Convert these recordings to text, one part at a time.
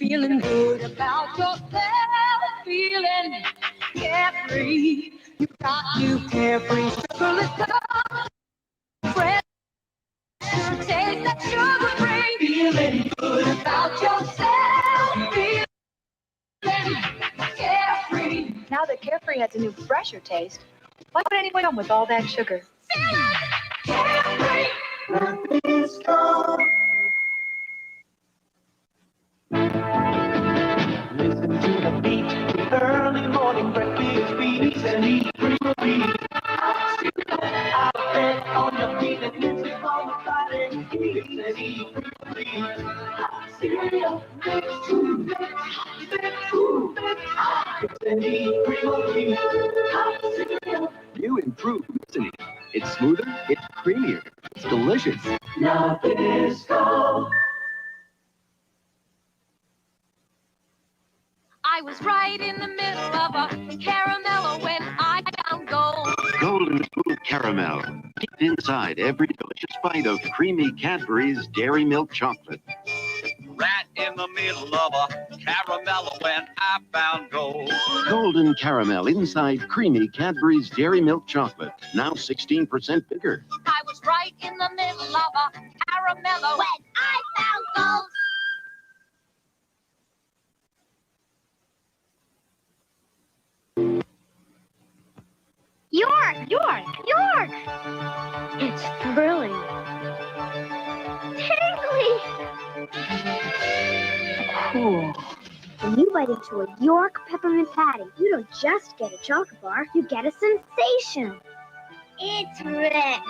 feeling good about yourself, feeling carefree. You got you carefree, sugarless love, fresh taste that sugar free. Feeling good about yourself, feeling carefree. Now that Carefree has a new, fresher taste, why would anyone come with all that sugar? Feeling carefree. Let this go. Listen to the beat, the early morning breakfast beats, and eat real beat. Out there on your feet and music on the body, eat and eat real beat. Cereal, mix, and eat real beat. Cereal. New improved listening. It's smoother, it's creamier, it's delicious. Nabisco. I was right in the middle of a caramello when I found gold. Golden smooth caramel. Deep inside every delicious bite of creamy Cadbury's Dairy Milk chocolate. Right in the middle of a caramello when I found gold. Golden caramel inside creamy Cadbury's Dairy Milk chocolate. Now 16% bigger. I was right in the middle of a caramello when I found gold. York! It's thrilling. Tingly! Cool. When you bite into a York peppermint patty, you don't just get a chocolate bar, you get a sensation. It's rich,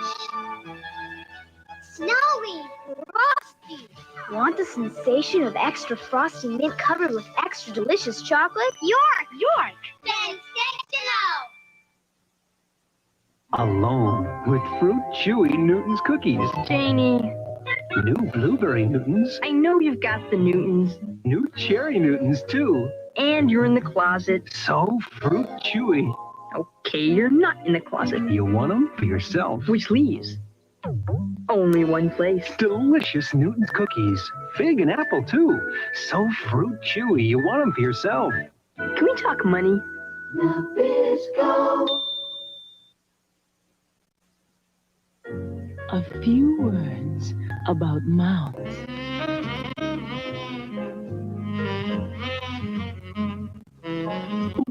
snowy, frosty. Want the sensation of extra frosty mint covered with extra delicious chocolate? York! Sensational! Alone with Fruit Chewy Newton's cookies. Janie, New Blueberry Newtons. I know you've got the Newtons, New Cherry Newtons, too. and you're in the closet. So Fruit Chewy. Okay, you're not in the closet. You want them for yourself. Which leaves only one place. Delicious Newton's cookies. Fig and apple, too. So Fruit Chewy. You want them for yourself. Can we talk money? Nabisco. A few words about mouths.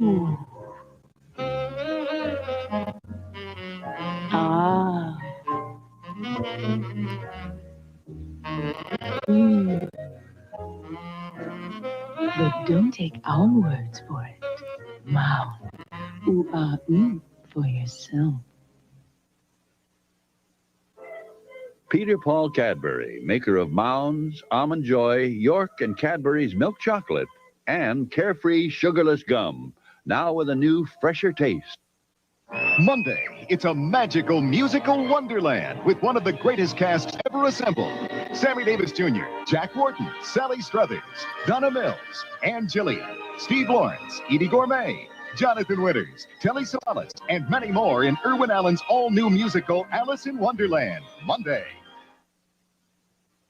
Ooh. Ah. Mm. But don't take our words for it. Mouth. Ooh, for yourself. Peter Paul Cadbury, maker of Mounds, Almond Joy, York, and Cadbury's milk chocolate, and Carefree sugarless gum, now with a new, fresher taste. Monday, it's a magical musical wonderland with one of the greatest casts ever assembled. Sammy Davis Jr., Jack Wharton, Sally Struthers, Donna Mills, Ann Gillian, Steve Lawrence, Edie Gourmet, Jonathan Winters, Telly Savalas, and many more in Irwin Allen's all-new musical Alice in Wonderland, Monday.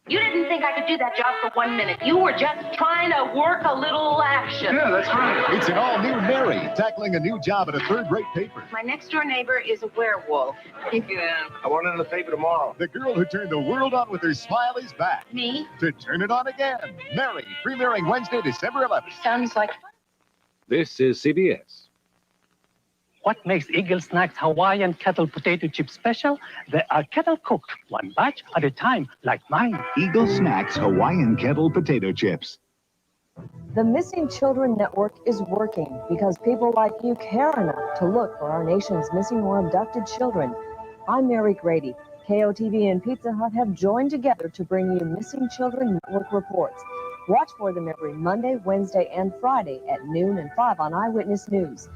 You didn't think I could do that job for 1 minute. You were just trying to work a little action. Yeah, that's right. It's an all-new Mary, tackling a new job at a third-rate paper. My next-door neighbor is a werewolf. Yeah, I want it in the paper tomorrow. The girl who turned the world on with her smile is back. Me? To turn it on again. Mary, premiering Wednesday, December 11th. Sounds like fun. This is CBS. What makes Eagle Snacks Hawaiian kettle potato chips special? They are kettle cooked, one batch at a time, like mine. Eagle Snacks Hawaiian Kettle Potato Chips. The Missing Children Network is working because people like you care enough to look for our nation's missing or abducted children. I'm Mary Grady. KOTV and Pizza Hut have joined together to bring you Missing Children Network reports. Watch for them every Monday, Wednesday, and Friday at noon and 5 on Eyewitness News.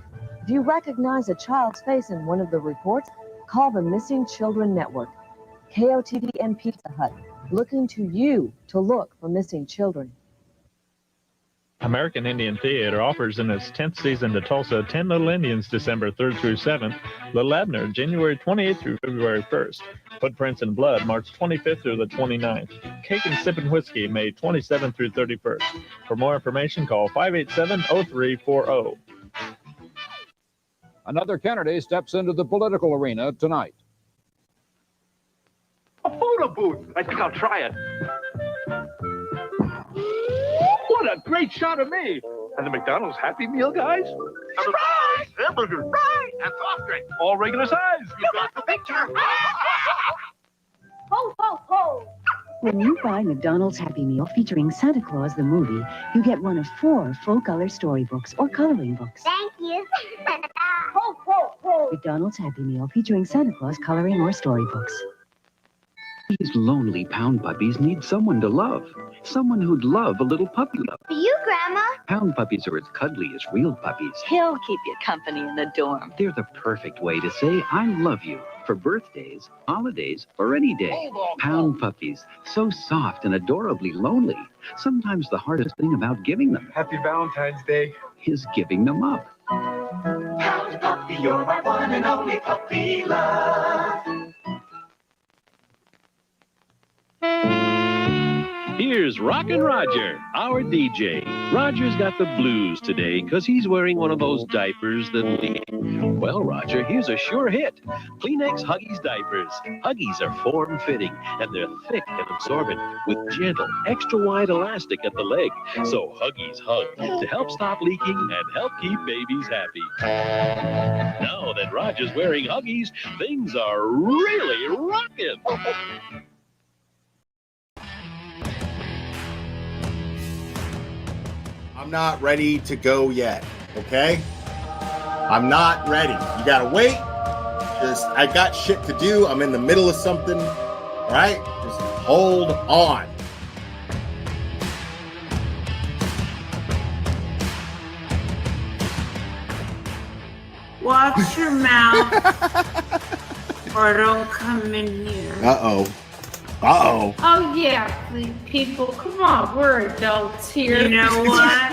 If you recognize a child's face in one of the reports, call the Missing Children Network. KOTV and Pizza Hut, looking to you to look for missing children. American Indian Theater offers in its 10th season to Tulsa 10 Little Indians December 3rd through 7th, Little Abner January 28th through February 1st, Footprints in Blood March 25th through the 29th, Cake and Sippin' Whiskey May 27th through 31st. For more information, call 587-0340. Another Kennedy steps into the political arena tonight. A photo booth. I think I'll try it. What a great shot of me. And the McDonald's Happy Meal, guys? Surprise! Hamburger, fries, and soft drink. All regular size. You got the picture. Ho, ho, ho! When you buy McDonald's Happy Meal featuring Santa Claus the movie, you get one of 4 full-color storybooks or coloring books. Thank you. Ho, ho, ho! McDonald's Happy Meal featuring Santa Claus coloring or storybooks. These lonely pound puppies need someone to love. Someone who'd love a little puppy love. For you, Grandma. Pound puppies are as cuddly as real puppies. He'll keep you company in the dorm. They're the perfect way to say I love you for birthdays, holidays, or any day. Pound puppies, so soft and adorably lonely. Sometimes the hardest thing about giving them. Happy Valentine's Day. Is giving them up. Pound puppy, you're my one and only puppy love. Here's Rockin' Roger, our DJ. Roger's got the blues today because he's wearing one of those diapers that leak. Well, Roger, here's a sure hit. Kleenex Huggies diapers. Huggies are form-fitting, and they're thick and absorbent with gentle, extra-wide elastic at the leg. So Huggies hug to help stop leaking and help keep babies happy. Now that Roger's wearing Huggies, things are really rockin'. I'm not ready to go yet, okay? I'm not ready. You gotta wait. I got shit to do. I'm in the middle of something, all right? Just hold on. Watch your mouth or don't come in here. Uh-oh. Uh-oh. Oh, yeah, people, come on, we're adults here. You know what?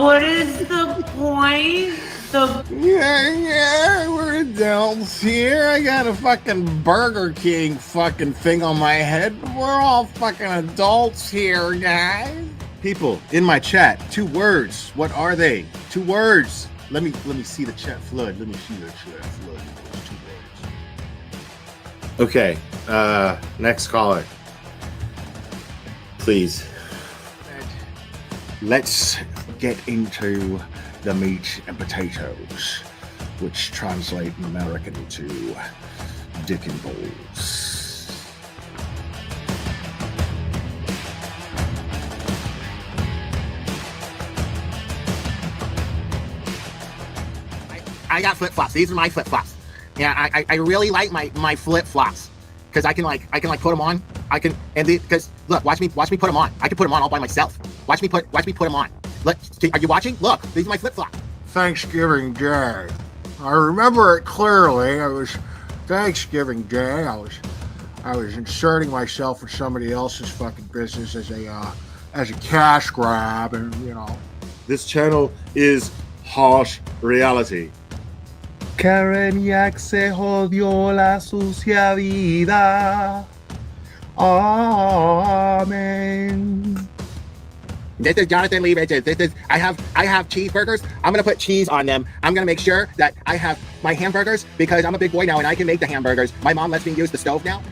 What is the point? Yeah, we're adults here. I got a fucking Burger King fucking thing on my head. We're all fucking adults here, guys. People, in my chat, 2 words. What are they? 2 words. Let me see the chat flood. Let me see the chat flood. 2 words. Okay. Next caller. Please. Let's get into the meat and potatoes, which translate in American to dick and balls. I got flip-flops. These are my flip-flops. Yeah, I really like my flip-flops. Because I can put them on. Because look, watch me put them on. I can put them on all by myself. Watch me put them on. Look, are you watching? Look, these are my flip-flops. Thanksgiving Day. I remember it clearly. It was Thanksgiving Day. I was inserting myself in somebody else's fucking business as a cash grab, and you know. This channel is harsh reality. Karen Yak se jodió la sucia vida. Amen. This is Jonathan Lee Richards. I have cheeseburgers. I'm gonna put cheese on them. I'm gonna make sure that I have my hamburgers because I'm a big boy now and I can make the hamburgers. My mom lets me use the stove now.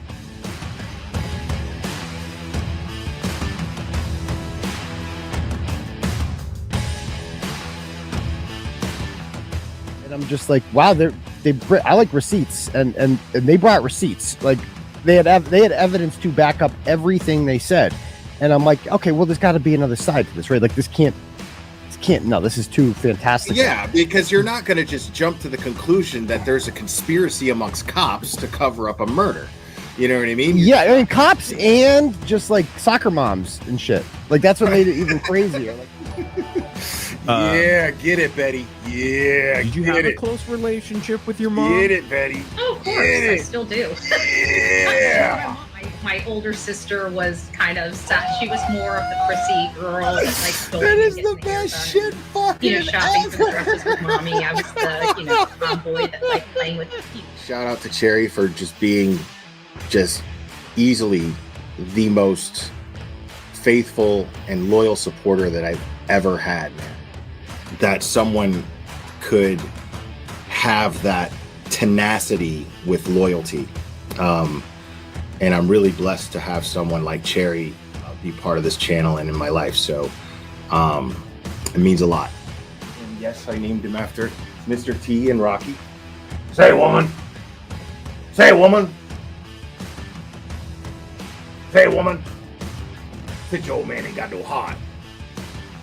I'm just like, wow, I like receipts, and they brought receipts. Like they had evidence to back up everything they said, and I'm like, okay, well, there's got to be another side to this, right? Like this can't. No, this is too fantastic. Yeah, because you're not going to just jump to the conclusion that there's a conspiracy amongst cops to cover up a murder. You know what I mean? Yeah, I mean cops and just like soccer moms and shit. Like that's what made it even crazier. Like, yeah, get it, Betty. Yeah, did you have a close relationship with your mom? Get it, Betty. Oh, of course, I still do. Yeah. my older sister was kind of she was more of the prissy girl, like going That is and the getting the hair best done shit and, fucking shopping for the ever. dresses with mommy. I was the, tomboy that liked playing with the cute. Shout out to Cherry for just being just easily the most faithful and loyal supporter that I've ever had. That someone could have that tenacity with loyalty. And I'm really blessed to have someone like Cherry be part of this channel and in my life. So it means a lot. And yes, I named him after Mr. T and Rocky. Say, woman. Say, woman. Say, woman. Since your old man ain't got no heart,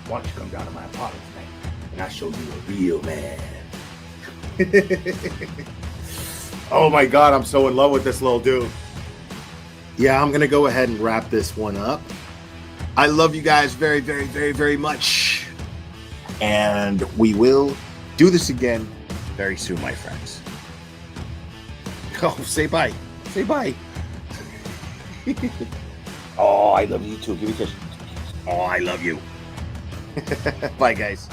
why don't you come down to my apartment tonight and I'll show you a real man. Oh my God, I'm so in love with this little dude. Yeah, I'm gonna go ahead and wrap this one up. I love you guys very, very, very, very much. And we will do this again very soon, my friends. Oh, say bye. Say bye. Oh, I love you too. Give me a kiss. Oh, I love you. Bye, guys.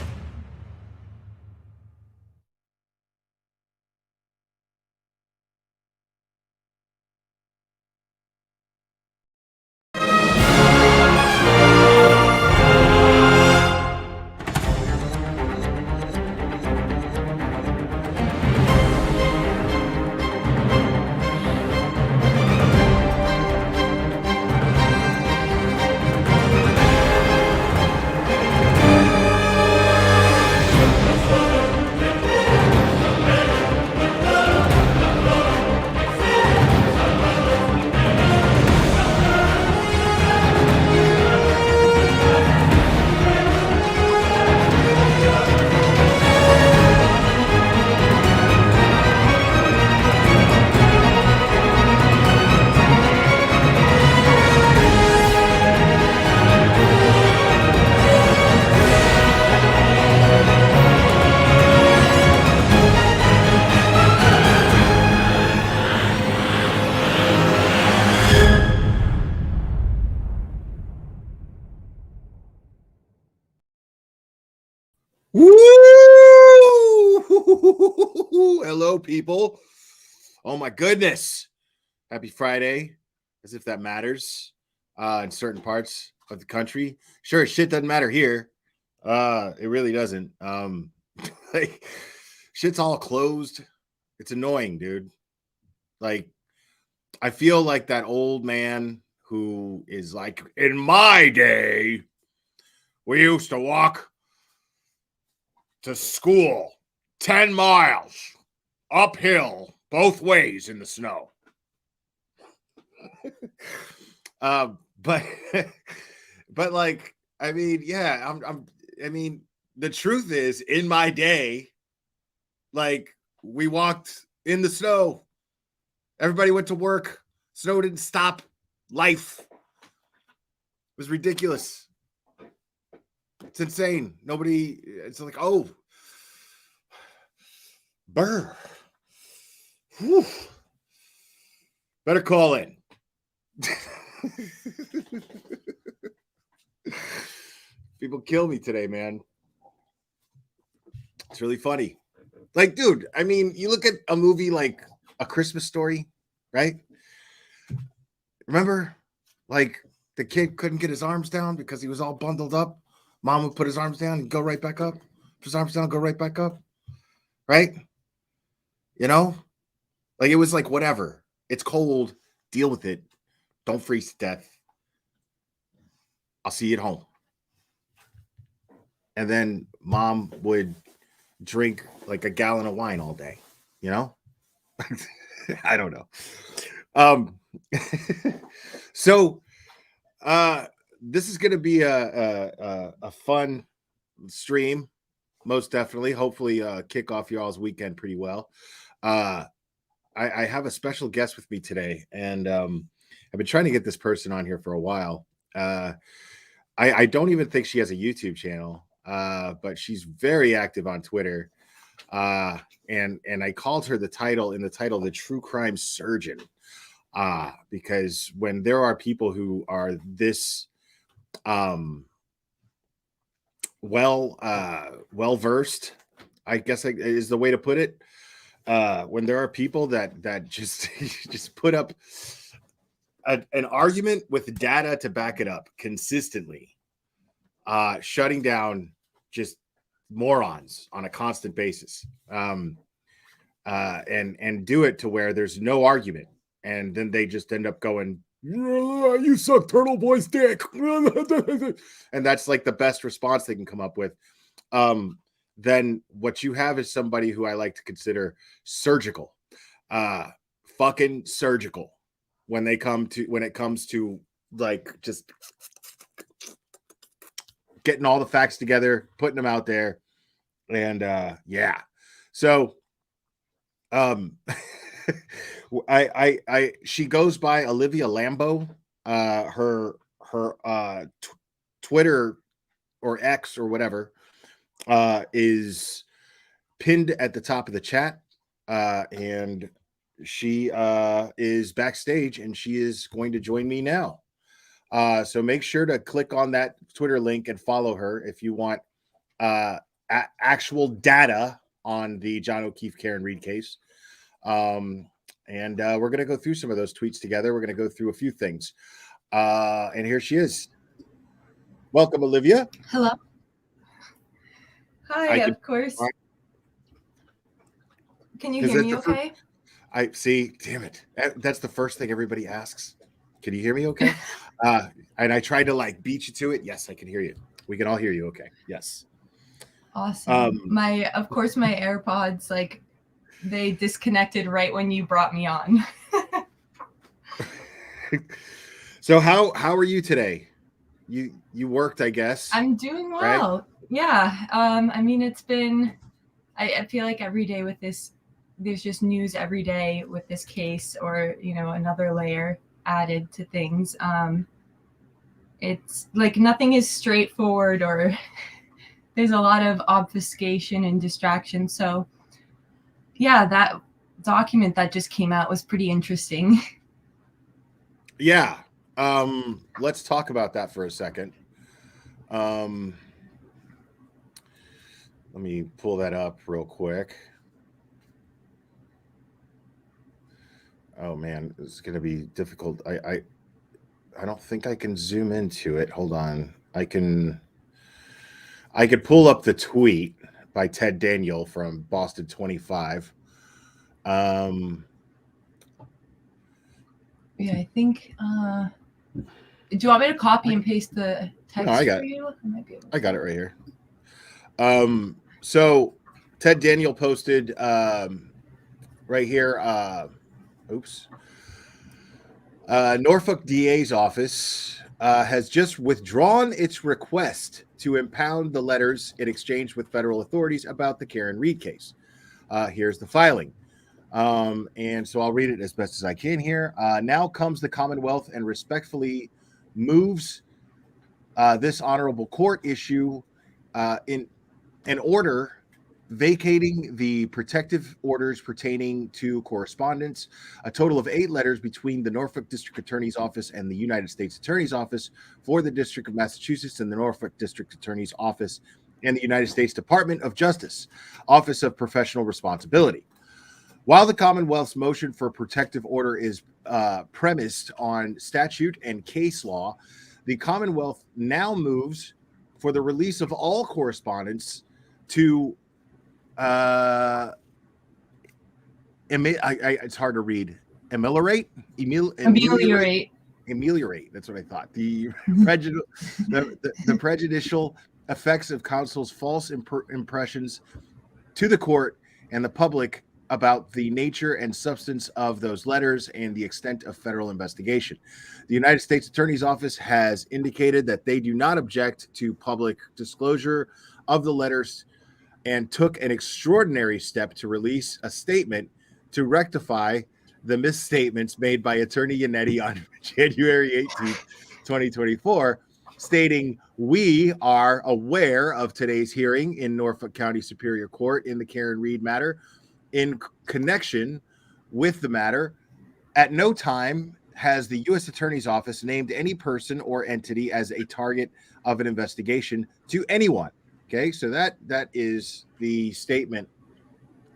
Woo! Hello, people. Oh my goodness. Happy Friday. As if that matters in certain parts of the country. Sure, shit doesn't matter here. It really doesn't. Like, shit's all closed. It's annoying, dude. Like, I feel like that old man who is like, in my day, we used to walk to school 10 miles uphill both ways in the snow. But like, I mean, yeah, I mean, the truth is, in my day, like, we walked in the snow. Everybody went to work. Snow didn't stop life. It was ridiculous. It's insane. Nobody, it's like, oh, burr. Whew. Better call in. People kill me today, man. It's really funny. Like, dude, I mean, you look at a movie like A Christmas Story, right? Remember, like, the kid couldn't get his arms down because he was all bundled up. Mom would put his arms down and go right back up. Put his arms down, go right back up. Right? You know? Like, it was like, whatever. It's cold. Deal with it. Don't freeze to death. I'll see you at home. And then mom would drink like a gallon of wine all day, you know? I don't know. So this is going to be a fun stream, most definitely. Hopefully kick off y'all's weekend pretty well. I have a special guest with me today, and I've been trying to get this person on here for a while. I don't even think she has a YouTube channel, but she's very active on Twitter. And I called her the title, the true crime surgeon. Because when there are people who are this well versed, I guess is the way to put it. When there are people that just just put up an argument with data to back it up consistently, shutting down just morons on a constant basis, and do it to where there's no argument, and then they just end up going, "You suck, Turtle Boy's dick," and that's like the best response they can come up with. Then what you have is somebody who I like to consider surgical, fucking surgical when it comes to like just getting all the facts together, putting them out there. And yeah. So she goes by Olivia Lambo. Her Twitter or X or whatever is pinned at the top of the chat, and she is backstage, and she is going to join me now. So make sure to click on that Twitter link and follow her if you want actual data on the John O'Keefe Karen Reed case. And we're going to go through some of those tweets together. We're going to go through a few things. And here she is. Welcome, Olivia. Hello. Hi, of course. Can you hear me okay? I see. Damn it. That's the first thing everybody asks. Can you hear me okay? And I tried to like beat you to it. Yes, I can hear you. We can all hear you okay. Yes. Awesome. My AirPods, like, they disconnected right when you brought me on. So how are you today? You worked, I guess. I'm doing well. Right? Yeah. I mean, it's been, I feel like every day with this, there's just news every day with this case, or, you know, another layer added to things. It's like nothing is straightforward, or there's a lot of obfuscation and distraction. So yeah, that document that just came out was pretty interesting. Yeah. Let's talk about that for a second. Let me pull that up real quick. Oh man, it's gonna be difficult. I don't think I can zoom into it. Hold on. I could pull up the tweet by Ted Daniel from Boston 25. Yeah, I think do you want me to copy and paste the text for you? I got it right here. So Ted Daniel posted right here. Norfolk DA's office has just withdrawn its request to impound the letters it exchanged with federal authorities about the Karen Reed case. Here's the filing. And so I'll read it as best as I can here. Now comes the Commonwealth and respectfully moves this honorable court issue in an order vacating the protective orders pertaining to correspondence, a total of 8 letters between the Norfolk District Attorney's Office and the United States Attorney's Office for the District of Massachusetts and the Norfolk District Attorney's Office and the United States Department of Justice, Office of Professional Responsibility. While the Commonwealth's motion for protective order is premised on statute and case law, the Commonwealth now moves for the release of all correspondence to it's hard to read. Ameliorate. That's what I thought. The prejudicial effects of counsel's false impressions to the court and the public about the nature and substance of those letters and the extent of federal investigation. The United States Attorney's Office has indicated that they do not object to public disclosure of the letters and took an extraordinary step to release a statement to rectify the misstatements made by Attorney Yannetti on January 18, 2024, stating, "We are aware of today's hearing in Norfolk County Superior Court in the Karen Reed matter. In connection with the matter, At no time has the U.S. Attorney's Office named any person or entity as a target of an investigation to anyone. Okay, so that is the statement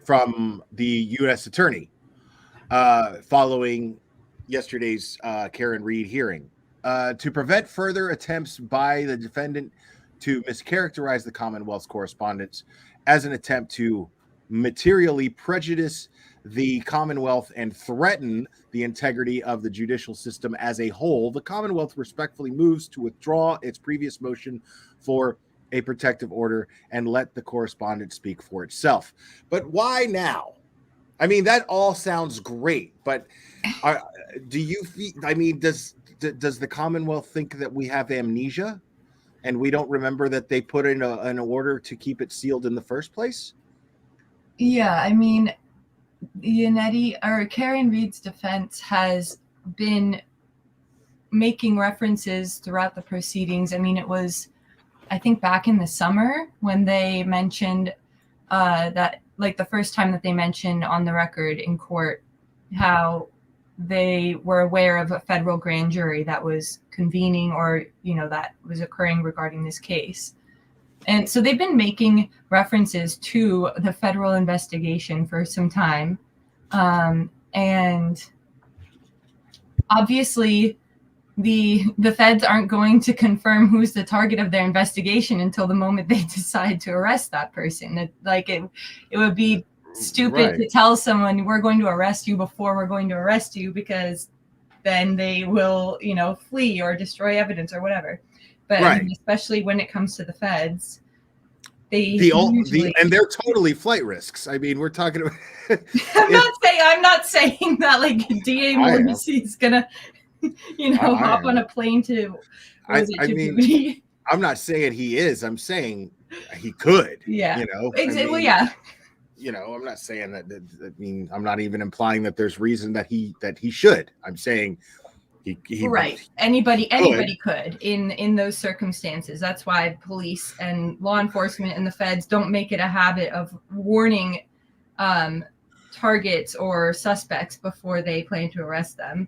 from the U.S. Attorney following yesterday's Karen Reed hearing. To prevent further attempts by the defendant to mischaracterize the Commonwealth's correspondence as an attempt to materially prejudice the Commonwealth and threaten the integrity of the judicial system as a whole, the Commonwealth respectfully moves to withdraw its previous motion for a protective order and let the correspondence speak for itself. But why now? I mean, that all sounds great, but do you feel, I mean, does the Commonwealth think that we have amnesia and we don't remember that they put in an order to keep it sealed in the first place? Yeah, I mean, Karen Reed's defense has been making references throughout the proceedings. I mean, it was, I think, back in the summer when they mentioned that, like, the first time that they mentioned on the record in court how they were aware of a federal grand jury that was convening or, that was occurring regarding this case. And so they've been making references to the federal investigation for some time. And obviously the feds aren't going to confirm who's the target of their investigation until the moment they decide to arrest that person. It would be stupid to tell someone we're going to arrest you before we're going to arrest you, because then they will, flee or destroy evidence or whatever. But I mean, especially when it comes to the feds, and they're totally flight risks. I mean, we're talking about. I'm not saying that like DA Morrissey is gonna, hop on a plane to. Djibouti? I'm not saying he is. I'm saying he could. Yeah. Exactly. Yeah. I'm not saying that. I mean, I'm not even implying that there's reason that he should. I'm saying he right. Anybody could in those circumstances. That's why police and law enforcement and the feds don't make it a habit of warning targets or suspects before they plan to arrest them.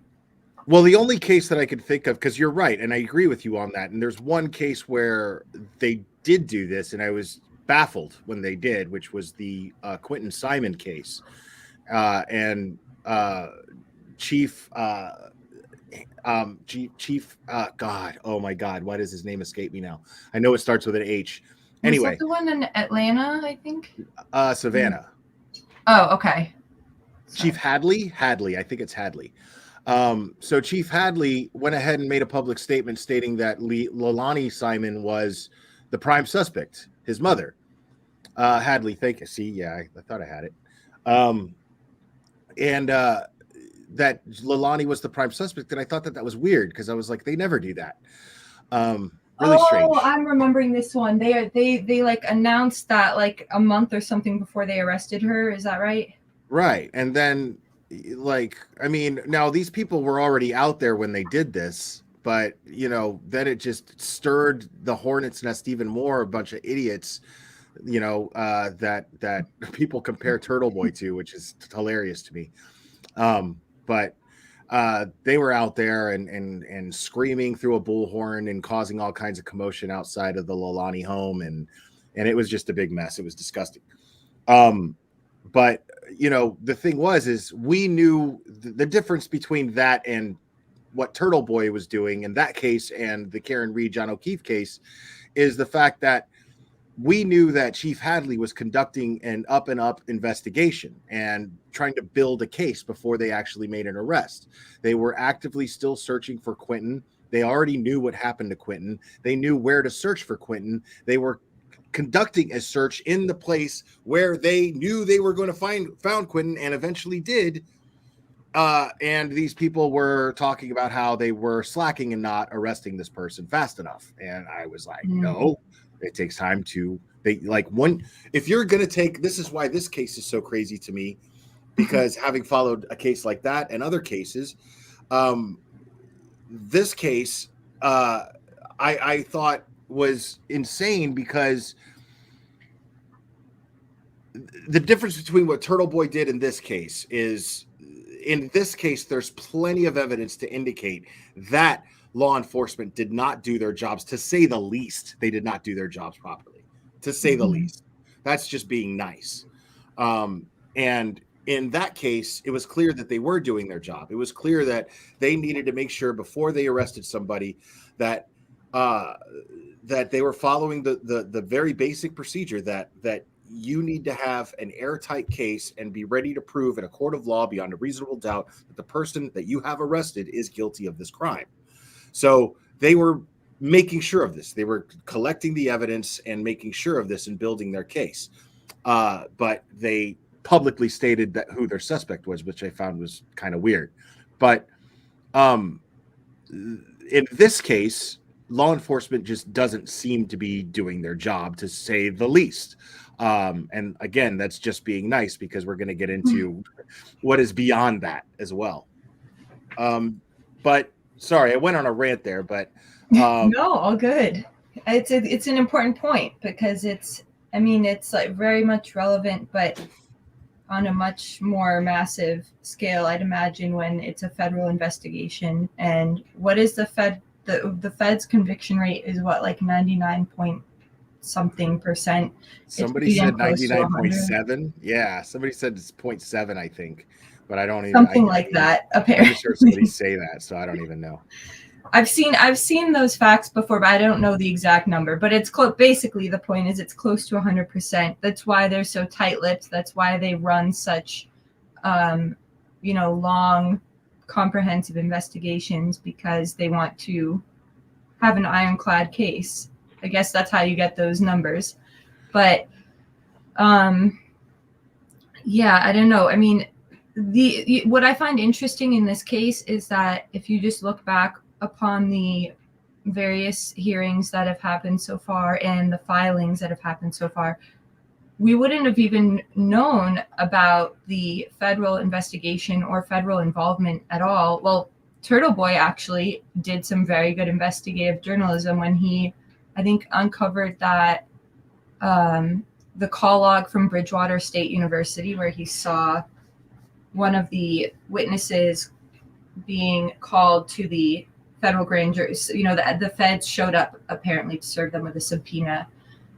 Well, the only case that I could think of, because you're right, and I agree with you on that, and there's one case where they did do this, and I was baffled when they did, which was the Quentin Simon case. Chief God, oh my God, why does his name escape me now? I know it starts with an H. Anyway, was that the one in Atlanta, I think? Savannah. Oh, okay. Sorry. Chief Hadley, I think it's Hadley. So Chief Hadley went ahead and made a public statement stating that Leilani Simon was the prime suspect, his mother. Hadley, thank you. See, yeah, I thought I had it. That Leilani was the prime suspect, and I thought that was weird because I was like, they never do that. Really strange. Oh, I'm remembering this one. They like announced that like a month or something before they arrested her. Is that right? Right, and then I mean, now these people were already out there when they did this, but then it just stirred the hornet's nest even more. A bunch of idiots, that people compare Turtle Boy to, which is hilarious to me. But they were out there and screaming through a bullhorn and causing all kinds of commotion outside of the Leilani home, and it was just a big mess. It was disgusting. But the thing is we knew the difference between that and what Turtle Boy was doing in that case and the Karen Reed, John O'Keefe case is the fact that we knew that Chief Hadley was conducting an up and up investigation and trying to build a case before they actually made an arrest. They were actively still searching for Quentin. They already knew what happened to Quentin. They knew where to search for Quentin. They were conducting a search in the place where they knew they were going to found Quentin, and eventually did. And these people were talking about how they were slacking and not arresting this person fast enough. And I was like, no, it takes time to if you're going to take, this is why this case is so crazy to me, because having followed a case like that and other cases, this case, I thought was insane, because the difference between what Turtle Boy did in this case is in this case, there's plenty of evidence to indicate that law enforcement did not do their jobs, to say the least. They did not do their jobs properly, to say the least. That's just being nice. And in that case, it was clear that they were doing their job. It was clear that they needed to make sure before they arrested somebody that that they were following the very basic procedure that you need to have an airtight case and be ready to prove in a court of law beyond a reasonable doubt that the person that you have arrested is guilty of this crime. So they were making sure of this. They were collecting the evidence and making sure of this and building their case. But they publicly stated that who their suspect was, which I found was kind of weird. But in this case, law enforcement just doesn't seem to be doing their job, to say the least. And again, that's just being nice, because we're going to get into what is beyond that as well. But sorry, I went on a rant there, but no, all good. It's an important point, because it's like very much relevant, but on a much more massive scale, I'd imagine, when it's a federal investigation. And what is the Fed's conviction rate is what, like 99 point something percent. Somebody said 99.7. Yeah, somebody said it's 0.7, I think, but I don't even something like that. Apparently, I just heard somebody say that, so I don't even know. I've seen those facts before, but I don't know the exact number. But it's close. Basically, the point is it's close to 100%. That's why they're so tight-lipped. That's why they run such, long, comprehensive investigations, because they want to have an ironclad case. I guess that's how you get those numbers. But, I don't know. I mean, what I find interesting in this case is that if you just look back upon the various hearings that have happened so far and the filings that have happened so far, we wouldn't have even known about the federal investigation or federal involvement at all. Well, Turtle Boy actually did some very good investigative journalism when he, I think, uncovered that the call log from Bridgewater State University, where he saw one of the witnesses being called to the federal grand jury. So, the feds showed up apparently to serve them with a subpoena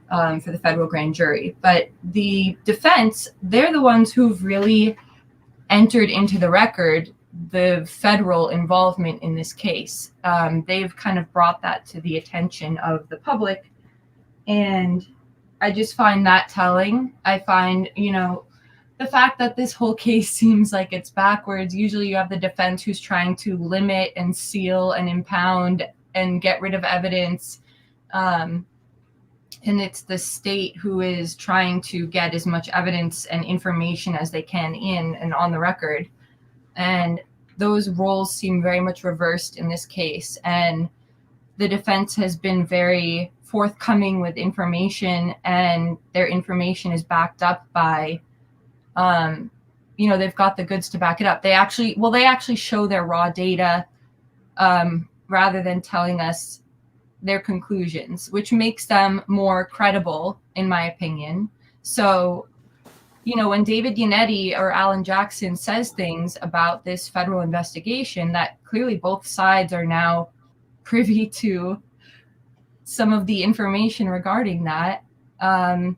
for the federal grand jury. But the defense, they're the ones who've really entered into the record the federal involvement in this case. They've kind of brought that to the attention of the public. And I just find that telling. I find, the fact that this whole case seems like it's backwards. Usually you have the defense who's trying to limit and seal and impound and get rid of evidence. And it's the state who is trying to get as much evidence and information as they can in and on the record. And those roles seem very much reversed in this case. And the defense has been very forthcoming with information, and their information is backed up by they've got the goods to back it up. They actually show their raw data rather than telling us their conclusions, which makes them more credible, in my opinion. So, when David Yannetti or Alan Jackson says things about this federal investigation, that clearly both sides are now privy to some of the information regarding that. And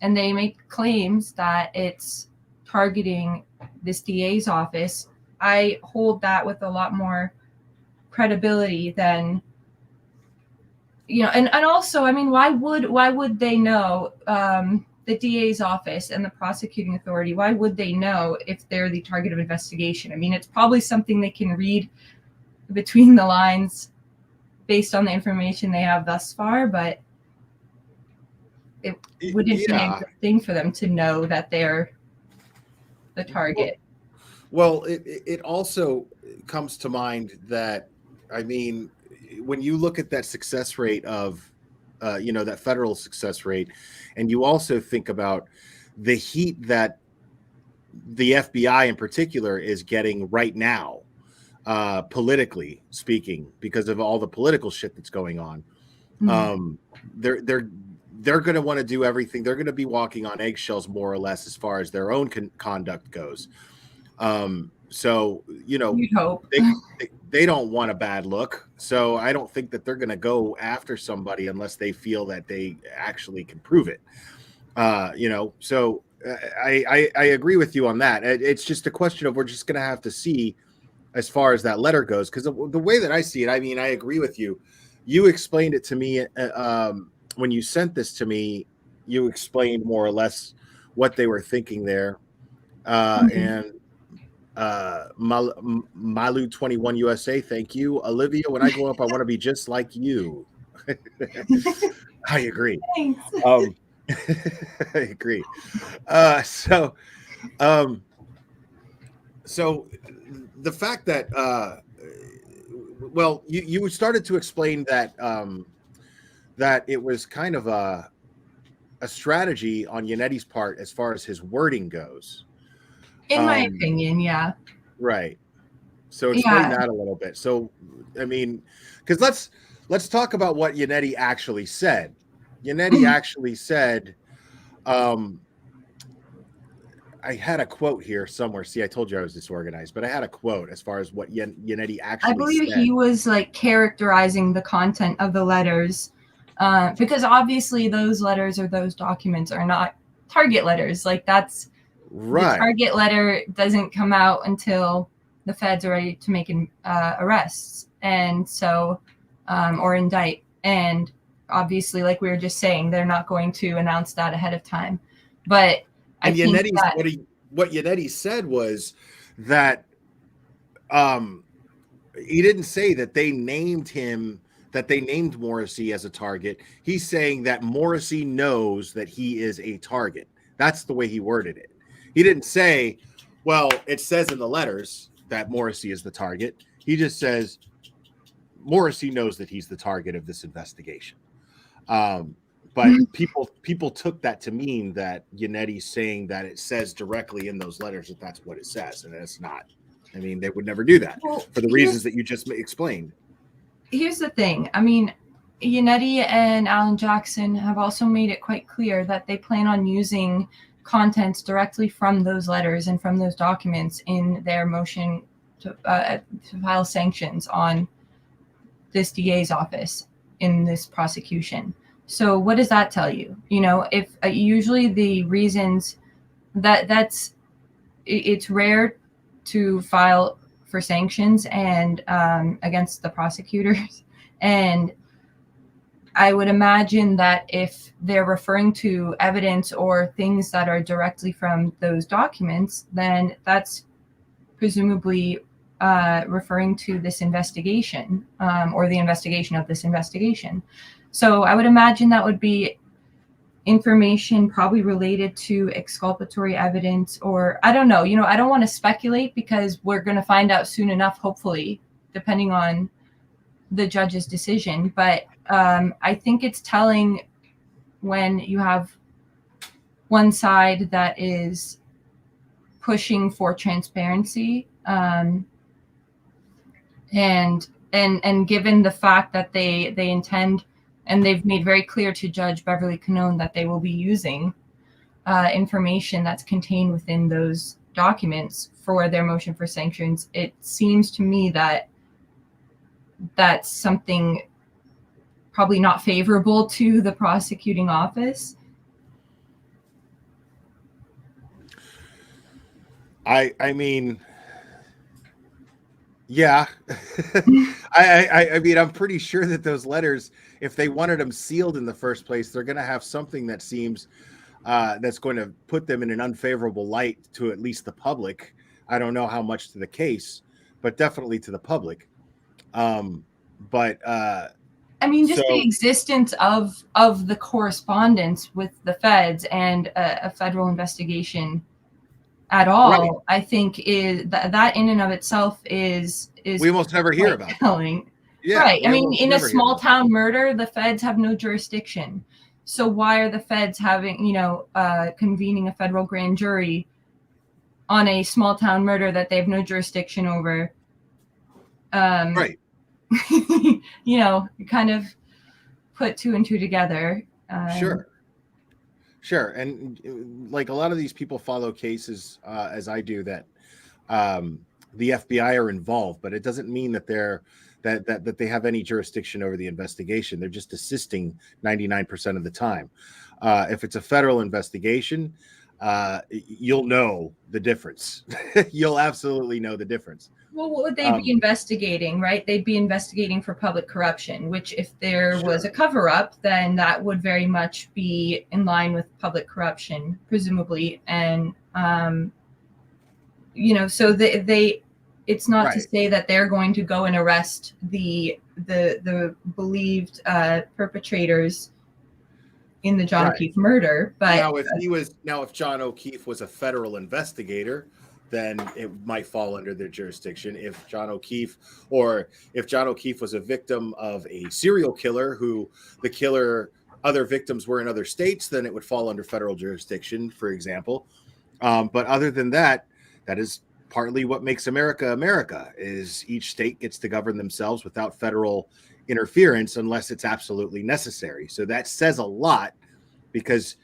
they make claims that it's targeting this DA's office. I hold that with a lot more credibility than, and also, I mean, why would they know, the DA's office and the prosecuting authority, why would they know if they're the target of investigation? I mean, it's probably something they can read between the lines based on the information they have thus far, but it wouldn't be a good thing for them to know that they're the target. Well, it also comes to mind that, I mean, when you look at that success rate of, that federal success rate, and you also think about the heat that the FBI in particular is getting right now, politically speaking, because of all the political shit that's going on. They're going to want to do everything. They're going to be walking on eggshells, more or less, as far as their own conduct goes. So, you know, You'd hope. they don't want a bad look. So I don't think that they're going to go after somebody unless they feel that they actually can prove it. You know, so I agree with you on that. It's just a question of we're just going to have to see as far as that letter goes, because the way that I see it, I mean, I agree with you. You explained it to me when you sent this to me. You explained more or less what they were thinking there, and Malu 21 USA. Thank you, Olivia. When I grow up, I want to be just like you. I agree. Thanks. I agree. So the fact that well, you started to explain that that it was kind of a strategy on Yannetti's part as far as his wording goes. In my opinion, yeah. Right. So explain that a little bit. So, I mean, because let's talk about what Yannetti actually said. Yannetti actually said, I had a quote here somewhere. See, I told you I was disorganized, but I had a quote as far as what Yannetti actually I believe said. he was like characterizing the content of the letters, because obviously those letters or those documents are not target letters. Like that's right. The target letter doesn't come out until the feds are ready to make arrests, and so or indict. And obviously, like we were just saying, they're not going to announce that ahead of time. But and what Yannetti said was that he didn't say that they named him, that they named Morrissey as a target. He's saying that Morrissey knows that he is a target. That's the way he worded it. He didn't say, well, it says in the letters that Morrissey is the target. He just says Morrissey knows that he's the target of this investigation. But people took that to mean that Yannetti's saying that it says directly in those letters that that's what it says, and it's not. I mean, they would never do that for the reasons that you just explained. Here's the thing. I mean, Yannetti and Alan Jackson have also made it quite clear that they plan on using contents directly from those letters and from those documents in their motion to file sanctions on this DA's office in this prosecution. So what does that tell you? You know, if usually the reasons it's rare to file for sanctions and against the prosecutors. And I would imagine that if they're referring to evidence or things that are directly from those documents, then that's presumably referring to this investigation or the investigation of this investigation. So I would imagine that would be information probably related to exculpatory evidence, or I don't know. You know, I don't want to speculate because we're going to find out soon enough, hopefully, depending on the judge's decision. But I think it's telling when you have one side that is pushing for transparency, and given the fact that they intend, and they've made very clear to Judge Beverly Canone that they will be using information that's contained within those documents for their motion for sanctions. It seems to me that that's something probably not favorable to the prosecuting office. I mean, yeah. I mean, I'm pretty sure that those letters, if they wanted them sealed in the first place, they're going to have something that seems that's going to put them in an unfavorable light to at least the public. I don't know how much to the case, but definitely to the public. I mean, just the existence of the correspondence with the feds and a federal investigation at all, right. I think is that in and of itself is we almost never hear about telling. Yeah, right. I mean, in a small town murder, the feds have no jurisdiction. So why are the feds having, convening a federal grand jury on a small town murder that they have no jurisdiction over? Right. Kind of put two and two together. Sure. And like a lot of these people follow cases as I do that the FBI are involved, but it doesn't mean that that they have any jurisdiction over the investigation. They're just assisting 99% of the time. If it's a federal investigation, you'll know the difference. You'll absolutely know the difference. Well, what would they be investigating, right? They'd be investigating for public corruption, which if there was a cover-up, then that would very much be in line with public corruption, presumably. And, so it's not to say that they're going to go and arrest the believed perpetrators in the John O'Keefe murder. But if John O'Keefe was a federal investigator, then it might fall under their jurisdiction. If John O'Keefe was a victim of a serial killer who other victims were in other states, then it would fall under federal jurisdiction, for example. But other than that, that is partly what makes America America, is each state gets to govern themselves without federal interference unless it's absolutely necessary. So that says a lot, because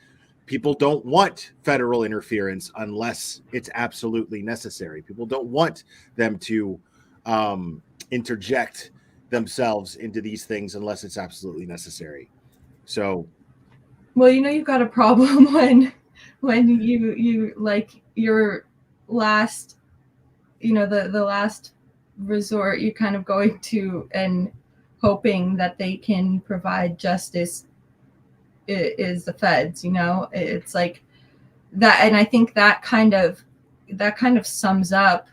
people don't want federal interference unless it's absolutely necessary. People don't want them to interject themselves into these things unless it's absolutely necessary. So, well, you've got a problem when you like your last, the last resort, you're kind of going to and hoping that they can provide justice is the feds. It's like that. And I think that kind of sums up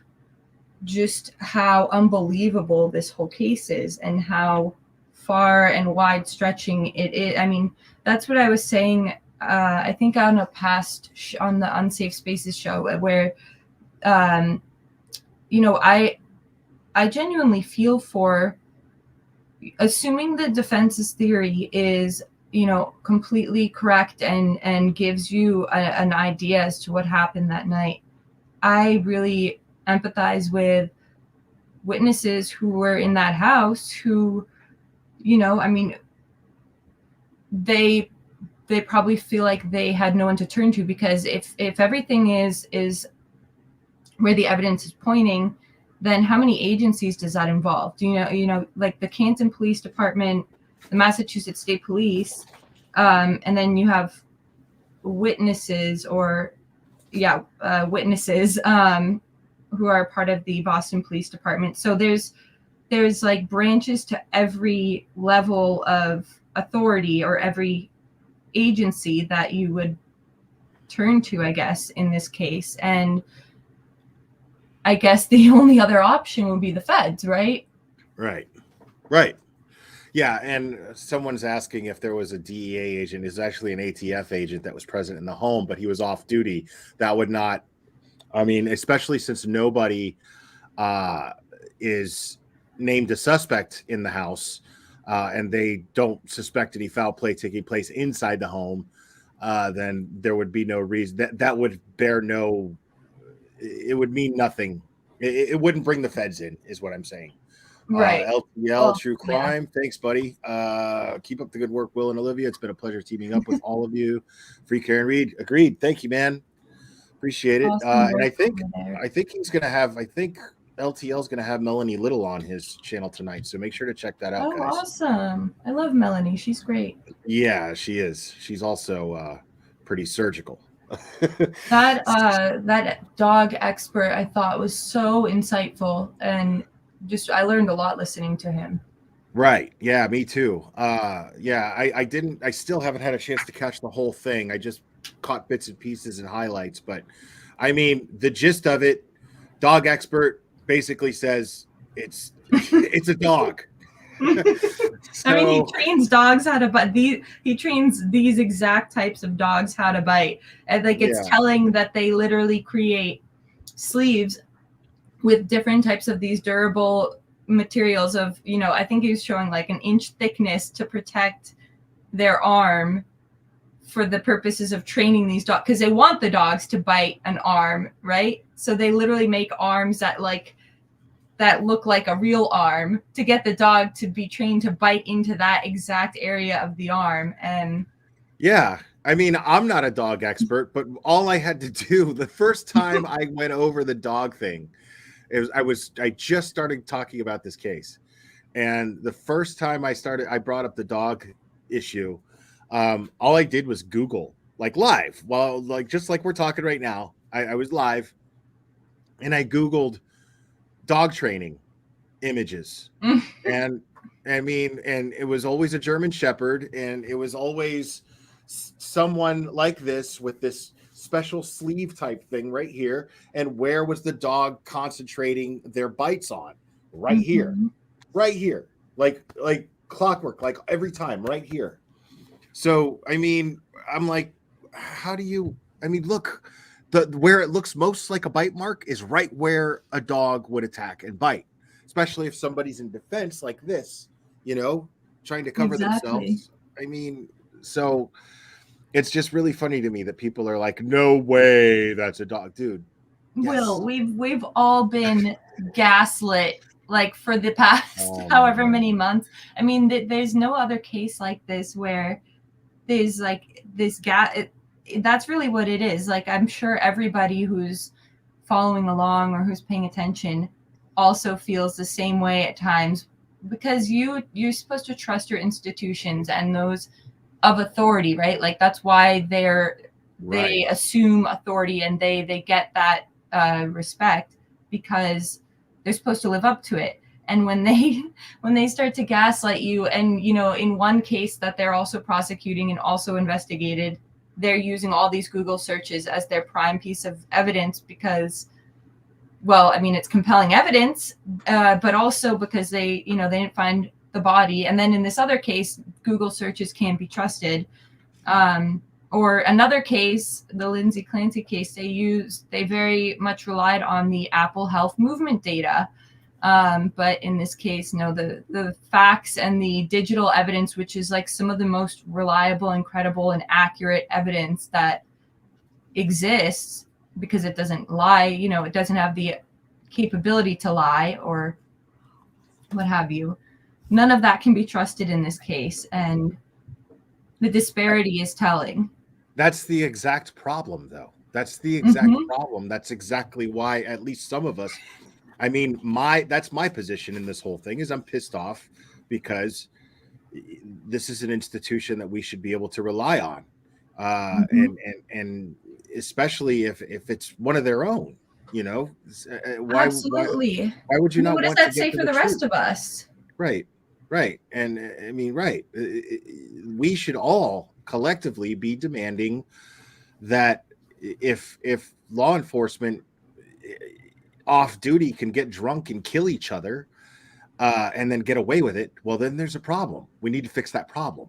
just how unbelievable this whole case is and how far and wide stretching it is. I mean, that's what I was saying, I think on a past on the Unsafe Spaces show, where I genuinely feel for, assuming the defense's theory is completely correct and gives you an idea as to what happened that night. I really empathize with witnesses who were in that house who, they probably feel like they had no one to turn to, because if everything is where the evidence is pointing, then how many agencies does that involve? Like the Canton Police Department, the Massachusetts State Police, and then you have witnesses who are part of the Boston Police Department. So there's like branches to every level of authority or every agency that you would turn to, I guess, in this case. And I guess the only other option would be the feds, right? Right. Yeah, and someone's asking if there was a DEA agent. It's actually an ATF agent that was present in the home, but he was off duty. That would not, especially since nobody is named a suspect in the house, and they don't suspect any foul play taking place inside the home, then there would be no reason. That would bear no, it would mean nothing. It wouldn't bring the feds in, is what I'm saying. Right. LTL True Crime. Yeah. Thanks, buddy. Keep up the good work, Will and Olivia. It's been a pleasure teaming up with all of you. Free Karen Reed. Agreed. Thank you, man. Appreciate it. Awesome. And I think he's gonna have. I think LTL's gonna have Melanie Little on his channel tonight. So make sure to check that out, guys. Awesome. I love Melanie. She's great. Yeah, she is. She's also pretty surgical. That dog expert, I thought, was so insightful, and just I learned a lot listening to him. Right. Yeah, me too. I still haven't had a chance to catch the whole thing. I just caught bits and pieces and highlights, but the gist of it, dog expert basically says it's a dog. So, he trains dogs how to bite. He trains these exact types of dogs how to bite, and it's telling that they literally create sleeves with different types of these durable materials of, I think he was showing like an inch thickness to protect their arm for the purposes of training these dogs, because they want the dogs to bite an arm, right? So they literally make arms that look like a real arm to get the dog to be trained to bite into that exact area of the arm. And yeah, I'm not a dog expert, but all I had to do the first time I went over the dog thing, I just started talking about this case, and the first time I brought up the dog issue. All I did was Google, like live, well, like just like we're talking right now. I was live, and I Googled dog training images, and I mean, and it was always a German Shepherd, and it was always someone like this with this special sleeve type thing right here. And where was the dog concentrating their bites on? Right here, right here, like clockwork, like every time, right here. So I mean, I'm like, how do you? I mean, look, where it looks most like a bite mark is right where a dog would attack and bite, especially if somebody's in defense like this, trying to cover themselves. I mean, so it's just really funny to me that people are like, no way, that's a dog, dude. Yes. Will, we've all been gaslit like for the past however many months. I mean, there's no other case like this where there's like this that's really what it is. Like, I'm sure everybody who's following along or who's paying attention also feels the same way at times, because you're supposed to trust your institutions and those of authority, right? Like, that's why they assume authority, and they get that respect because they're supposed to live up to it. And when they start to gaslight you, and in one case that they're also prosecuting and also investigated, they're using all these Google searches as their prime piece of evidence because, well, I mean, it's compelling evidence, but also because they didn't find the body. And then in this other case, Google searches can't be trusted. Or another case, the Lindsay Clancy case, they very much relied on the Apple Health Movement data. But in this case, no, the facts and the digital evidence, which is like some of the most reliable and credible and accurate evidence that exists, because it doesn't lie, it doesn't have the capability to lie or what have you. None of that can be trusted in this case. And the disparity is telling. That's the exact problem, though. That's the exact problem. That's exactly why, at least some of us, I mean, that's my position in this whole thing, is I'm pissed off because this is an institution that we should be able to rely on. And especially if it's one of their own, Absolutely. Why would you not? What does that say for the rest of us? Right. And I mean, we should all collectively be demanding that if law enforcement off duty can get drunk and kill each other and then get away with it, well, then there's a problem. We need to fix that problem.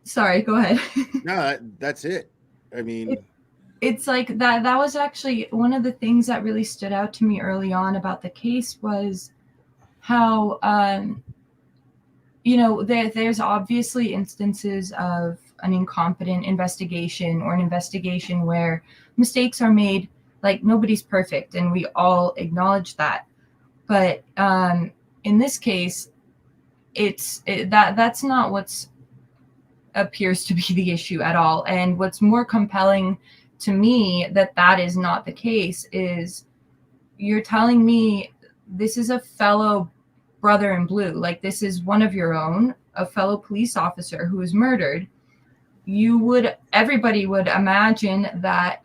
Sorry, go ahead. No, that's it. I mean, it's like that was actually one of the things that really stood out to me early on about the case was how there's obviously instances of an incompetent investigation or an investigation where mistakes are made. Like, nobody's perfect, and we all acknowledge that. But in this case, that's not what's appears to be the issue at all. And what's more compelling to me that is not the case is you're telling me this is a fellow brother in blue, like this is one of your own, a fellow police officer who was murdered. Everybody would imagine that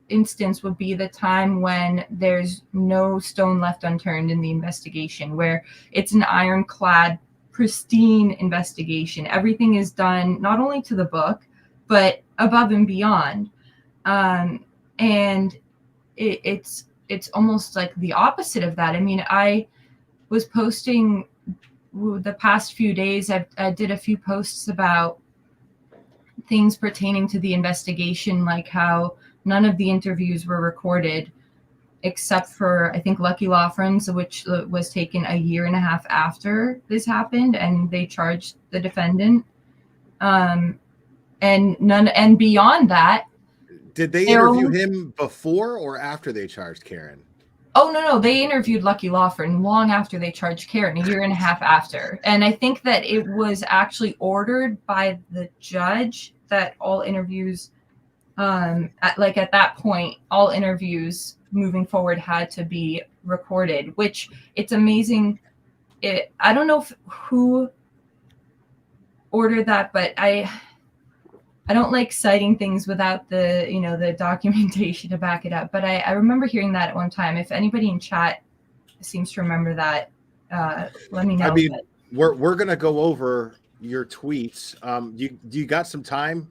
instance would be the time when there's no stone left unturned in the investigation, where it's an ironclad, pristine investigation. Everything is done not only to the book, but above and beyond. And it's almost like the opposite of that. I mean, I was posting the past few days, I did a few posts about things pertaining to the investigation, like how none of the interviews were recorded except for, I think, Lucky Law Firms, which was taken a year and a half after this happened, and they charged the defendant. And beyond that, did they interview him before or after they charged Karen? Oh, no, they interviewed Lucky Law Firm long after they charged Karen, a year and a half after. And I think that it was actually ordered by the judge that all interviews At that point, all interviews moving forward had to be recorded, which it's amazing. I don't know who ordered that, but I don't like citing things without the documentation to back it up. But I remember hearing that at one time. If anybody in chat seems to remember that, let me know. I mean, we're gonna go over your tweets. Do you got some time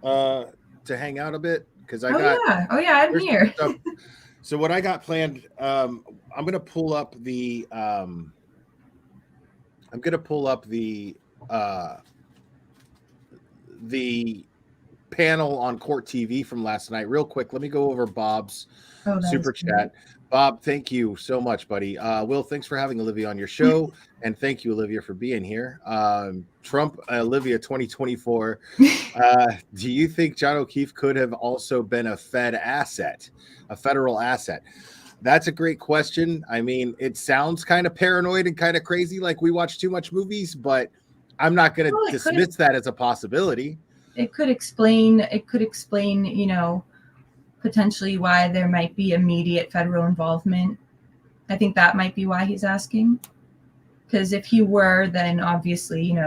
to hang out a bit? Because I'm here. So what I got planned, I'm gonna pull up the panel on Court TV from last night real quick. Let me go over Bob's super chat. Bob, thank you so much, buddy. Will, thanks for having Olivia on your show, and thank you, Olivia, for being here. Trump, Olivia 2024. Do you think John O'Keefe could have also been a federal asset? That's a great question. I mean, it sounds kind of paranoid and kind of crazy, like we watch too much movies, but I'm not going to dismiss that as a possibility. It could explain, potentially why there might be immediate federal involvement. I think that might be why he's asking. Because if he were, then obviously,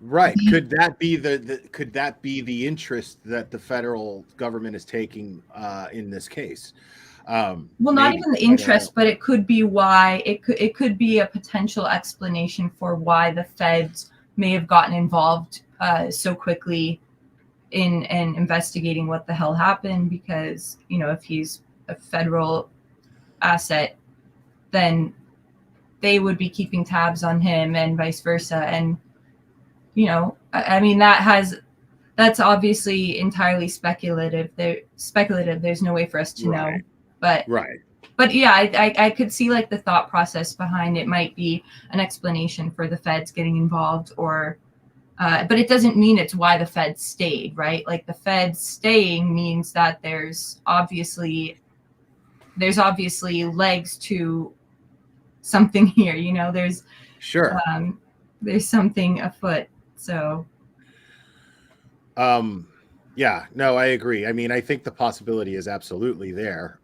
Right. Could that be the interest that the federal government is taking in this case? Well, not even the interest, but it could be why it could be a potential explanation for why the feds may have gotten involved so quickly in investigating what the hell happened, because if he's a federal asset, then they would be keeping tabs on him and vice versa. And I mean, that's obviously entirely speculative. There's no way for us to know. But yeah, I could see like the thought process behind it might be an explanation for the feds getting involved, or but it doesn't mean it's why the feds stayed, right? Like the feds staying means that there's obviously legs to something here. There's there's something afoot. So yeah, no, I agree. I mean, I think the possibility is absolutely there.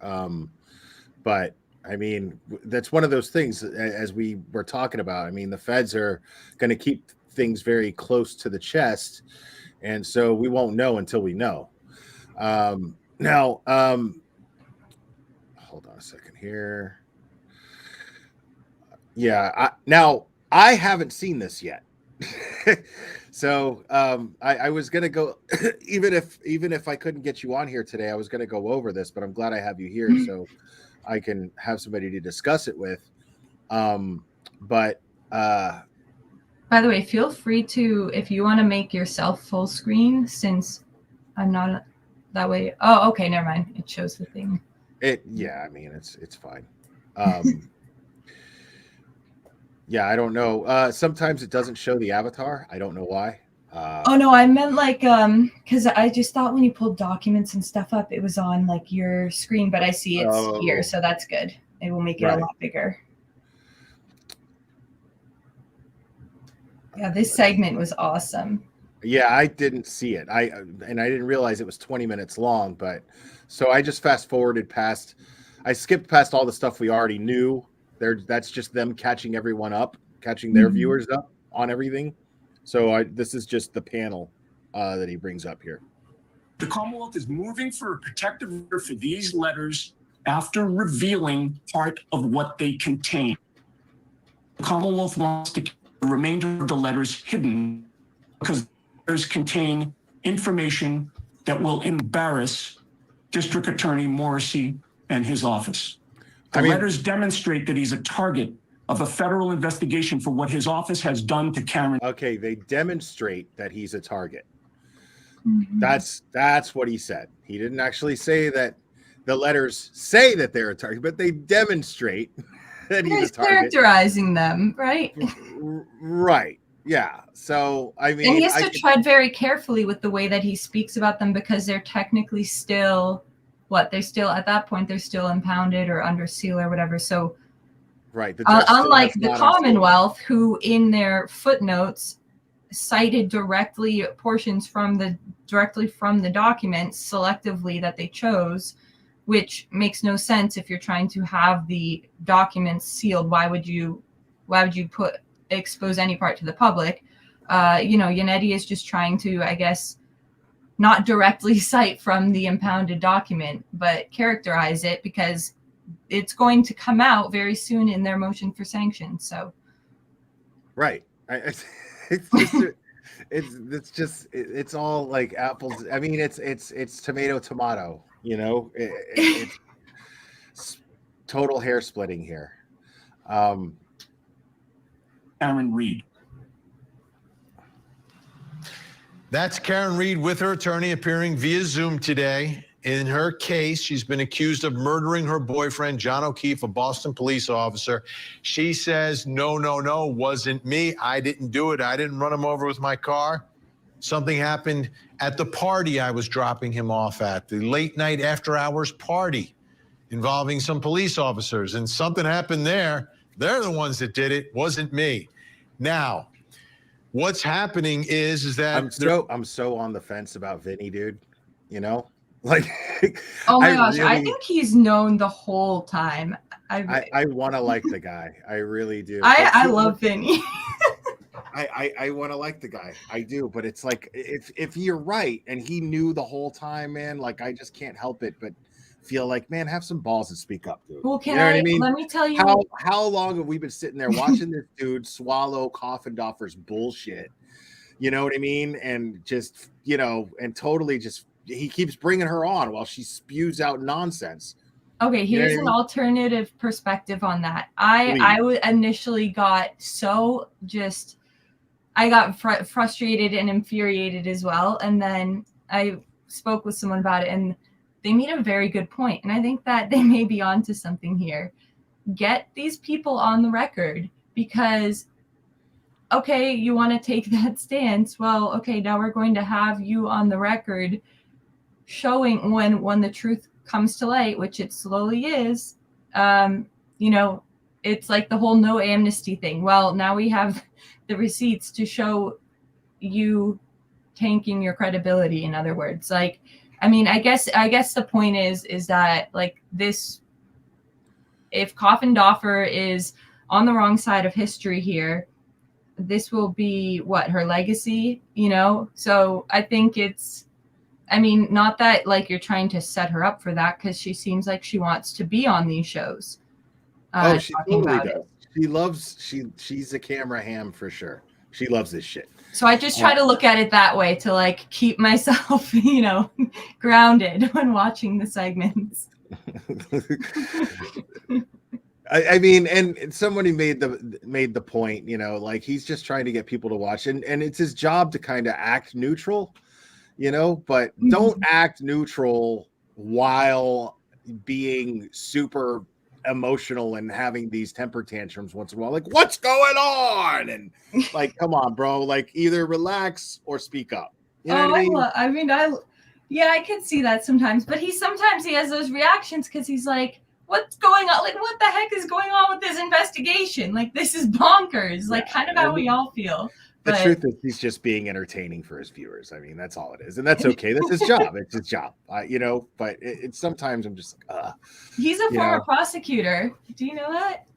But I mean, that's one of those things, as we were talking about. I mean, the feds are going to keep things very close to the chest, and so we won't know until we know. Now, hold on a second here. Yeah, I haven't seen this yet. So I was gonna go even if I couldn't get you on here today, I was gonna go over this, but I'm glad I have you here so I can have somebody to discuss it with. But by the way, feel free to, if you want to make yourself full screen, since I'm not that way. Oh, okay, never mind. It shows the thing. Yeah, I mean it's fine. Yeah, I don't know. Sometimes it doesn't show the avatar. I don't know why. Oh no, I meant like because I just thought when you pulled documents and stuff up, it was on like your screen, but I see it's here, so that's good. It will make it a lot bigger. Yeah, this segment was awesome. Yeah, I didn't see it. I didn't realize it was 20 minutes long, but so I just fast forwarded past. I skipped past all the stuff we already knew. That's just them catching everyone up, catching their viewers up on everything. So this is just the panel that he brings up here. The Commonwealth is moving for a protective order for these letters after revealing part of what they contain. The Commonwealth wants to keep the remainder of the letters hidden because the letters contain information that will embarrass District Attorney Morrissey and his office. The letters demonstrate that he's a target of a federal investigation for what his office has done to Karen. Okay, they demonstrate that he's a target. Mm-hmm. That's what he said. He didn't actually say that the letters say that they're a target, but they demonstrate that he's a target. Characterizing them, right? Right. Yeah. So I mean, and he has to tread very carefully with the way that he speaks about them, because they're technically still they're still at that point, they're still impounded or under seal or whatever. So right. Unlike the Commonwealth, who in their footnotes cited portions directly from the documents selectively that they chose, which makes no sense if you're trying to have the documents sealed. Why would you expose any part to the public? Yannetti is just trying to, I guess, not directly cite from the impounded document, but characterize it because it's going to come out very soon in their motion for sanctions. So, right. It's all like apples. I mean, it's tomato. It's total hair splitting here. Aaron Reed. That's Karen Reed with her attorney appearing via Zoom today. In her case, she's been accused of murdering her boyfriend, John O'Keefe, a Boston police officer. She says, no, wasn't me. I didn't do it. I didn't run him over with my car. Something happened at the party I was dropping him off at, the late night after hours party involving some police officers. And something happened there. They're the ones that did it. Wasn't me. Now, what's happening is that I'm so on the fence about Vinny, dude. Like, oh my gosh, I think he's known the whole time. I want to like the guy. I really do. I love Vinny. I want to like the guy. I do, but it's like if you're right and he knew the whole time, man, like I just can't help it but feel like, man, have some balls and speak up, dude. Well, What I mean? Let me tell you how long have we been sitting there watching this dude swallow Coffindoffer's bullshit? You know what I mean? And just, and totally just he keeps bringing her on while she spews out nonsense. Okay, here's an alternative perspective on that. I initially got so I got frustrated and infuriated as well. And then I spoke with someone about it and they made a very good point. And I think that they may be onto something here. Get these people on the record because, okay, you want to take that stance. Well, okay, now we're going to have you on the record showing when the truth comes to light, which it slowly is. It's like the whole no amnesty thing. Well, now we have the receipts to show you tanking your credibility. In other words, like, I mean, I guess the point is that like this, if Coffindoffer is on the wrong side of history here, this will be her legacy, So I think not that like you're trying to set her up for that because she seems like she wants to be on these shows. She totally does. She loves, she's a camera ham for sure. She loves this shit. So I just try to look at it that way to like keep myself, grounded when watching the segments. I mean, and somebody made the point, like he's just trying to get people to watch, and it's his job to kind of act neutral, but don't act neutral while being super emotional and having these temper tantrums once in a while. Like, what's going on? And like, come on, bro. Like, either relax or speak up. You know what I mean? I can see that sometimes, but sometimes he has those reactions because he's like, what's going on? Like, what the heck is going on with this investigation? Like, this is bonkers. Like, kind of how we all feel. The truth is, he's just being entertaining for his viewers. I mean, that's all it is, and that's okay. That's his job. It's his job, But it's sometimes I'm just like, he's a former prosecutor. Do you know that?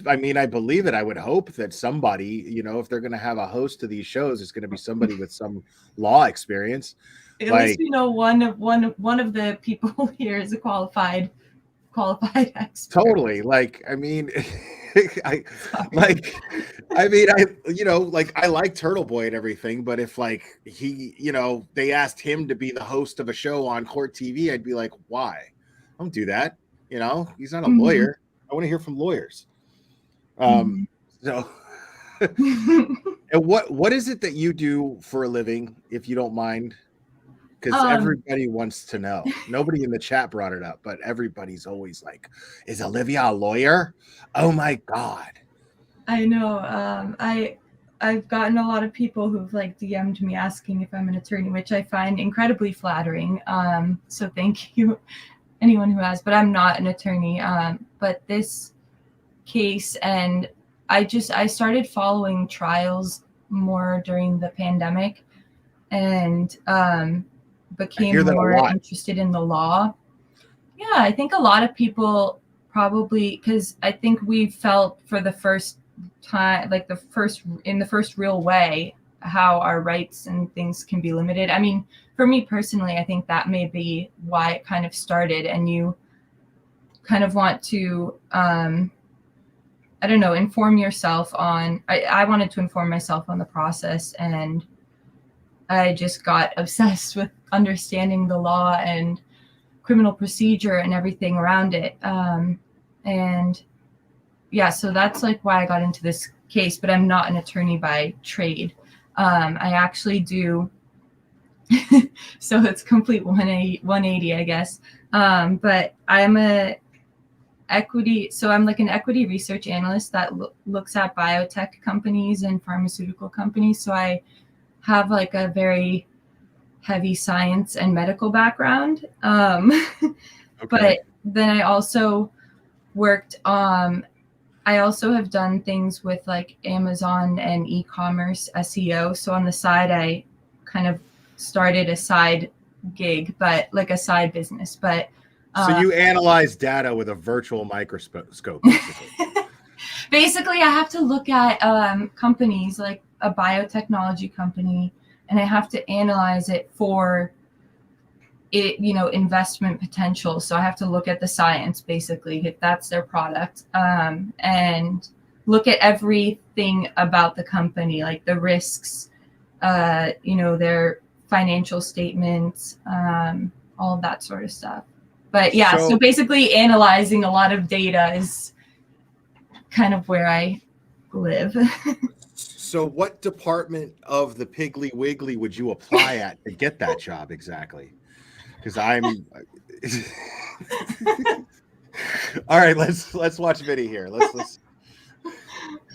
I mean, I believe it. I would hope that somebody, if they're going to have a host to these shows, it's going to be somebody with some law experience. At least one of the people here is a qualified expert. Totally. Like, I mean. I like Turtle Boy and everything, but if like he, they asked him to be the host of a show on Court TV, I'd be like, why? Don't do that. He's not a lawyer. I want to hear from lawyers. So and what is it that you do for a living, if you don't mind? Because everybody wants to know. Nobody in the chat brought it up, but everybody's always like, is Olivia a lawyer? Oh my God. I know. I've gotten a lot of people who've like DM'd me asking if I'm an attorney, which I find incredibly flattering. So thank you, anyone who has, but I'm not an attorney. But this case, and I started following trials more during the pandemic, and became hear that a more lot. interested in the law. Yeah, I think a lot of people probably, because I think we felt for the first time, like in the first real way, how our rights and things can be limited. I mean, for me personally, I think that may be why it kind of started, and you kind of want to, I don't know, inform yourself on, I wanted to inform myself on the process, and I just got obsessed with understanding the law and criminal procedure and everything around it. And yeah, so that's like why I got into this case, but I'm not an attorney by trade. I actually do, so it's complete 180, I guess. But I'm I'm like an equity research analyst that looks at biotech companies and pharmaceutical companies. So I have like a very heavy science and medical background. But then I also worked, I also have done things with like Amazon and e-commerce SEO. So on the side, I kind of started a side gig, but like a side business. But So you analyze data with a virtual microscope. Basically. basically, I have to look at companies like a biotechnology company, and I have to analyze it for it, investment potential. So I have to look at the science, basically, if that's their product, and look at everything about the company, like the risks, their financial statements, all of that sort of stuff. But yeah, so basically analyzing a lot of data is kind of where I live. So what department of the Piggly Wiggly would you apply at to get that job exactly? Because I'm all right, let's watch Vinny here. Let's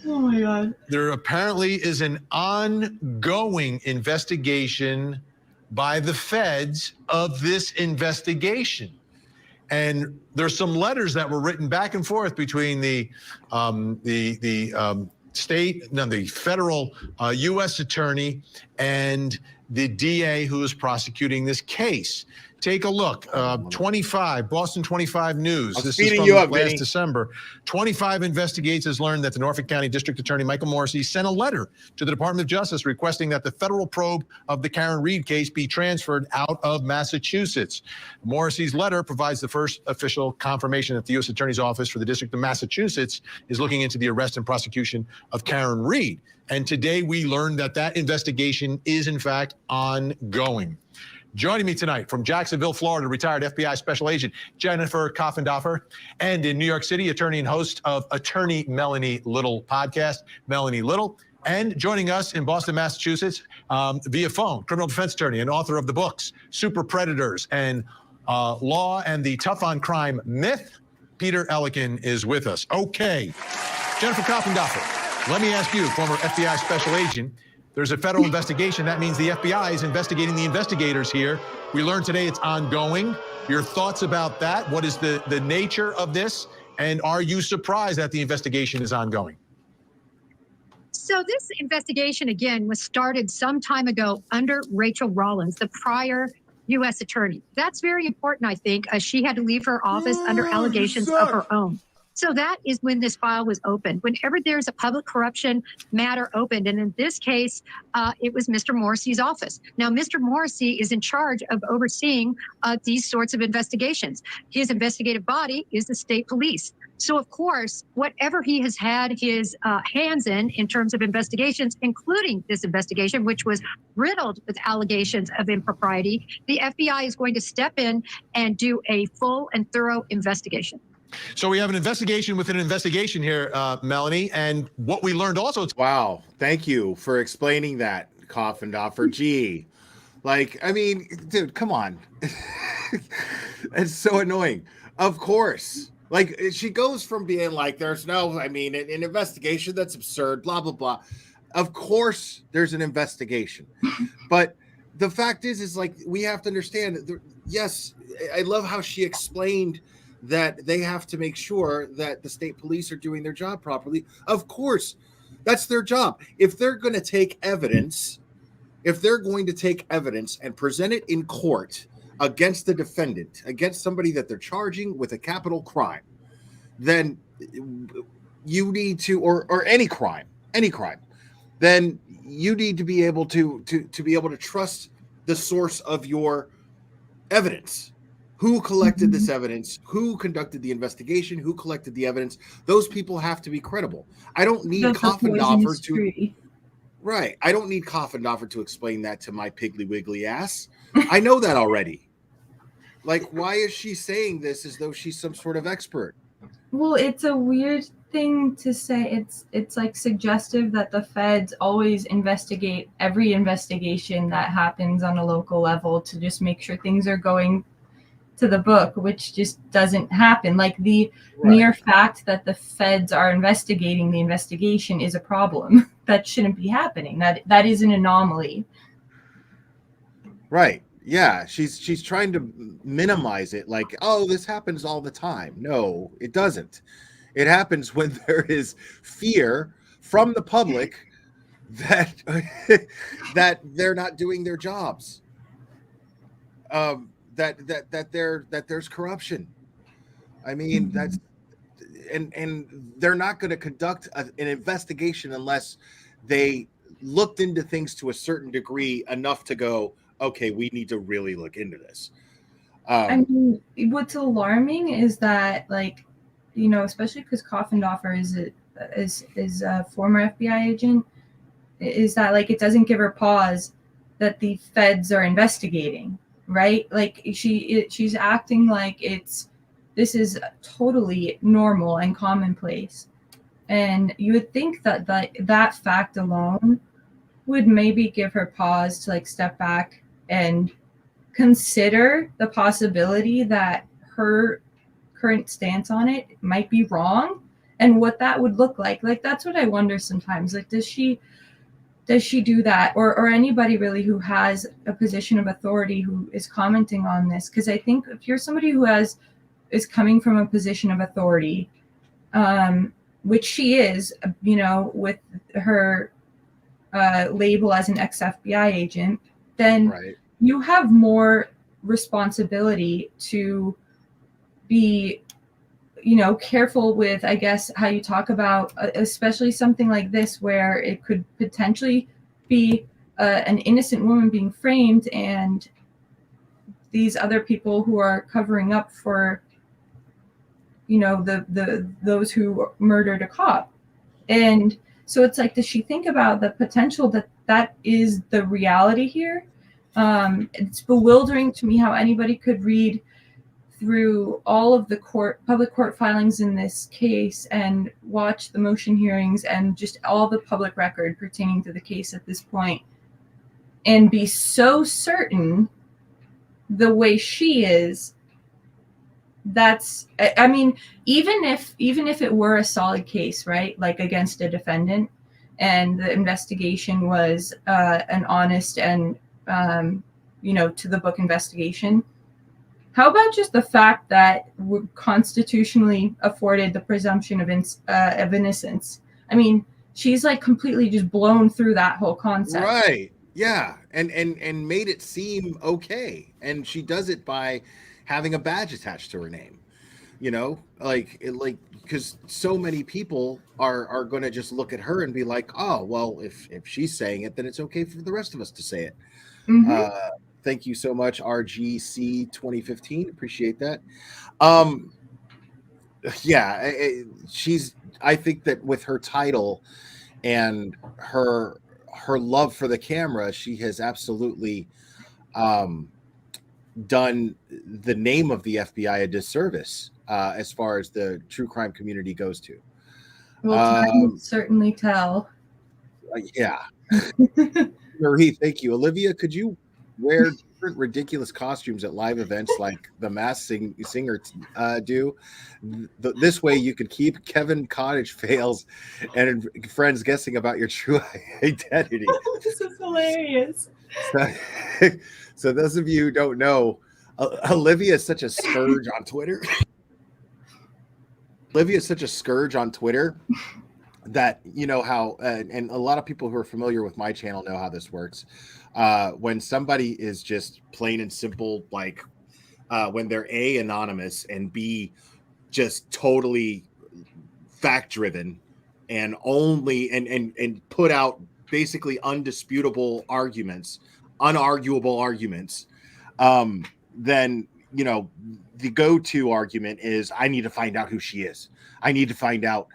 Oh my God. There apparently is an ongoing investigation by the feds of this investigation. And there's some letters that were written back and forth between the federal U.S. attorney and the DA who is prosecuting this case. Take a look. 25, Boston 25 News. This is from last December. 25 investigators learned that the Norfolk County District Attorney Michael Morrissey sent a letter to the Department of Justice requesting that the federal probe of the Karen Reed case be transferred out of Massachusetts. Morrissey's letter provides the first official confirmation that the U.S. Attorney's Office for the District of Massachusetts is looking into the arrest and prosecution of Karen Reed. And today we learned that that investigation is in fact ongoing. Joining me tonight from Jacksonville, Florida, retired FBI Special Agent Jennifer Coffendorfer, and in New York City, attorney and host of Attorney Melanie Little podcast, Melanie Little. And joining us in Boston, Massachusetts, via phone, criminal defense attorney and author of the books, Super Predators and Law and the Tough on Crime Myth, Peter Ellikin is with us. Okay, Jennifer Coffendorfer, let me ask you, former FBI Special Agent, there's a federal investigation. That means the FBI is investigating the investigators here. We learned today it's ongoing. Your thoughts about that? What is the nature of this? And are you surprised that the investigation is ongoing? So this investigation, again, was started some time ago under Rachel Rollins, the prior U.S. attorney. That's very important, I think, as she had to leave her office under allegations of her own. So that is when this file was opened. Whenever there's a public corruption matter opened, and in this case, it was Mr. Morrissey's office. Now, Mr. Morrissey is in charge of overseeing these sorts of investigations. His investigative body is the state police. So, of course, whatever he has had his hands in terms of investigations, including this investigation, which was riddled with allegations of impropriety, the FBI is going to step in and do a full and thorough investigation. So we have an investigation within an investigation here, Melanie, and what we learned also. Wow, thank you for explaining that, Coffendorfer. Gee, like, I mean, dude, come on. It's so annoying. Of course. Like, she goes from being like, there's no, I mean, an investigation, that's absurd, blah, blah, blah. Of course, there's an investigation. But the fact is like, we have to understand that, yes, I love how she explained that they have to make sure that the state police are doing their job properly. Of course, That's their job. If they're going to take evidence, and present it in court against the defendant, against somebody that they're charging with a capital crime, then you need to, or any crime, then you need to be able to be able to trust the source of your evidence. Who collected this evidence? Who conducted the investigation? Who collected the evidence? Those people have to be credible. I don't need Coffindoffer to. Right. I don't need Coffindoffer to explain that to my piggly wiggly ass. I know that already. Like, why is she saying this as though she's some sort of expert? Well, it's a weird thing to say. It's like suggestive that the feds always investigate every investigation that happens on a local level to just make sure things are going to the book, which just doesn't happen. Like the mere fact that the feds are investigating the investigation is a problem. That shouldn't be happening. That is an anomaly. Right. Yeah, she's trying to minimize it, like, oh, this happens all the time. No, it doesn't. It happens when there is fear from the public that that they're not doing their jobs. That there's corruption. I mean, that's and they're not going to conduct an investigation unless they looked into things to a certain degree enough to go, okay, we need to really look into this. I mean, what's alarming is that, like, you know, especially because Coffindoffer is a former FBI agent, is that, like, it doesn't give her pause that the feds are investigating, right? Like, she's acting like this is totally normal and commonplace. And you would think that that fact alone would maybe give her pause to, like, step back and consider the possibility that her current stance on it might be wrong and what that would look like. Like, that's what I wonder sometimes. Like, does she do that, or anybody really who has a position of authority who is commenting on this? Because I think if you're somebody who is coming from a position of authority, which she is, you know, with her label as an ex-FBI agent, then you have more responsibility to be, you know, careful with, I guess, how you talk about, especially something like this, where it could potentially be an innocent woman being framed, and these other people who are covering up for, you know, those who murdered a cop. And so it's like, does she think about the potential that is the reality here? It's bewildering to me how anybody could read through all of the public court filings in this case and watch the motion hearings and just all the public record pertaining to the case at this point and be so certain the way she is. That's, I mean, even if it were a solid case, right, like against a defendant, and the investigation was an honest and you know, to the book investigation, how about just the fact that we're constitutionally afforded the presumption of innocence? I mean, she's like completely just blown through that whole concept. Right. Yeah. And made it seem okay. And she does it by having a badge attached to her name. You know, because so many people are going to just look at her and be like, oh, well, if she's saying it, then it's okay for the rest of us to say it. Thank you so much, RGC 2015. Appreciate that. Yeah, I think that with her title and her love for the camera, she has absolutely done the name of the FBI a disservice as far as the true crime community goes to. Well, time will certainly tell. Yeah. Marie, thank you. Olivia, could you wear different ridiculous costumes at live events like the Masked Singer do? This way you could keep Kevin Cottage fails and friends guessing about your true identity. This is hilarious. So those of you who don't know, Olivia is such a scourge on Twitter. that you know how, and a lot of people who are familiar with my channel know how this works. When somebody is just plain and simple, like when they're A, anonymous, and B, just totally fact driven, and only and put out basically undisputable arguments, unarguable arguments, then you know the go-to argument is I need to find out who she is. I need to find out.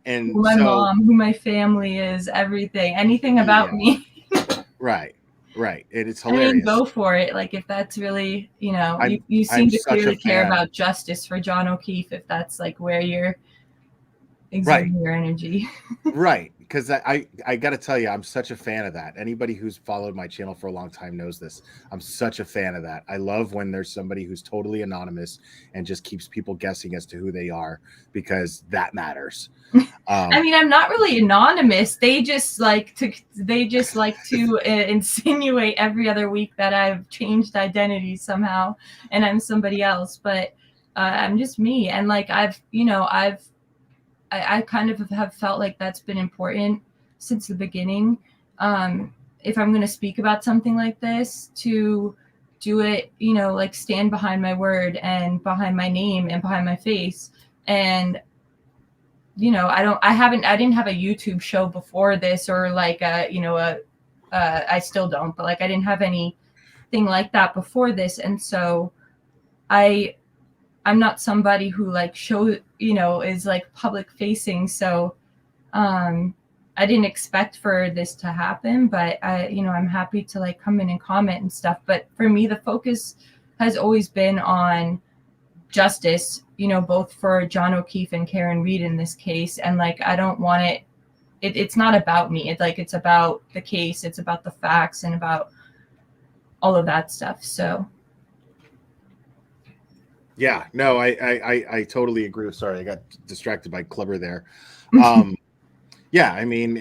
And Who my so mom, who my family is, everything, anything about me. right, and it's I mean, hilarious. go for it. Like, if that's really, you know, I'm you seem to such a clearly care fan. about justice for John O'Keefe, if that's like where you're Right. exerting your energy. Right, because I got to tell you, I'm such a fan of that. Anybody who's followed my channel for a long time knows this. I'm such a fan of that. I love when there's somebody who's totally anonymous and just keeps people guessing as to who they are, because that matters. I mean, I'm not really anonymous. They just like to insinuate every other week that I've changed identity somehow and I'm somebody else. But I'm just me, and like I kind of have felt like that's been important since the beginning. If I'm going to speak about something like this, to do it, you know, like stand behind my word and behind my name and behind my face. And you know, I didn't have a YouTube show before this, or like I still don't, but like I didn't have anything like that before this. And so I'm not somebody who like is like public facing. So I didn't expect for this to happen, but I'm happy to like come in and comment and stuff. But for me, the focus has always been on justice, you know, both for John O'Keefe and Karen Reed in this case. And like, I don't want it's not about me. It's about the case. It's about the facts and about all of that stuff. So. Yeah, no, I totally agree. Sorry, I got distracted by Clubber there. Yeah, I mean,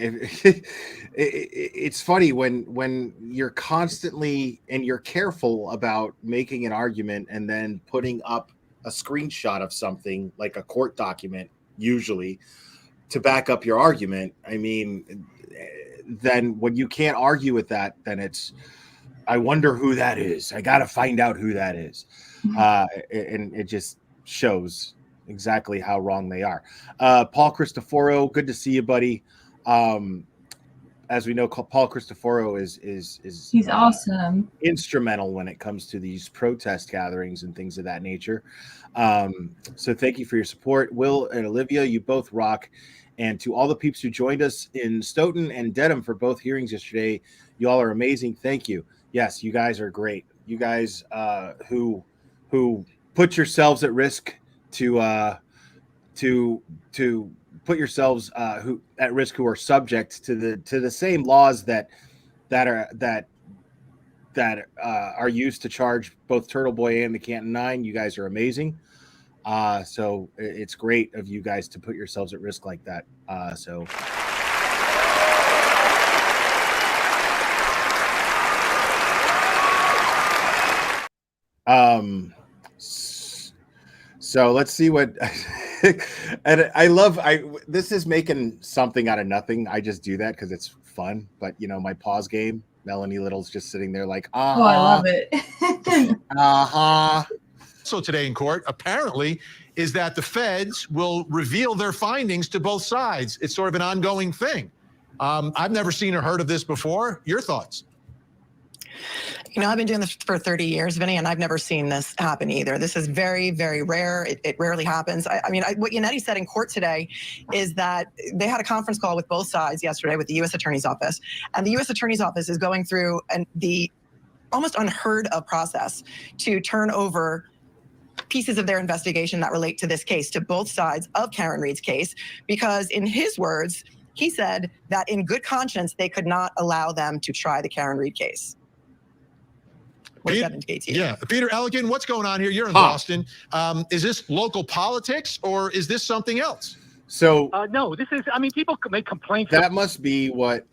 it's funny when you're constantly and you're careful about making an argument and then putting up a screenshot of something like a court document, usually to back up your argument. I mean, then when you can't argue with that, then it's, I wonder who that is. I got to find out who that is. And it just shows exactly how wrong they are. Paul Cristoforo, good to see you, buddy. As we know, Paul Cristoforo is he's awesome, instrumental when it comes to these protest gatherings and things of that nature. So thank you for your support, Will and Olivia. You both rock. And to all the peeps who joined us in Stoughton and Dedham for both hearings yesterday, you all are amazing. Thank you. Yes, you guys are great. You guys who put yourselves at risk to put yourselves who at risk, who are subject to the same laws that are used to charge both Turtle Boy and the Canton Nine. You guys are amazing. So it's great of you guys to put yourselves at risk like that. So let's see what and this is making something out of nothing. I just do that because it's fun. But you know, my pause game, Melanie Little's just sitting there like, oh, I love it. So today in court, apparently, is that the feds will reveal their findings to both sides. It's sort of an ongoing thing. I've never seen or heard of this before. Your thoughts? You know, I've been doing this for 30 years, Vinny, and I've never seen this happen either. This is very, very rare. It rarely happens. What Yannetti said in court today is that they had a conference call with both sides yesterday with the U.S. Attorney's Office. And the U.S. Attorney's Office is going through the almost unheard of process to turn over pieces of their investigation that relate to this case to both sides of Karen Reed's case, because in his words, he said that in good conscience, they could not allow them to try the Karen Reed case. Yeah, Peter Elkin, what's going on here? You're in Boston. Is this local politics or is this something else? So no, this is. I mean, people make complaints. That must be what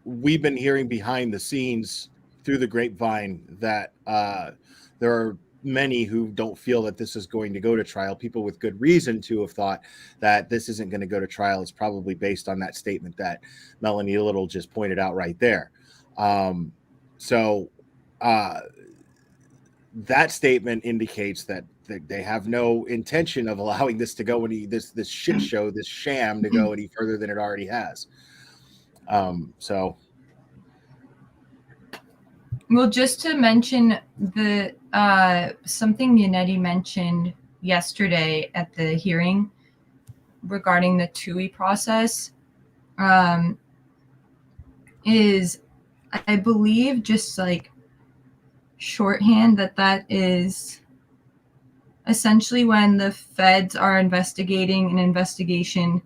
we've been hearing behind the scenes through the grapevine. That there are many who don't feel that this is going to go to trial, people with good reason to have thought that this isn't going to go to trial, is probably based on that statement that Melanie Little just pointed out right there. That statement indicates that they have no intention of allowing this to go this shit show, this sham, to go any further than it already has. Well, just to mention the something Yannetti mentioned yesterday at the hearing regarding the TUI process is, I believe, just like shorthand that is essentially when the feds are investigating an investigation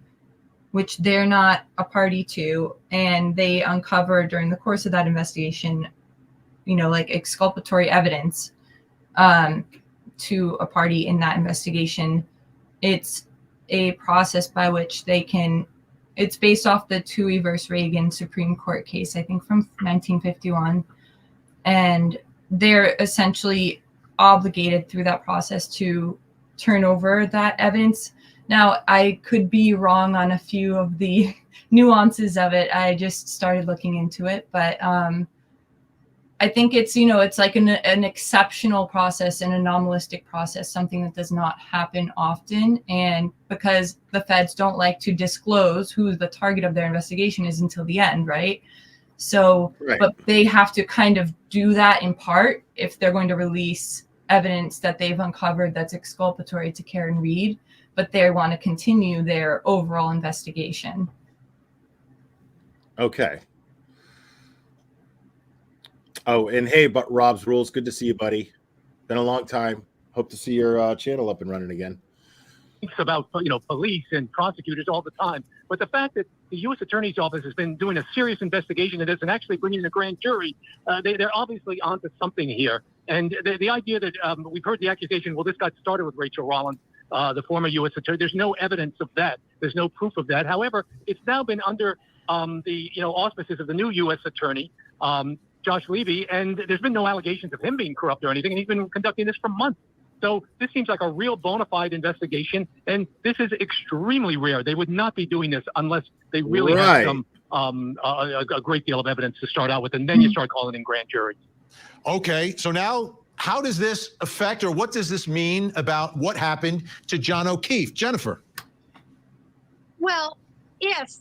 which they're not a party to, and they uncover during the course of that investigation, like exculpatory evidence to a party in that investigation. It's a process by which they can, it's based off the TUI versus Reagan Supreme Court case, I think from 1951. And they're essentially obligated through that process to turn over that evidence. Now, I could be wrong on a few of the nuances of it. I just started looking into it, but I think it's, it's like an exceptional process, an anomalistic process, something that does not happen often. And because the feds don't like to disclose who the target of their investigation is until the end, right? So, right. But they have to kind of do that in part if they're going to release evidence that they've uncovered that's exculpatory to Karen Read, but they want to continue their overall investigation. Okay. Oh, and hey, but Rob's Rules, good to see you, buddy. Been a long time. Hope to see your channel up and running again. It's about, police and prosecutors all the time. But the fact that the U.S. Attorney's Office has been doing a serious investigation of this and actually bringing in a grand jury, they're obviously onto something here. And the idea that we've heard the accusation, well, this got started with Rachel Rollins, the former U.S. Attorney. There's no evidence of that. There's no proof of that. However, it's now been under the auspices of the new U.S. Attorney, Josh Levy, and there's been no allegations of him being corrupt or anything, and he's been conducting this for months. So this seems like a real bona fide investigation, and this is extremely rare. They would not be doing this unless they really have some a great deal of evidence to start out with, and then you start calling in grand juries. Okay, so now how does this affect, or what does this mean about what happened to John O'Keefe? Jennifer. Well, if,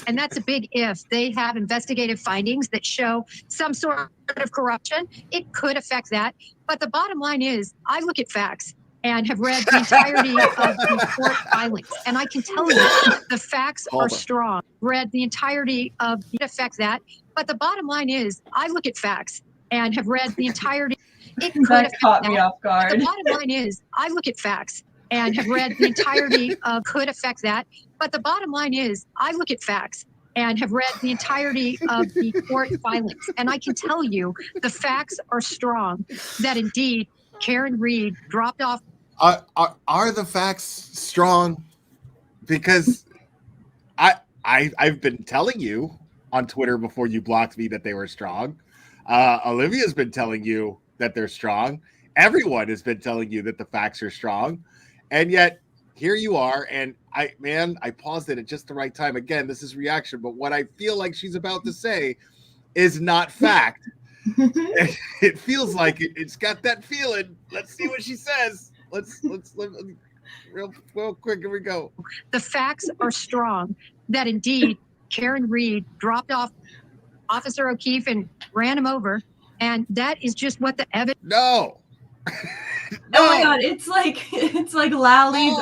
and that's a big if, they have investigative findings that show some sort of corruption, it could affect that. But the bottom line is, I look at facts and have read the entirety of the court filings, and I can tell you the facts are strong. Read the entirety of it affect that. But the bottom line is, I look at facts and have read the entirety. It could that affect caught that. me off guard. But the bottom line is, I look at facts and have read the entirety of could affect that. But the bottom line is, I look at facts and have read the entirety of the court filings, and I can tell you the facts are strong that indeed Karen Read dropped off. Are the facts strong? Because I've been telling you on Twitter before you blocked me that they were strong. Olivia's been telling you that they're strong. Everyone has been telling you that the facts are strong. And yet here you are. And I paused it at just the right time. Again, this is reaction, but what I feel like she's about to say is not fact. It feels like it's got that feeling. Let's see what she says. Let's real quick. Here we go. The facts are strong that indeed Karen Read dropped off Officer O'Keefe and ran him over. And that is just what the evidence. No. Oh my God! It's like Lally's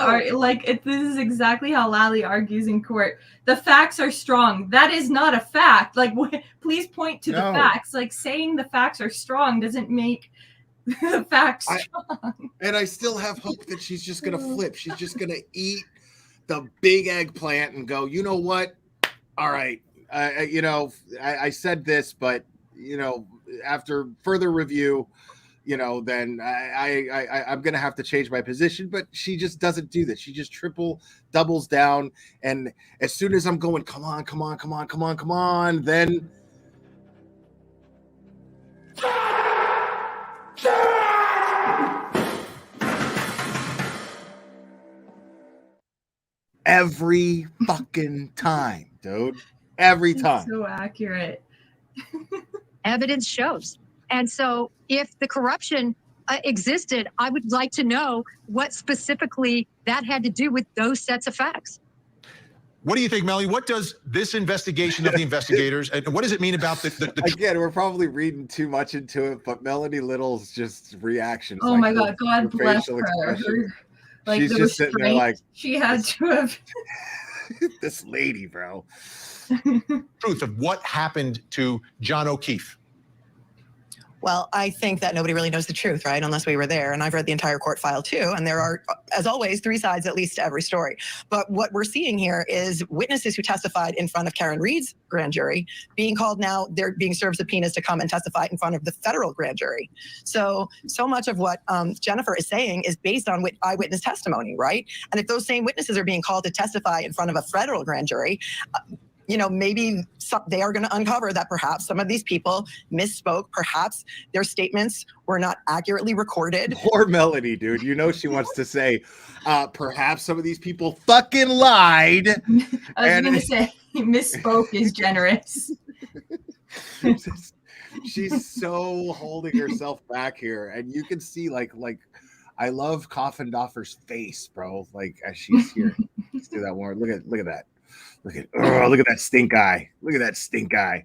this is exactly how Lally argues in court. The facts are strong. That is not a fact. Please point to the facts. Saying the facts are strong doesn't make the facts strong. And I still have hope that she's just gonna flip. She's just gonna eat the big eggplant and go, you know what? All right, I said this, but after further review, then I'm going to have to change my position. But she just doesn't do this. She just doubles down. And as soon as I'm going, come on, then. every fucking time, dude. Every time. So accurate. Evidence shows. And so if the corruption existed, I would like to know what specifically that had to do with those sets of facts. What do you think, Melly? What does this investigation of the investigators, and what does it mean about the Again, we're probably reading too much into it, but Melanie Little's just reactions. Oh my God, God bless her. Like, she's just sitting there like, she had to have. This lady, bro. truth of what happened to John O'Keefe? Well, I think that nobody really knows the truth, right? Unless we were there. And I've read the entire court file too. And there are, as always, three sides at least to every story. But what we're seeing here is witnesses who testified in front of Karen Reed's grand jury being called now, they're being served subpoenas to come and testify in front of the federal grand jury. So much of what Jennifer is saying is based on eyewitness testimony, right? And if those same witnesses are being called to testify in front of a federal grand jury, maybe they are going to uncover that perhaps some of these people misspoke. Perhaps their statements were not accurately recorded. Poor Melody, dude. You know she wants to say, perhaps some of these people fucking lied. I was going to say, misspoke is generous. She's so holding herself back here. And you can see, like I love Coffindoffer's face, bro. Like, as she's here. Let's do that one. Look at that. Look at that stink eye. Look at that stink eye.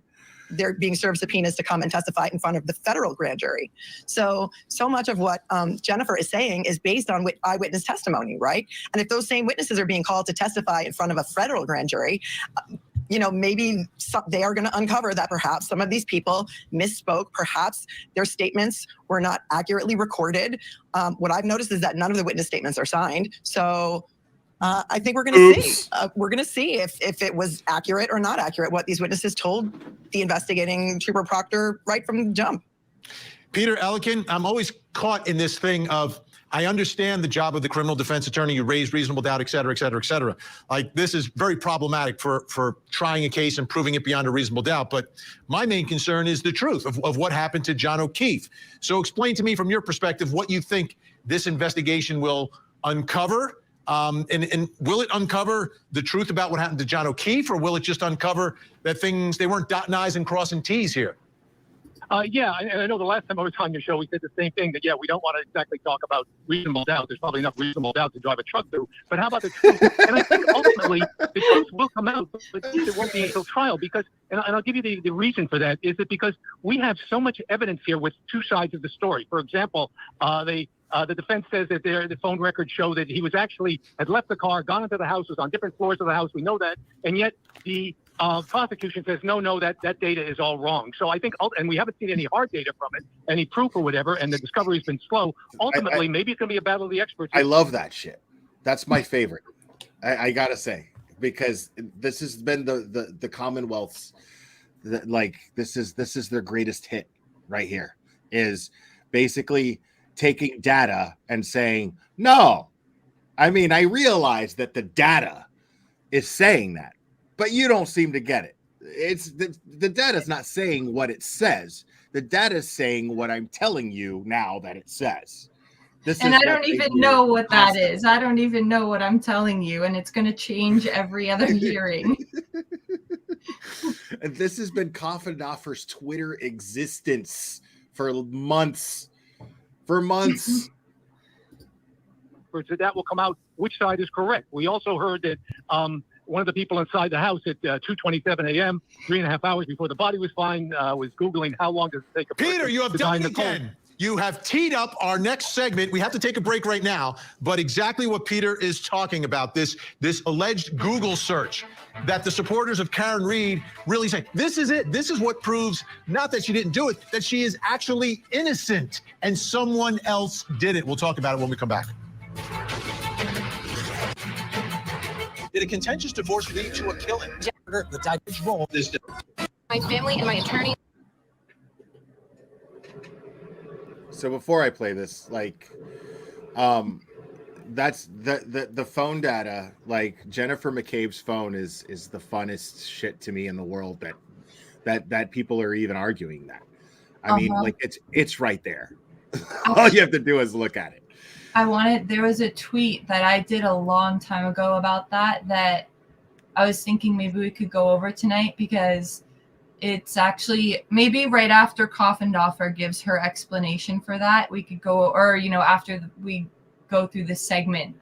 They're being served subpoenas to come and testify in front of the federal grand jury. So much of what Jennifer is saying is based on eyewitness testimony, right? And if those same witnesses are being called to testify in front of a federal grand jury, maybe they are going to uncover that perhaps some of these people misspoke. Perhaps their statements were not accurately recorded. What I've noticed is that none of the witness statements are signed. So I think we're going to see. We're going to see if it was accurate or not accurate what these witnesses told the investigating Trooper Proctor right from the jump. Peter Elkin, I'm always caught in this thing of, I understand the job of the criminal defense attorney. You raise reasonable doubt, et cetera, et cetera, et cetera. Like, this is very problematic for trying a case and proving it beyond a reasonable doubt. But my main concern is the truth of what happened to John O'Keefe. So explain to me from your perspective what you think this investigation will uncover. And will it uncover the truth about what happened to John O'Keefe, or will it just uncover that they weren't dotting I's and crossing T's here? Yeah, and I know the last time I was on your show, we said the same thing, that, we don't want to exactly talk about reasonable doubt. There's probably enough reasonable doubt to drive a truck through. But how about the truth? And I think ultimately the truth will come out, but it won't be until trial because, and I'll give you the reason for that, is that because we have so much evidence here with two sides of the story. For example, the defense says that the phone records show that he had left the car, gone into the house, was on different floors of the house. We know that. And yet the prosecution says, no, that data is all wrong. So I think, and we haven't seen any hard data from it, any proof or whatever, and the discovery's been slow. Ultimately, maybe it's going to be a battle of the experts. I love that shit. That's my favorite. I got to say, because this has been the Commonwealth's, this is their greatest hit right here, is basically taking data and saying, no, I realize that the data is saying that, but you don't seem to get it. It's the data is not saying what it says. The data is saying what I'm telling you now that it says. And I don't even know what that is. I don't even know what I'm telling you, and it's going to change every other hearing. And this has been Coffindoffer's Twitter existence for months. So that will come out which side is correct. We also heard that one of the people inside the house at 2:27 a.m., 3.5 hours before the body was found, was Googling how long does it take a person Peter, you have done it again. You have teed up our next segment. We have to take a break right now, but exactly what Peter is talking about, this alleged Google search that the supporters of Karen Reed really say, this is it. This is what proves not that she didn't do it, that she is actually innocent and someone else did it. We'll talk about it when we come back. Did a contentious divorce lead to a killing? The judge's role is my family and my attorney. So before I play this, that's the phone data. Like, Jennifer McCabe's phone is the funnest shit to me in the world that people are even arguing that. I mean, it's right there. All you have to do is look at it. There was a tweet that I did a long time ago about that I was thinking maybe we could go over tonight, because it's actually maybe right after Coffindoffer gives her explanation for that, we could go, or, after we go through this segment,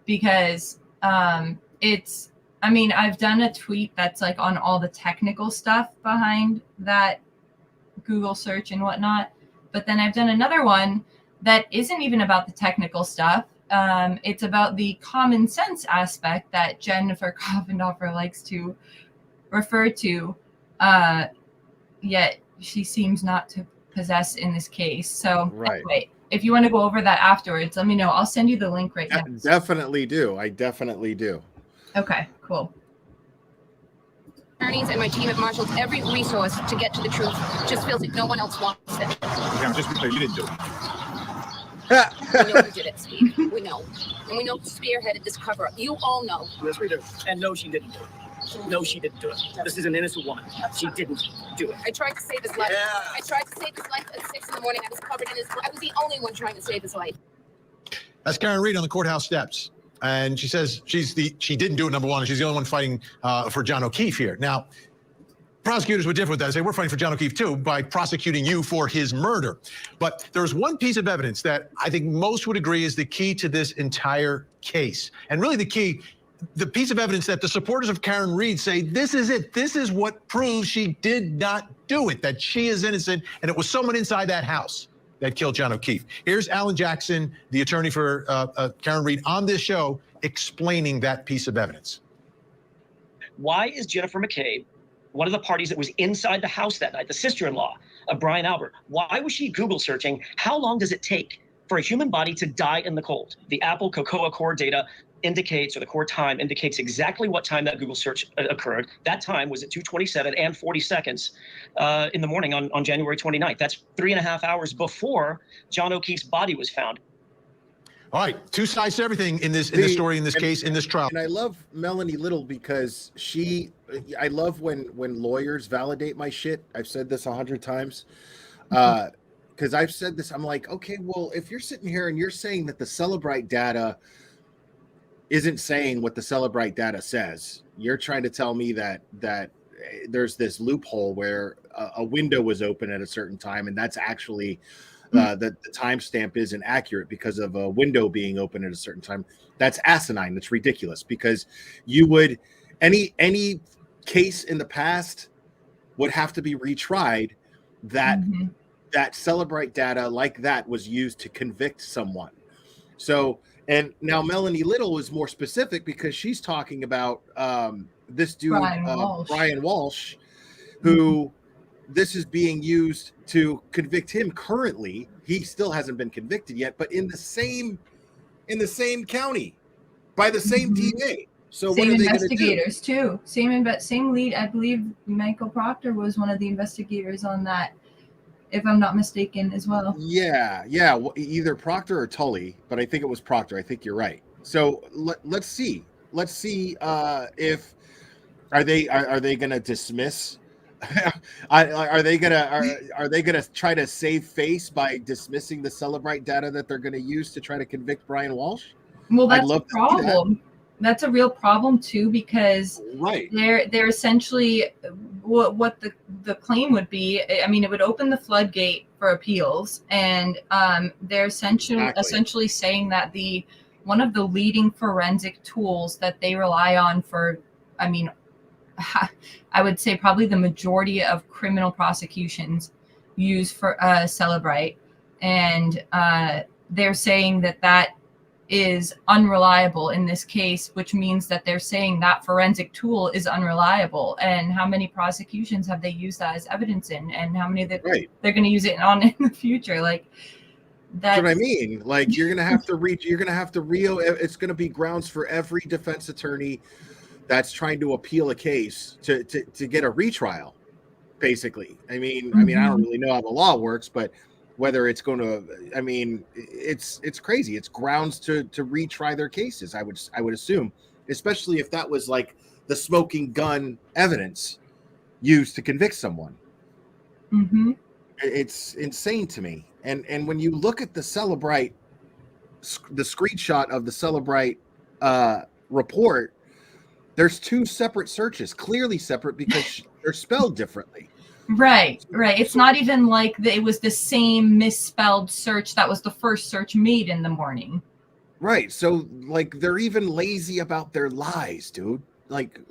because I've done a tweet that's like on all the technical stuff behind that Google search and whatnot. But then I've done another one that isn't even about the technical stuff. It's about the common sense aspect that Jennifer Coffindoffer likes to refer to, yet she seems not to possess in this case. So anyway, if you want to go over that afterwards, let me know. I'll send you the link right now. Definitely do. I definitely do. Okay, cool. Attorneys and my team have marshaled every resource to get to the truth. Just feels like no one else wants it. Yeah, just because you didn't do it. We know who did it, Steve. We know. And we know who spearheaded this cover-up. You all know. Yes, we do. And no, she didn't do it. No, she didn't do it. This is an innocent woman. She didn't do it. I tried to save his life. Yeah. I tried to save his life at 6 in the morning. I was covered in his blood. I was the only one trying to save his life. That's Karen Reed on the courthouse steps. And she says she didn't do it, number one, and she's the only one fighting for John O'Keefe here. Now, prosecutors would differ with that and say, we're fighting for John O'Keefe too by prosecuting you for his murder. But there's one piece of evidence that I think most would agree is the key to this entire case. And really the piece of evidence that the supporters of Karen Reed say, this is it. This is what proves she did not do it, that she is innocent, and it was someone inside that house that killed John O'Keefe. Here's Alan Jackson, the attorney for Karen Reed, on this show explaining that piece of evidence. Why is Jennifer McCabe one of the parties that was inside the house that night, the sister-in-law of Brian Albert? Why was she Google searching? How long does it take for a human body to die in the cold? The Apple Cocoa core data indicates, or the core time indicates exactly what time that Google search occurred. That time was at 2:27 and 40 seconds in the morning on January 29th. That's 3.5 hours before John O'Keefe's body was found. All right, two sides to everything in this story, in this case, in this trial. And I love Melanie Little because I love when lawyers validate my shit. I've said this 100 times. Because I've said this, I'm like, okay, well, if you're sitting here and you're saying that the Celebrite data isn't saying what the Celebrite data says, you're trying to tell me that there's this loophole where a window was open at a certain time, and that's actually the timestamp isn't accurate because of a window being open at a certain time. That's asinine. That's ridiculous, because you would any case in the past would have to be retried that that Celebrite data like that was used to convict someone. So, and now Melanie Little is more specific because she's talking about this dude, Brian Walsh, who this is being used to convict him currently. He still hasn't been convicted yet, but in the same county by the same DA. So same what are they investigators too. Same lead. I believe Michael Proctor was one of the investigators on that, if I'm not mistaken, as well. Yeah, either Proctor or Tully, but I think it was Proctor. I think you're right. So let's see. Let's see if are they going to dismiss? Are they gonna try to save face by dismissing the Celebrite data that they're going to use to try to convict Brian Walsh? Well, that's the problem. That's a real problem too, because they're essentially what the claim would be. I mean, it would open the floodgate for appeals, and they're essentially saying that one of the leading forensic tools that they rely on for, I mean, I would say probably the majority of criminal prosecutions use for Celebrite, and they're saying that is unreliable in this case, which means that they're saying that forensic tool is unreliable. And how many prosecutions have they used that as evidence in, and how many that they're going to use it on in the future? Like that's what I mean. Like you're going to have to it's going to be grounds for every defense attorney that's trying to appeal a case to get a retrial, basically. I mean, I don't really know how the law works, but whether it's going to, I mean, it's crazy. It's grounds to retry their cases. I would assume, especially if that was like the smoking gun evidence used to convict someone. It's insane to me. And when you look at the Celebrite the screenshot of the Celebrite report, there's two separate searches, clearly separate because they're spelled differently. Right. It's not even like it was the same misspelled search that was the first search made in the morning. Right. So like they're even lazy about their lies, dude. Like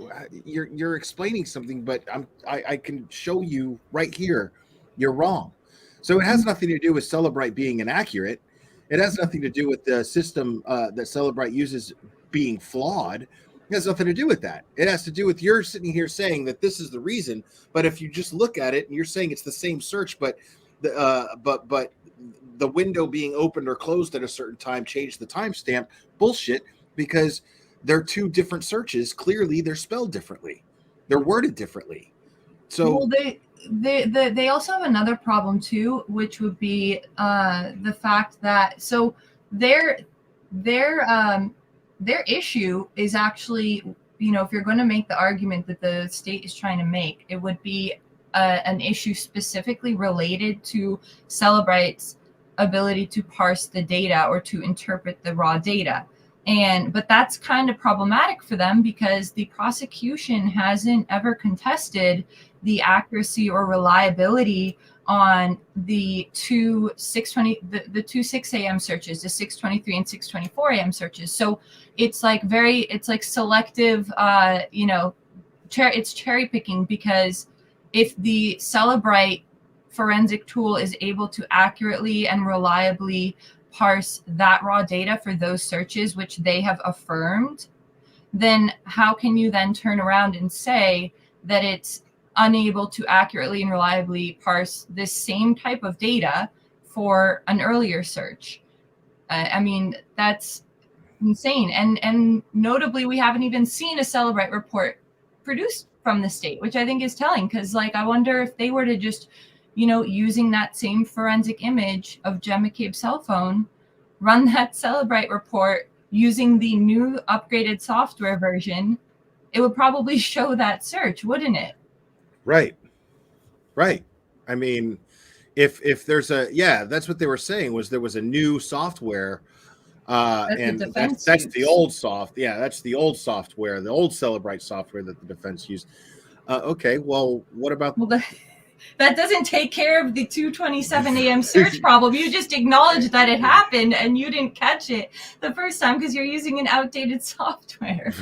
you're explaining something, but I can show you right here you're wrong. So it has nothing to do with Celebrite being inaccurate. It has nothing to do with the system that Celebrite uses being flawed. It has nothing to do with that. It has to do with you're sitting here saying that this is the reason. But if you just look at it and you're saying it's the same search, but the window being opened or closed at a certain time changed the timestamp, bullshit, because they're two different searches. Clearly, they're spelled differently. They're worded differently. So they also have another problem too, which would be the fact that their issue is actually, if you're going to make the argument that the state is trying to make, it would be an issue specifically related to Celebrite's ability to parse the data or to interpret the raw data. But that's kind of problematic for them because the prosecution hasn't ever contested the accuracy or reliability on the two 6 a.m. searches, the 6:23 and 6:24 a.m. searches. So it's like selective, it's cherry picking, because if the Celebrite forensic tool is able to accurately and reliably parse that raw data for those searches, which they have affirmed, then how can you then turn around and say that it's unable to accurately and reliably parse this same type of data for an earlier search? I mean, that's insane. And notably, we haven't even seen a Celebrite report produced from the state, which I think is telling, because I wonder if they were to just, using that same forensic image of Jen McCabe's cell phone, run that Celebrite report using the new upgraded software version, it would probably show that search, wouldn't it? Right. I mean, if there's that's what they were saying, was there was a new software, and that's the old that's the old software, the old Celebrite software that the defense used. Okay, well, what about? Well, that doesn't take care of the 2:27 a.m. search problem. You just acknowledged that it happened and you didn't catch it the first time because you're using an outdated software.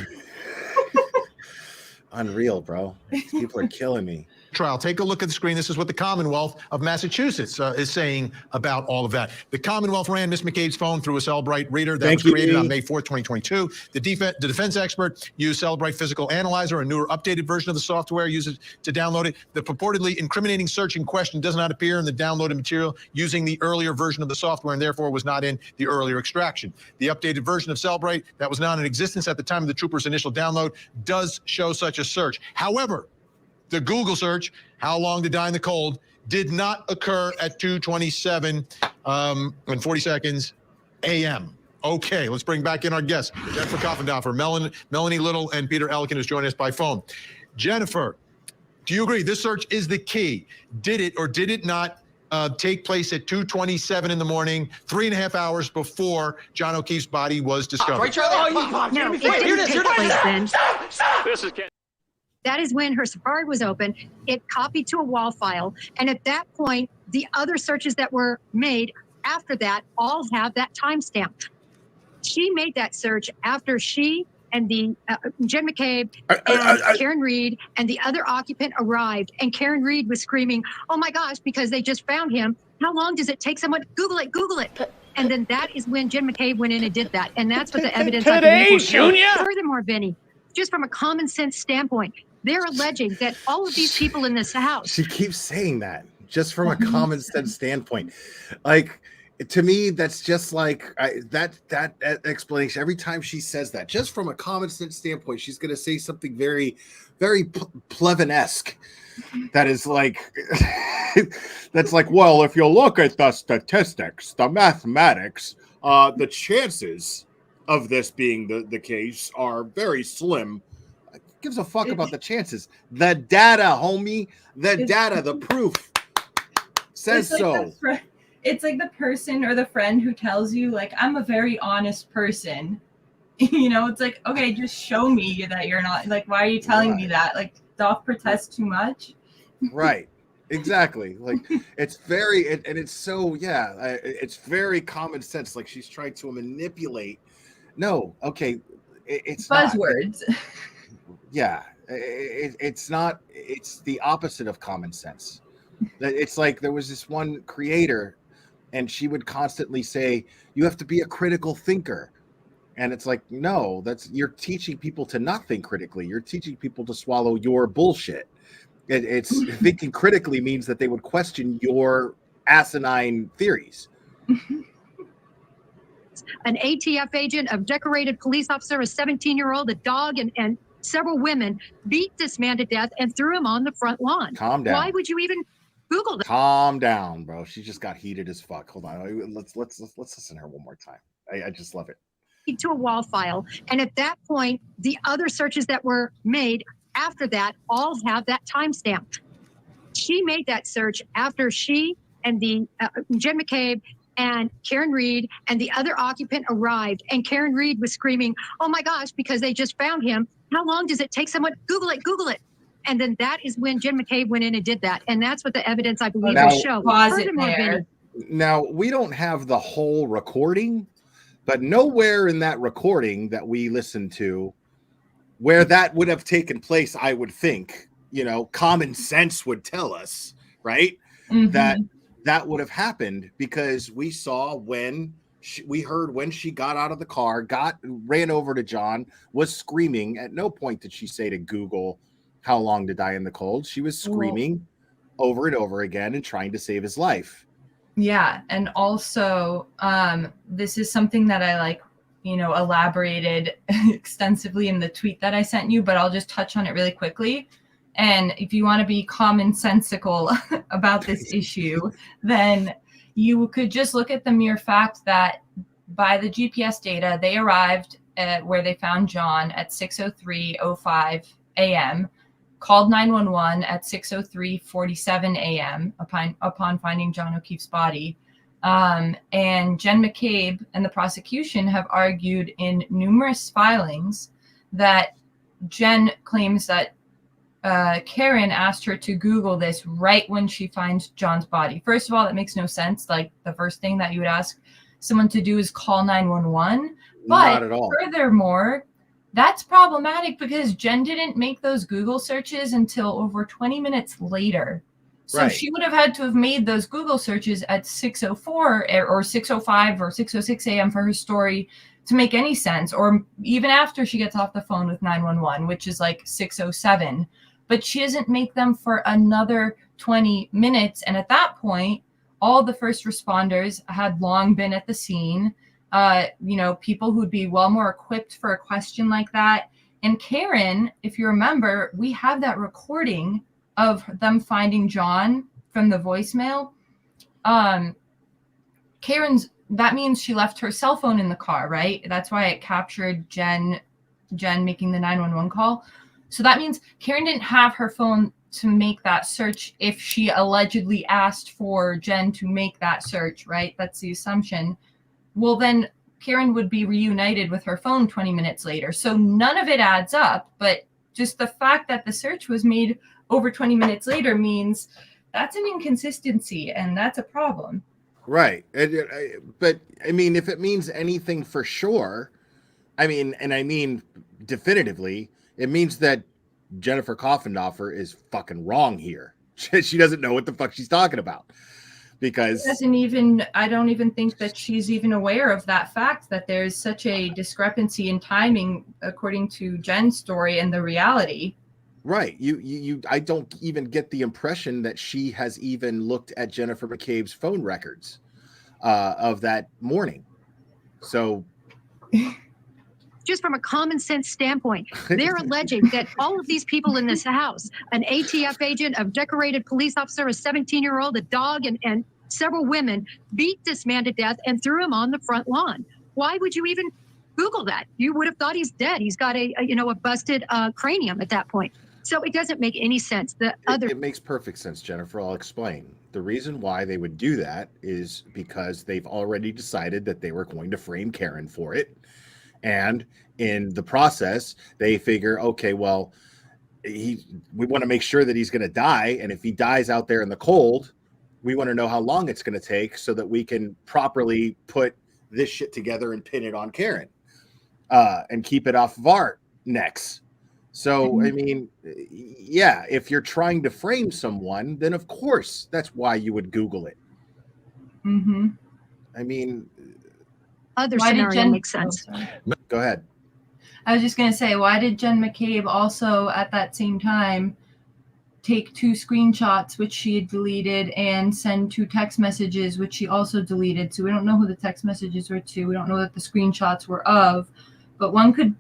Unreal, bro. People are killing me. Trial. Take a look at the screen. This is what the Commonwealth of Massachusetts is saying about all of that. The Commonwealth ran Miss McCabe's phone through a Celebrite reader that was created on May 4th, 2022. The defense expert used Celebrite Physical Analyzer, a newer updated version of the software, uses to download it. The purportedly incriminating search in question does not appear in the downloaded material using the earlier version of the software and therefore was not in the earlier extraction. The updated version of Celebrite that was not in existence at the time of the trooper's initial download does show such a search. However, the Google search, how long to die in the cold, did not occur at 2:27 and 40 seconds a.m. Okay, let's bring back in our guests, Jennifer Koffendorfer, Melanie Little, and Peter Elkin, who's joining us by phone. Jennifer, do you agree this search is the key? Did it or did it not take place at 2:27 in the morning, 3.5 hours before John O'Keefe's body was discovered? No, it didn't take place then. This is That is when her Safari was open. It copied to a WAL file. And at that point, the other searches that were made after that all have that timestamp. She made that search after she and the Jen McCabe and Karen Reed and the other occupant arrived. And Karen Reed was screaming, "Oh my gosh," because they just found him. How long does it take someone? Google it. And then that is when Jen McCabe went in and did that. And that's what the evidence Today, Junior? Furthermore, Benny, just from a common sense standpoint, they're alleging that all of these people in this house. She keeps saying that just from a common sense standpoint. Like, to me, that's just like that explanation. Every time she says that, just from a common sense standpoint, she's going to say something very, very Plevin-esque. That is like, that's like, well, if you look at the statistics, the mathematics, the chances of this being the case are very slim. Gives a fuck about the chances. The data, homie. The data, the proof says so. it's like the person or the friend who tells you, like, I'm a very honest person. You know, it's like, okay, just show me that you're not. Like, why are you telling me that? Like, doth protest too much? Right. Exactly. Like it's very, and it's so, yeah, it's very common sense. Like she's trying to manipulate. No, okay, it's buzzwords. Yeah, it's not. It's the opposite of common sense. It's like there was this one creator, and she would constantly say, "You have to be a critical thinker." And it's like, no, you're teaching people to not think critically. You're teaching people to swallow your bullshit. It's thinking critically means that they would question your asinine theories. An ATF agent, a decorated police officer, a 17-year-old, a dog, and several women beat this man to death and threw him on the front lawn. Calm down. Why would you even Google that? Calm down, bro. She just got heated as fuck. Hold on. Let's listen to her one more time. I just love it. To a wall file. And at that point, the other searches that were made after that all have that timestamp. She made that search after she and the Jen McCabe and Karen Reed and the other occupant arrived. And Karen Reed was screaming, "Oh my gosh," because they just found him. How long does it take someone? Google it, Google it. And then that is when Jen McCabe went in and did that. And that's what the evidence, I believe, will show. Furthermore, Now, we don't have the whole recording, but nowhere in that recording that we listened to where that would have taken place, I would think, common sense would tell us, right? Mm-hmm. That would have happened because we saw we heard when she got out of the car, ran over to John, was screaming. At no point did she say to Google how long to die in the cold. She was screaming over and over again and trying to save his life. Yeah. And also, this is something that I elaborated extensively in the tweet that I sent you, but I'll just touch on it really quickly. And if you want to be commonsensical about this issue, then you could just look at the mere fact that by the GPS data, they arrived at where they found John at 6:03:05 a.m., called 911 at 6:03:47 a.m. upon finding John O'Keefe's body. And Jen McCabe and the prosecution have argued in numerous filings that Jen claims that Karen asked her to Google this right when she finds John's body. First of all, that makes no sense. Like, the first thing that you would ask someone to do is call 911. But not at all. Furthermore, that's problematic because Jen didn't make those Google searches until over 20 minutes later. So Right. She would have had to have made those Google searches at 6:04 or 6:05 or 6:06 a.m. for her story to make any sense, or even after she gets off the phone with 911, which is like 6:07. But she doesn't make them for another 20 minutes. And at that point, all the first responders had long been at the scene. People who'd be well more equipped for a question like that. And Karen, if you remember, we have that recording of them finding John from the voicemail. That means she left her cell phone in the car, right? That's why it captured Jen making the 911 call. So that means Karen didn't have her phone to make that search if she allegedly asked for Jen to make that search, right? That's the assumption. Well, then Karen would be reunited with her phone 20 minutes later. So none of it adds up, but just the fact that the search was made over 20 minutes later means that's an inconsistency, and that's a problem. Right. But I mean, if it means anything for sure, I mean definitively, it means that Jennifer Coffendorfer is fucking wrong here. She doesn't know what the fuck she's talking about. Because I don't even think that she's even aware of that fact, that there's such a discrepancy in timing according to Jen's story and the reality. Right. I don't even get the impression that she has even looked at Jennifer McCabe's phone records of that morning. So just from a common sense standpoint, they're alleging that all of these people in this house, an ATF agent, a decorated police officer, a 17-year-old, a dog, and several women beat this man to death and threw him on the front lawn. Why would you even Google that? You would have thought he's dead. He's got a busted cranium at that point. So it doesn't make any sense. It makes perfect sense, Jennifer. I'll explain. the reason why they would do that is because they've already decided that they were going to frame Karen for it. And in the process, they figure, okay, well, we want to make sure that he's going to die. And if he dies out there in the cold, we want to know how long it's going to take so that we can properly put this shit together and pin it on Karen and keep it off of our necks. So, I mean, yeah, if you're trying to frame someone, then of course that's why you would Google it. Mm-hmm. I mean, Other Why did scenario Jen- makes sense. Go ahead. I was just going to say, why did Jen McCabe also at that same time take 2 screenshots, which she had deleted, and send 2 text messages, which she also deleted? So we don't know who the text messages were to. We don't know that the screenshots were of, but one could,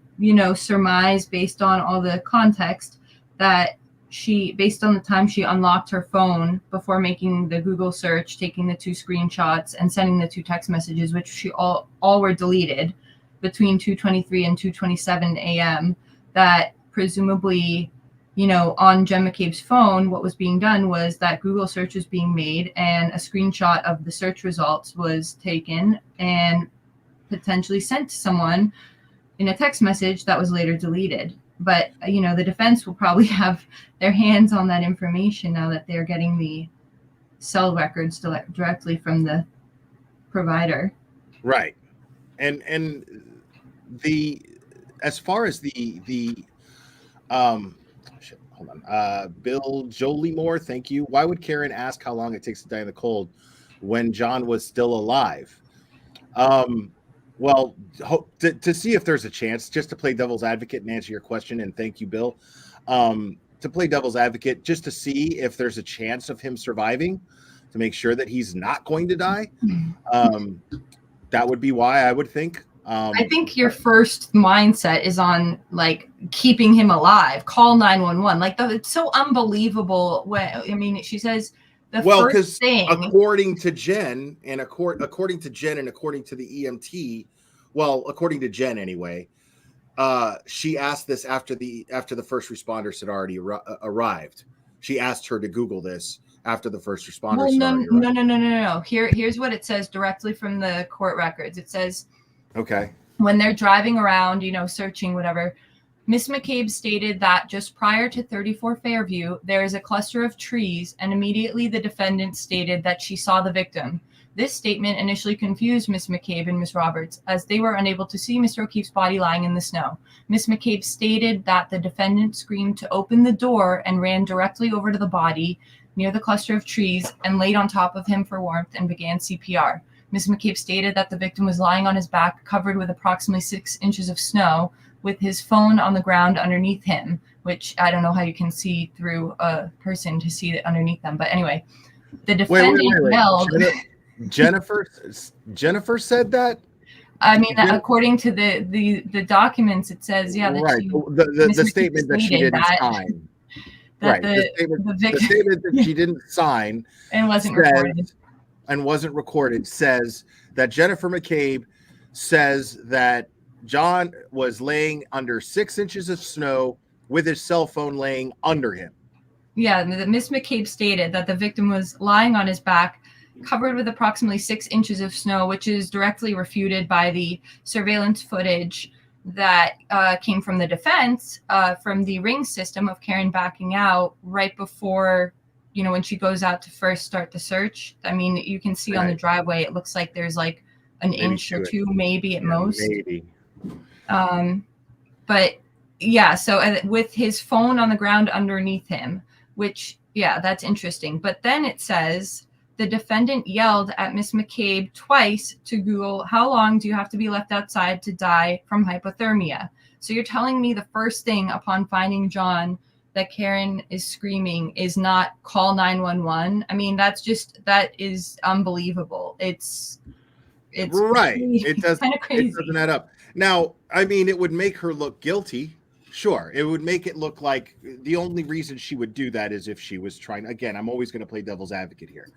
surmise based on all the context that she, based on the time she unlocked her phone before making the Google search, taking the 2 screenshots and sending the 2 text messages, which she all were deleted between 2:23 and 2:27 a.m., that presumably, on Jen McCabe's phone, what was being done was that Google search was being made and a screenshot of the search results was taken and potentially sent to someone in a text message that was later deleted. But, the defense will probably have their hands on that information now that they're getting the cell records directly from the provider. Right. And the, as far as hold on. Bill Joliemore, thank you. Why would Karen ask how long it takes to die in the cold when John was still alive? Well, to see if there's a chance, just to play devil's advocate and answer your question, and thank you, Bill. To play devil's advocate, just to see if there's a chance of him surviving, to make sure that he's not going to die. That would be why I would think. I think your first mindset is on keeping him alive. Call 911. It's so unbelievable. She says the first thing. According to Jen and according to Jen and according to the EMT, well, according to Jen anyway, she asked this after the first responders had already arrived. She asked her to Google this after the first responders. No. Here's what it says directly from the court records. It says, okay, when they're driving around, searching, whatever, Miss McCabe stated that just prior to 34 Fairview, there is a cluster of trees, and immediately the defendant stated that she saw the victim. This statement initially confused Miss McCabe and Miss Roberts, as they were unable to see Mr. O'Keefe's body lying in the snow. Miss McCabe stated that the defendant screamed to open the door and ran directly over to the body near the cluster of trees and laid on top of him for warmth and began CPR. Miss McCabe stated that the victim was lying on his back, covered with approximately 6 inches of snow, with his phone on the ground underneath him, which I don't know how you can see through a person to see it underneath them. But anyway, the defendant yelled. Jennifer said that? I mean, according to the documents, it says, yeah. That right. The statement that she didn't sign. Right. The statement that she didn't sign and wasn't recorded. And wasn't recorded says that Jennifer McCabe says that John was laying under 6 inches of snow with his cell phone laying under him. Yeah, Miss McCabe stated that the victim was lying on his back, covered with approximately 6 inches of snow, which is directly refuted by the surveillance footage that came from the defense, from the ring system of Karen backing out right before, when she goes out to first start the search. I mean, you can see on the driveway, it looks like there's an inch or two, maybe at most. Maybe. But yeah, so with his phone on the ground underneath him, which, yeah, that's interesting. But then it says the defendant yelled at Miss McCabe twice to Google, how long do you have to be left outside to die from hypothermia? So you're telling me the first thing upon finding John that Karen is screaming is not call 911? I mean, that is unbelievable. It's right. Crazy. It doesn't add up. Now, I mean, it would make her look guilty. Sure. It would make it look like the only reason she would do that is if she was trying. Again, I'm always going to play devil's advocate here.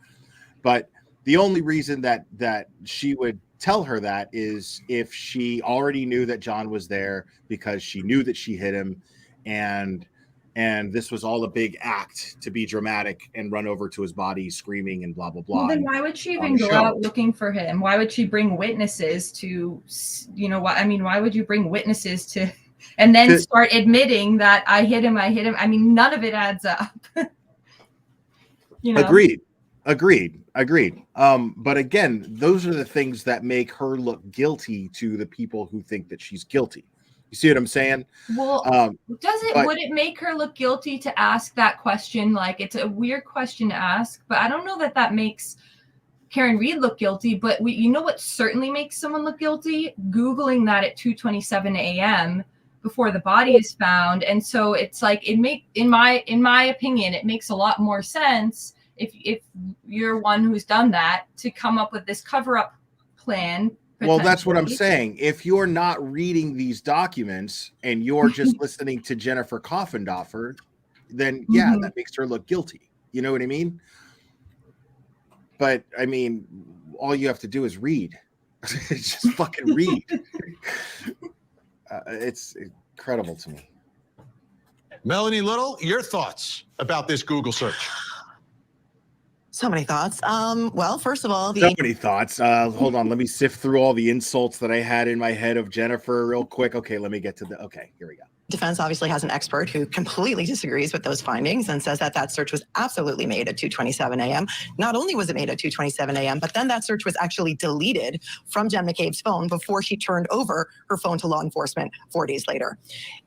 But the only reason that she would tell her that is if she already knew that John was there because she knew that she hit him. And and this was all a big act to be dramatic and run over to his body screaming and blah blah blah. Well, then and why would she on even the go show. out looking for him? Why would she bring witnesses to, you know what? I mean, why would you bring witnesses to, and then start admitting that I hit him? I mean, none of it adds up. You know? Agreed. But again, those are the things that make her look guilty to the people who think that she's guilty. You see what I'm saying? Well, would it make her look guilty to ask that question? Like, it's a weird question to ask, but I don't know that that makes Karen Reed look guilty. But you know what certainly makes someone look guilty? Googling that at 2:27 a.m. before the body is found. And so it's like, in my opinion, it makes a lot more sense if you're one who's done that to come up with this cover-up plan. Well, that's what I'm saying. If you're not reading these documents and you're just listening to Jennifer Coffendorfer, then yeah, that makes her look guilty. You know what I mean? But I mean, all you have to do is read. Just fucking read. It's incredible to me. Melanie Little, your thoughts about this Google search? So many thoughts. Well, first of all, so many thoughts. Hold on. Let me sift through all the insults that I had in my head of Jennifer real quick. Okay, let me get to okay, here we go. Defense obviously has an expert who completely disagrees with those findings and says that that search was absolutely made at 2:27 a.m. Not only was it made at 2:27 a.m., but then that search was actually deleted from Jen McCabe's phone before she turned over her phone to law enforcement 4 days later.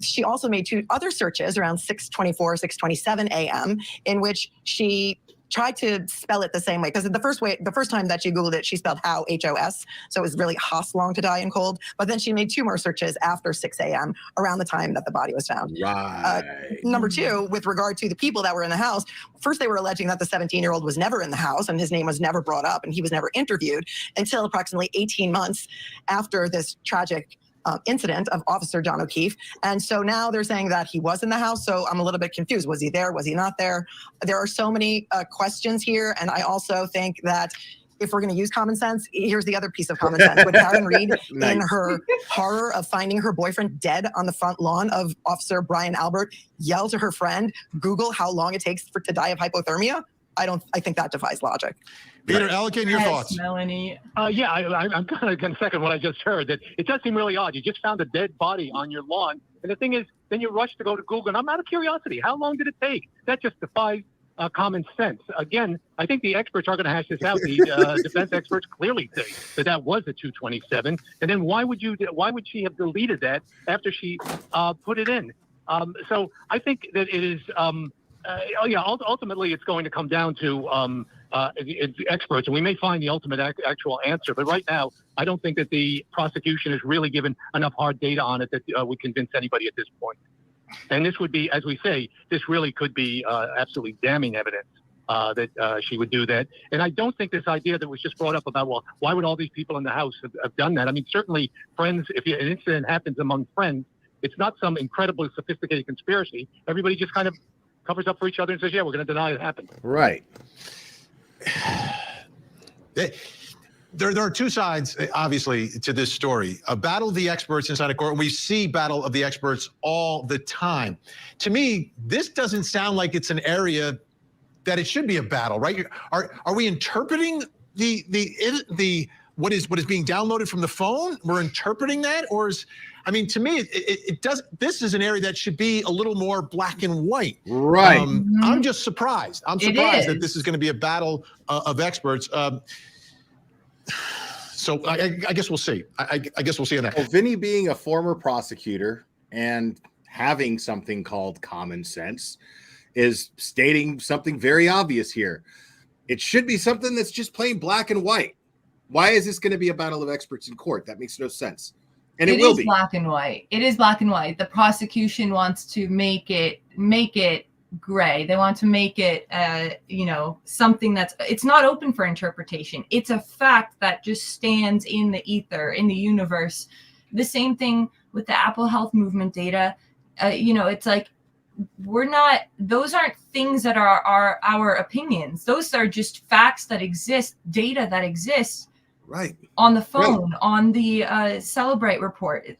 She also made 2 other searches around 6:24, 6:27 a.m. in which she tried to spell it the same way, because the first time that she Googled it, she spelled how, H-O-S. So it was really Haas long to die in cold. But then she made 2 more searches after 6 a.m. around the time that the body was found. Right. Number 2, with regard to the people that were in the house, first they were alleging that the 17-year-old was never in the house and his name was never brought up and he was never interviewed until approximately 18 months after this tragic incident of Officer John O'Keefe. And so now they're saying that he was in the house. So I'm a little bit confused. Was he there? Was he not there? There are so many questions here. And I also think that if we're going to use common sense, here's the other piece of common sense. Would Karen Reed, in her horror of finding her boyfriend dead on the front lawn of Officer Brian Albert, yell to her friend, Google how long it takes to die of hypothermia? I think that defies logic. Peter Elkin, your thoughts? Melanie. Yeah, I'm kind of going to second what I just heard. That it does seem really odd. You just found a dead body on your lawn, and the thing is, then you rush to go to Google. And I'm out of curiosity. How long did it take? That just defies common sense. Again, I think the experts are going to hash this out. The defense experts clearly say that was a 2:27. And then why would she have deleted that after she put it in? So I think that it is. Ultimately, it's going to come down to experts, and we may find the ultimate actual answer. But right now, I don't think that the prosecution has really given enough hard data on it that would convince anybody at this point. And this would be, as we say, this really could be absolutely damning evidence that she would do that. And I don't think this idea that was just brought up about, well, why would all these people in the house have done that? I mean, certainly friends, if an incident happens among friends, it's not some incredibly sophisticated conspiracy. Everybody just kind of covers up for each other and says, yeah, we're going to deny it happened. Right. There are 2 sides, obviously, to this story. A battle of the experts inside a court, and we see battle of the experts all the time. To me, this doesn't sound like it's an area that it should be a battle, right? Are we interpreting the what is being downloaded from the phone? We're interpreting that, or is, I mean, to me, it does. This is an area that should be a little more black and white. Right. I'm just surprised. I'm surprised that this is going to be a battle of experts. So I guess we'll see. I guess we'll see on that. Well, Vinny being a former prosecutor and having something called common sense is stating something very obvious here. It should be something that's just plain black and white. Why is this going to be a battle of experts in court? That makes no sense. And it will be black and white. It is black and white. The prosecution wants to make it gray. They want to make it, something it's not open for interpretation. It's a fact that just stands in the ether, in the universe. The same thing with the Apple Health Movement data. It's like, those aren't things that are our opinions. Those are just facts that exist, data that exists. Right. On the phone, on the Celebrate report.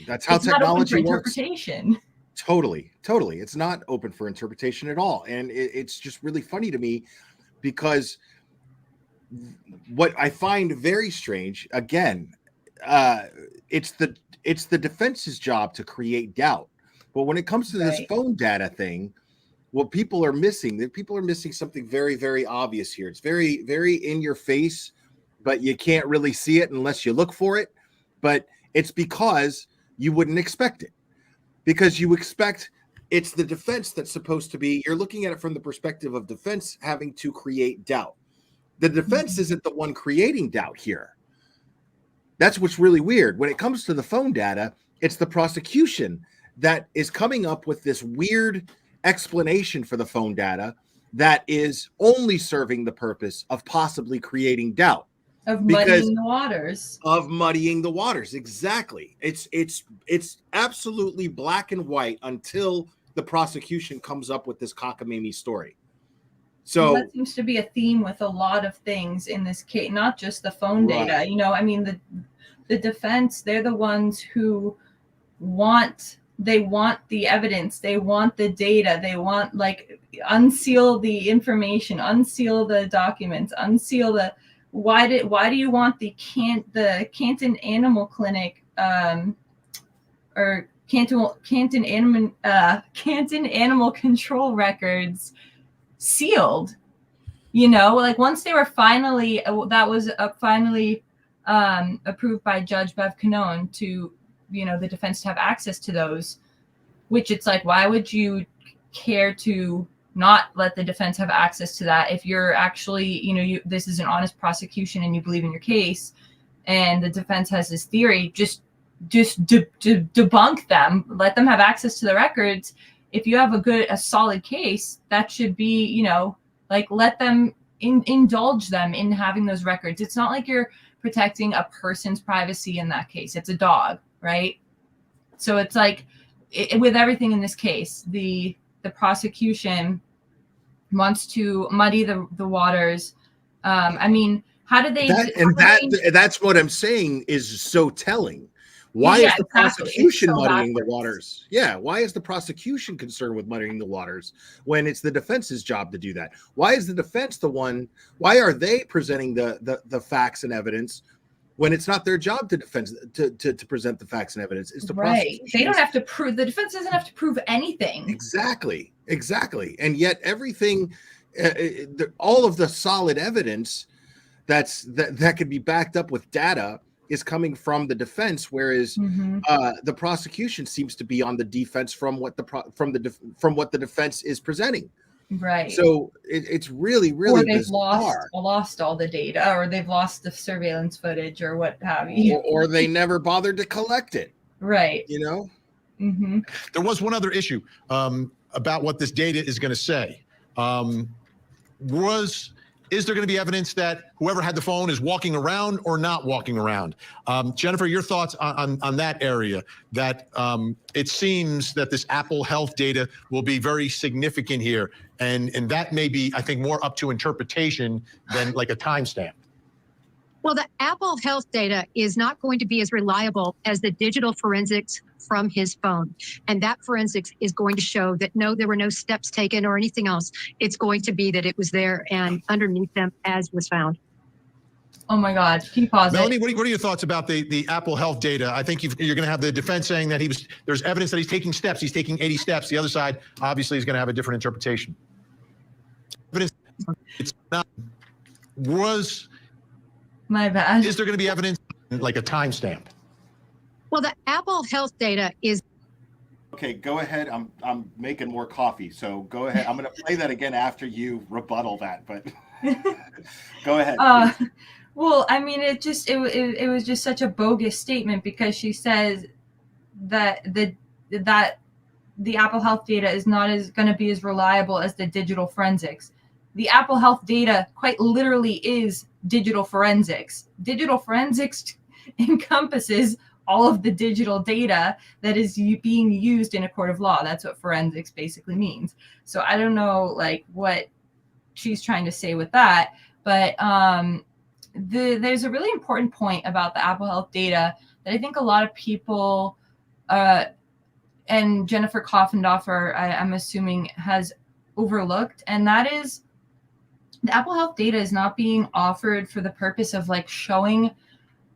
That's how technology works. Interpretation. Totally. It's not open for interpretation at all. And it's just really funny to me because what I find very strange, again, it's the defense's job to create doubt. But when it comes to this phone data thing, what people are missing something very, very obvious here. It's very, very in your face, but you can't really see it unless you look for it. But it's because you wouldn't expect it. Because you expect it's the defense that's supposed to be, you're looking at it from the perspective of defense having to create doubt. The defense isn't the one creating doubt here. That's what's really weird. When it comes to the phone data, it's the prosecution that is coming up with this weird explanation for the phone data that is only serving the purpose of possibly creating doubt. Of muddying the waters. Of muddying the waters, exactly. It's absolutely black and white until the prosecution comes up with this cockamamie story. So that seems to be a theme with a lot of things in this case, not just the phone data. You know, I mean, the defense, they're the ones who want the evidence, they want the data, they want, like, unseal the information, unseal the documents, unseal the. Why do you want the Canton Animal Clinic or Canton Animal Control records sealed? You know, like, once they were finally finally approved by Judge Bev Canone to, you know, the defense to have access to those, which it's like, why would you care to not let the defense have access to that if you're actually, you know, this is an honest prosecution and you believe in your case, and the defense has this theory, just debunk them, let them have access to the records. If you have a solid case, that should be, you know, like, let them indulge them in having those records. It's not like you're protecting a person's privacy in that case. It's a dog, right? So it's like, with everything in this case, the prosecution wants to muddy the waters. I mean, how did they? That's what I'm saying is so telling. Why is the prosecution muddying the waters? Yeah, why is the prosecution concerned with muddying the waters when it's the defense's job to do that? Why is the defense the one? Why are they presenting the facts and evidence when it's not their job to present the facts and evidence? It's the prosecution. They don't have to prove. The defense doesn't have to prove anything. Exactly. And yet everything, all of the solid evidence that could be backed up with data is coming from the defense, whereas the prosecution seems to be on the defense from what the defense is presenting. Right. So it's really, really or they've bizarre. lost all the data, or they've lost the surveillance footage, or what have you. Or they never bothered to collect it. Right. You know. Mm-hmm. There was one other issue about what this data is going to say. Is there going to be evidence that whoever had the phone is walking around or not walking around? Jennifer, your thoughts on that area, that it seems that this Apple Health data will be very significant here. And that may be, I think, more up to interpretation than like a timestamp. Well, the Apple Health data is not going to be as reliable as the digital forensics from his phone. And that forensics is going to show that, no, there were no steps taken or anything else. It's going to be that it was there and underneath them as was found. Oh my God, can you pause Melanie, it? what are your thoughts about the Apple Health data? I think you're going to have the defense saying that there's evidence that he's taking steps. He's taking 80 steps. The other side obviously is going to have a different interpretation. Evidence, it's not, my bad. Is there going to be evidence like a timestamp? Well, the Apple Health data is. Okay, go ahead. I'm making more coffee, so go ahead. I'm going to play that again after you rebuttal that, but go ahead. Well, I mean, it was just such a bogus statement, because she says that the Apple Health data is not going to be as reliable as the digital forensics. The Apple Health data quite literally is digital forensics. Digital forensics encompasses all of the digital data that is being used in a court of law. That's what forensics basically means. So I don't know, like, what she's trying to say with that, but there's a really important point about the Apple Health data that I think a lot of people and Jennifer Koffendorfer, I'm assuming, has overlooked, and that is the Apple Health data is not being offered for the purpose of like showing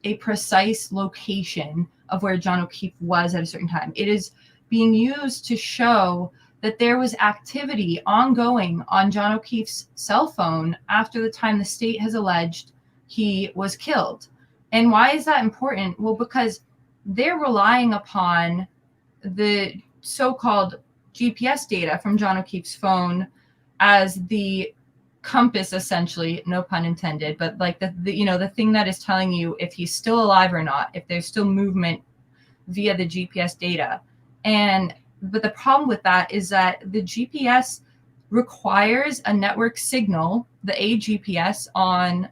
a precise location of where John O'Keefe was at a certain time. It is being used to show that there was activity ongoing on John O'Keefe's cell phone after the time the state has alleged he was killed. And why is that important? Well, because they're relying upon the so-called GPS data from John O'Keefe's phone as the compass, essentially, no pun intended, but like the thing that is telling you if he's still alive or not, if there's still movement via the GPS data. But the problem with that is that the GPS requires a network signal. The AGPS on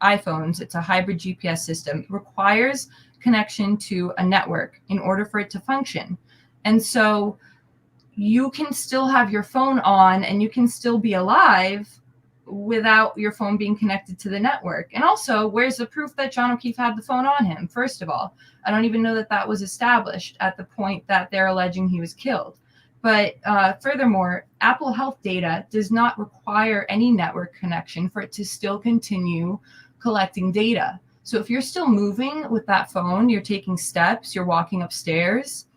iPhones, it's a hybrid GPS system, requires connection to a network in order for it to function. And so you can still have your phone on and you can still be alive without your phone being connected to the network. And also, where's the proof that John O'Keefe had the phone on him? First of all, I don't even know that that was established at the point that they're alleging he was killed. But furthermore, Apple Health data does not require any network connection for it to still continue collecting data. So if you're still moving with that phone, you're taking steps, you're walking upstairs,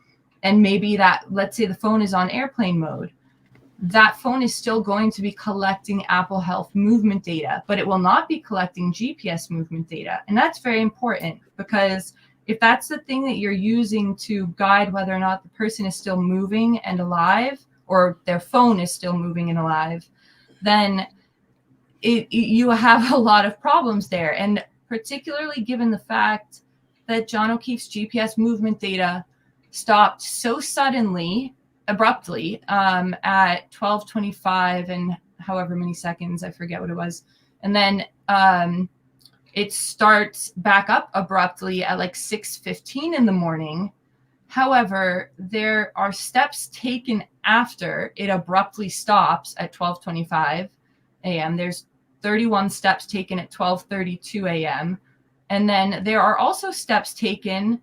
and maybe that, let's say the phone is on airplane mode, that phone is still going to be collecting Apple Health movement data, but it will not be collecting GPS movement data. And that's very important, because if that's the thing that you're using to guide whether or not the person is still moving and alive, or their phone is still moving and alive, then you have a lot of problems there. And particularly given the fact that John O'Keefe's GPS movement data stopped so suddenly, abruptly, at 12:25 and however many seconds, I forget what it was. And then it starts back up abruptly at like 6:15 in the morning. However, there are steps taken after it abruptly stops at 12:25 a.m. There's 31 steps taken at 12:32 a.m. And then there are also steps taken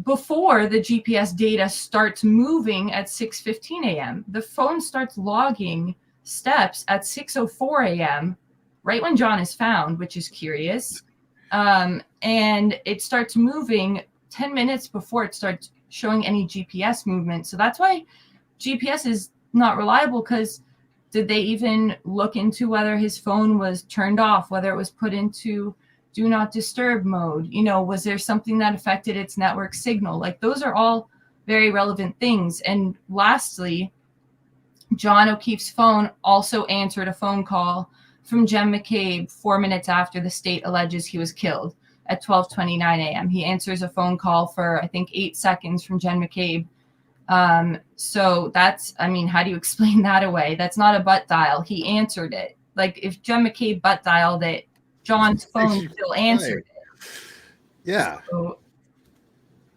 before the GPS data starts moving at 6:15 a.m. The phone starts logging steps at 6:04 a.m., right when John is found, which is curious. And it starts moving 10 minutes before it starts showing any GPS movement. So that's why GPS is not reliable, because did they even look into whether his phone was turned off, whether it was put into do not disturb mode? You know, was there something that affected its network signal? Like, those are all very relevant things. And lastly, John O'Keefe's phone also answered a phone call from Jem McCabe 4 minutes after the state alleges he was killed at 12:29 a.m. He answers a phone call for, I think, 8 seconds from Jen McCabe. So that's, I mean, how do you explain that away? That's not a butt dial. He answered it. Like, if Jen McCabe butt dialed it, John's phone still answered it. Yeah. So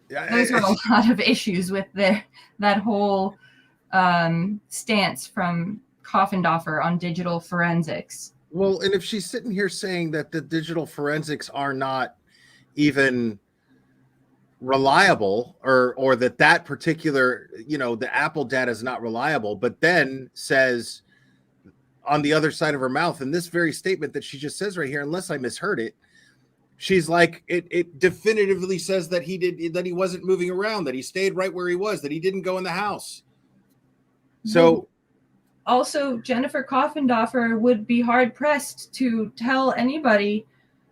those are a lot of issues with that whole stance from Koffendorfer on digital forensics. Well, and if she's sitting here saying that the digital forensics are not even reliable, or that particular, the Apple data is not reliable, but then says on the other side of her mouth in this very statement that she just says right here, unless I misheard it, she's like, it definitively says that he wasn't moving around, that he stayed right where he was, that he didn't go in the house. So also, Jennifer Koffendorfer would be hard pressed to tell anybody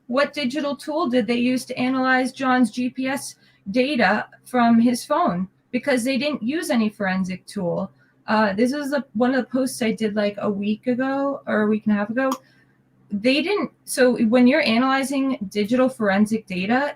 what digital tool did they use to analyze John's GPS data from his phone, because they didn't use any forensic tool. This is one of the posts I did like a week ago or a week and a half ago. They didn't. So when you're analyzing digital forensic data,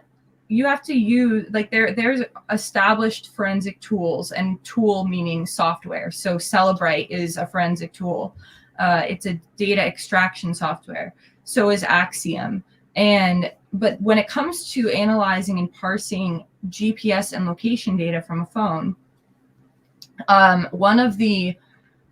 you have to use, like, there's established forensic tools, and tool meaning software. So Celebrite is a forensic tool. It's a data extraction software. So is Axiom. But when it comes to analyzing and parsing GPS and location data from a phone, one of the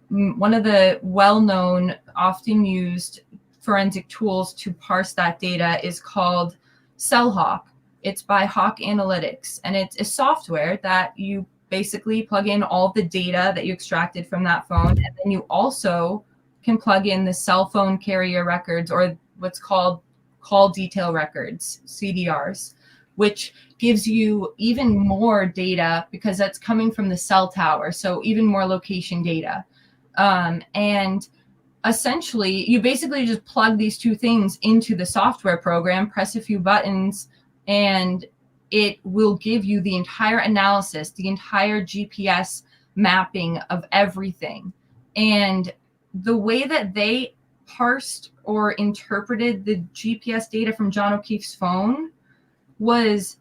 well-known, often used forensic tools to parse that data is called CellHawk. It's by Hawk Analytics, and it's a software that you basically plug in all the data that you extracted from that phone, and then you also can plug in the cell phone carrier records, or what's called call detail records, CDRs, which gives you even more data because that's coming from the cell tower. So even more location data. And essentially, you basically just plug these two things into the software program, press a few buttons, and it will give you the entire analysis, the entire GPS mapping of everything. And the way that they parsed or interpreted the GPS data from John O'Keefe's phone was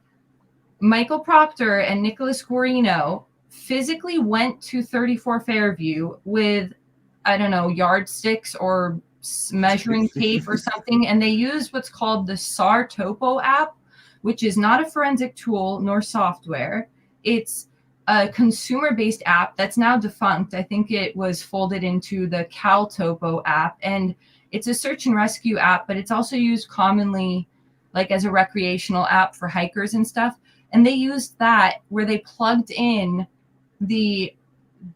Michael Proctor and Nicholas Guarino physically went to 34 Fairview with, I don't know, yardsticks or measuring tape or something, and they used what's called the SAR Topo app, which is not a forensic tool nor software. It's a consumer-based app that's now defunct. I think it was folded into the Cal Topo app, and it's a search and rescue app, but it's also used commonly like as a recreational app for hikers and stuff. And they used that where they plugged in the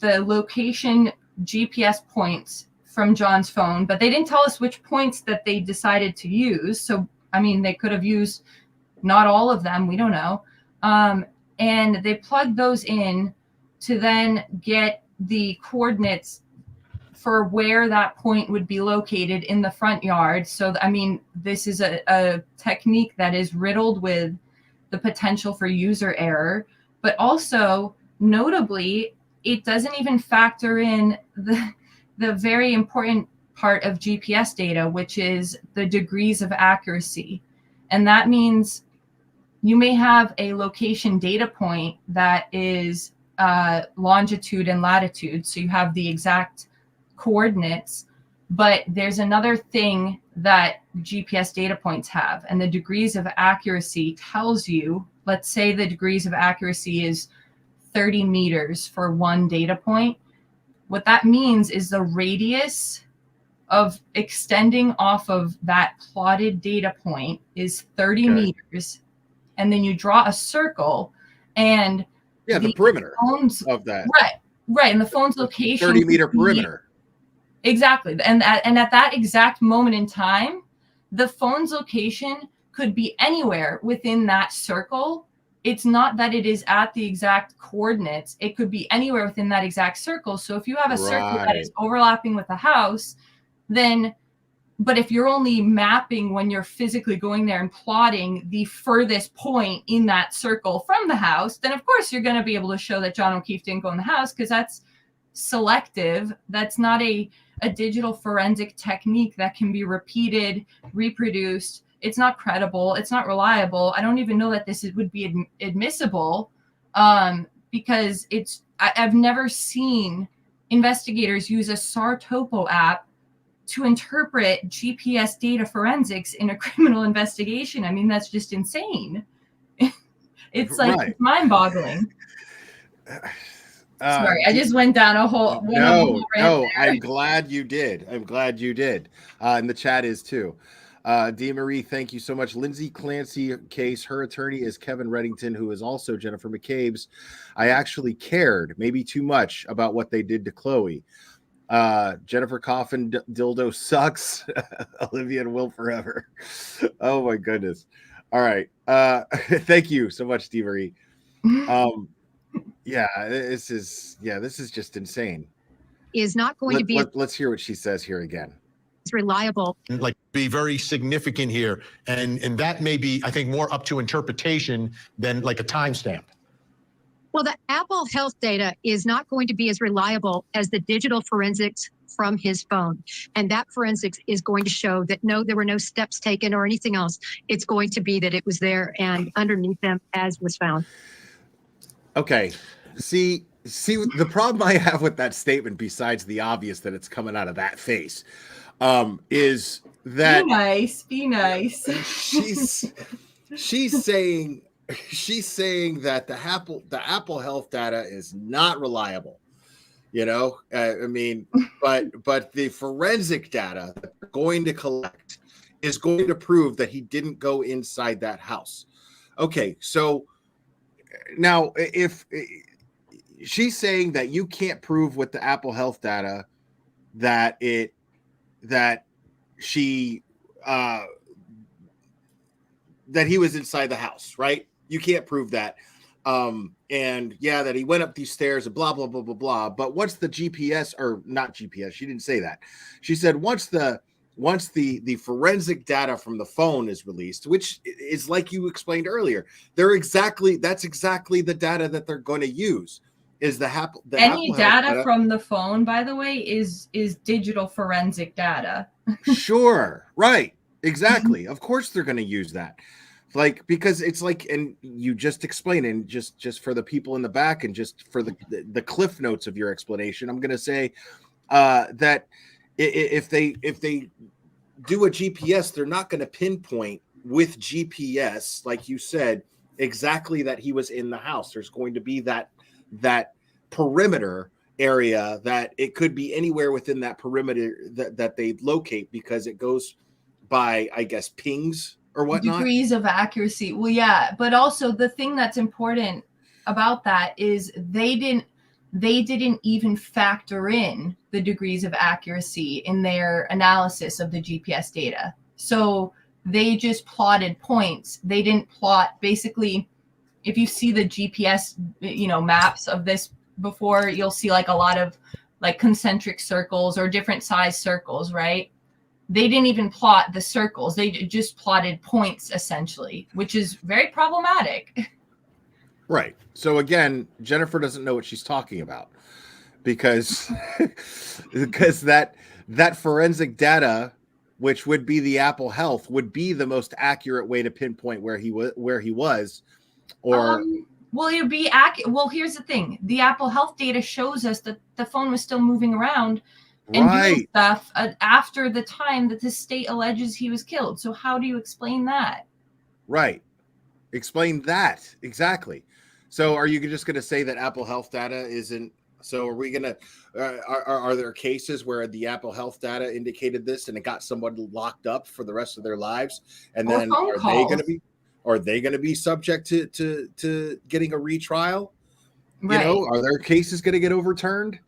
location GPS points from John's phone, but they didn't tell us which points that they decided to use. So, I mean, they could have used not all of them. We don't know. And they plugged those in to then get the coordinates for where that point would be located in the front yard. So, I mean, this is a technique that is riddled with the potential for user error, but also notably, it doesn't even factor in the very important part of GPS data, which is the degrees of accuracy. And that means you may have a location data point that is longitude and latitude, so you have the exact coordinates, but there's another thing that GPS data points have, and the degrees of accuracy tells you, let's say the degrees of accuracy is 30 meters for one data point. What that means is the radius of extending off of that plotted data point is 30 meters. And then you draw a circle, and the perimeter of that. Right. And the phone's location 30-meter perimeter. Exactly. And at that exact moment in time, the phone's location could be anywhere within that circle. It's not that it is at the exact coordinates. It could be anywhere within that exact circle. So if you have a circle that is overlapping with a house, then, but if you're only mapping when you're physically going there and plotting the furthest point in that circle from the house, then of course you're going to be able to show that John O'Keefe didn't go in the house, because that's selective. That's not a digital forensic technique that can be repeated, reproduced. It's not credible. It's not reliable. I don't even know that this would be admissible, because I've never seen investigators use a SAR Topo app to interpret GPS data forensics in a criminal investigation. I mean, that's just insane. It's like it's mind-boggling. Sorry, I just went down a whole. No, I'm glad you did. I'm glad you did. And the chat is too. Dee Marie, thank you so much. Lindsay Clancy case, her attorney is Kevin Reddington, who is also Jennifer McCabe's. I actually cared, maybe too much, about what they did to Chloe. Jennifer Coffin dildo sucks. Olivia and Will forever. Oh my goodness. All right. Thank you so much, Dee Marie. This is just insane. Is not going to be. Let's hear what she says here again. It's reliable. Like, be very significant here, and that may be, I think, more up to interpretation than like a timestamp. Well, the Apple Health data is not going to be as reliable as the digital forensics from his phone. And that forensics is going to show that no, there were no steps taken or anything else. It's going to be that it was there and underneath them as was found. Okay. See, the problem I have with that statement, besides the obvious that it's coming out of that face, is that be nice. She's saying that the Apple Health data is not reliable. You know, I mean, but the forensic data that they're going to collect is going to prove that he didn't go inside that house. Okay, so now if she's saying that you can't prove with the Apple Health data that she that he was inside the house, right? You can't prove that. And yeah, that he went up these stairs and blah, blah, blah, blah, blah. But once the GPS, or not GPS, she didn't say that. She said once the forensic data from the phone is released, which is like you explained earlier, that's exactly the data that they're going to use. Is the any Apple data from the phone, by the way, is digital forensic data. Sure, right, exactly. Of course they're going to use that, like, because it's like, and you just explain, and just for the people in the back, and just for the cliff notes of your explanation, I'm going to say that if they do a GPS, they're not going to pinpoint with GPS, like you said, exactly that he was in the house. There's going to be that perimeter area that it could be anywhere within that perimeter that they locate, because it goes by, I guess, pings or whatnot. Degrees of accuracy. Well, yeah, but also the thing that's important about that is they didn't even factor in the degrees of accuracy in their analysis of the GPS data. So they just plotted points. They didn't plot, basically, if you see the GPS, maps of this before, you'll see like a lot of like concentric circles or different size circles, right? They didn't even plot the circles. They just plotted points, essentially, which is very problematic. Right. So again, Jennifer doesn't know what she's talking about, because that forensic data, which would be the Apple Health, would be the most accurate way to pinpoint where he was, or well, it'd be accurate. Well, here's the thing: the Apple Health data shows us that the phone was still moving around and doing stuff after the time that the state alleges he was killed. So how do you explain that? Right. Explain that exactly. So are you just going to say that Apple Health data isn't? So are we going to? Are there cases where the Apple Health data indicated this and it got someone locked up for the rest of their lives, and then are they going to be subject to getting a retrial? Right. Are their cases going to get overturned?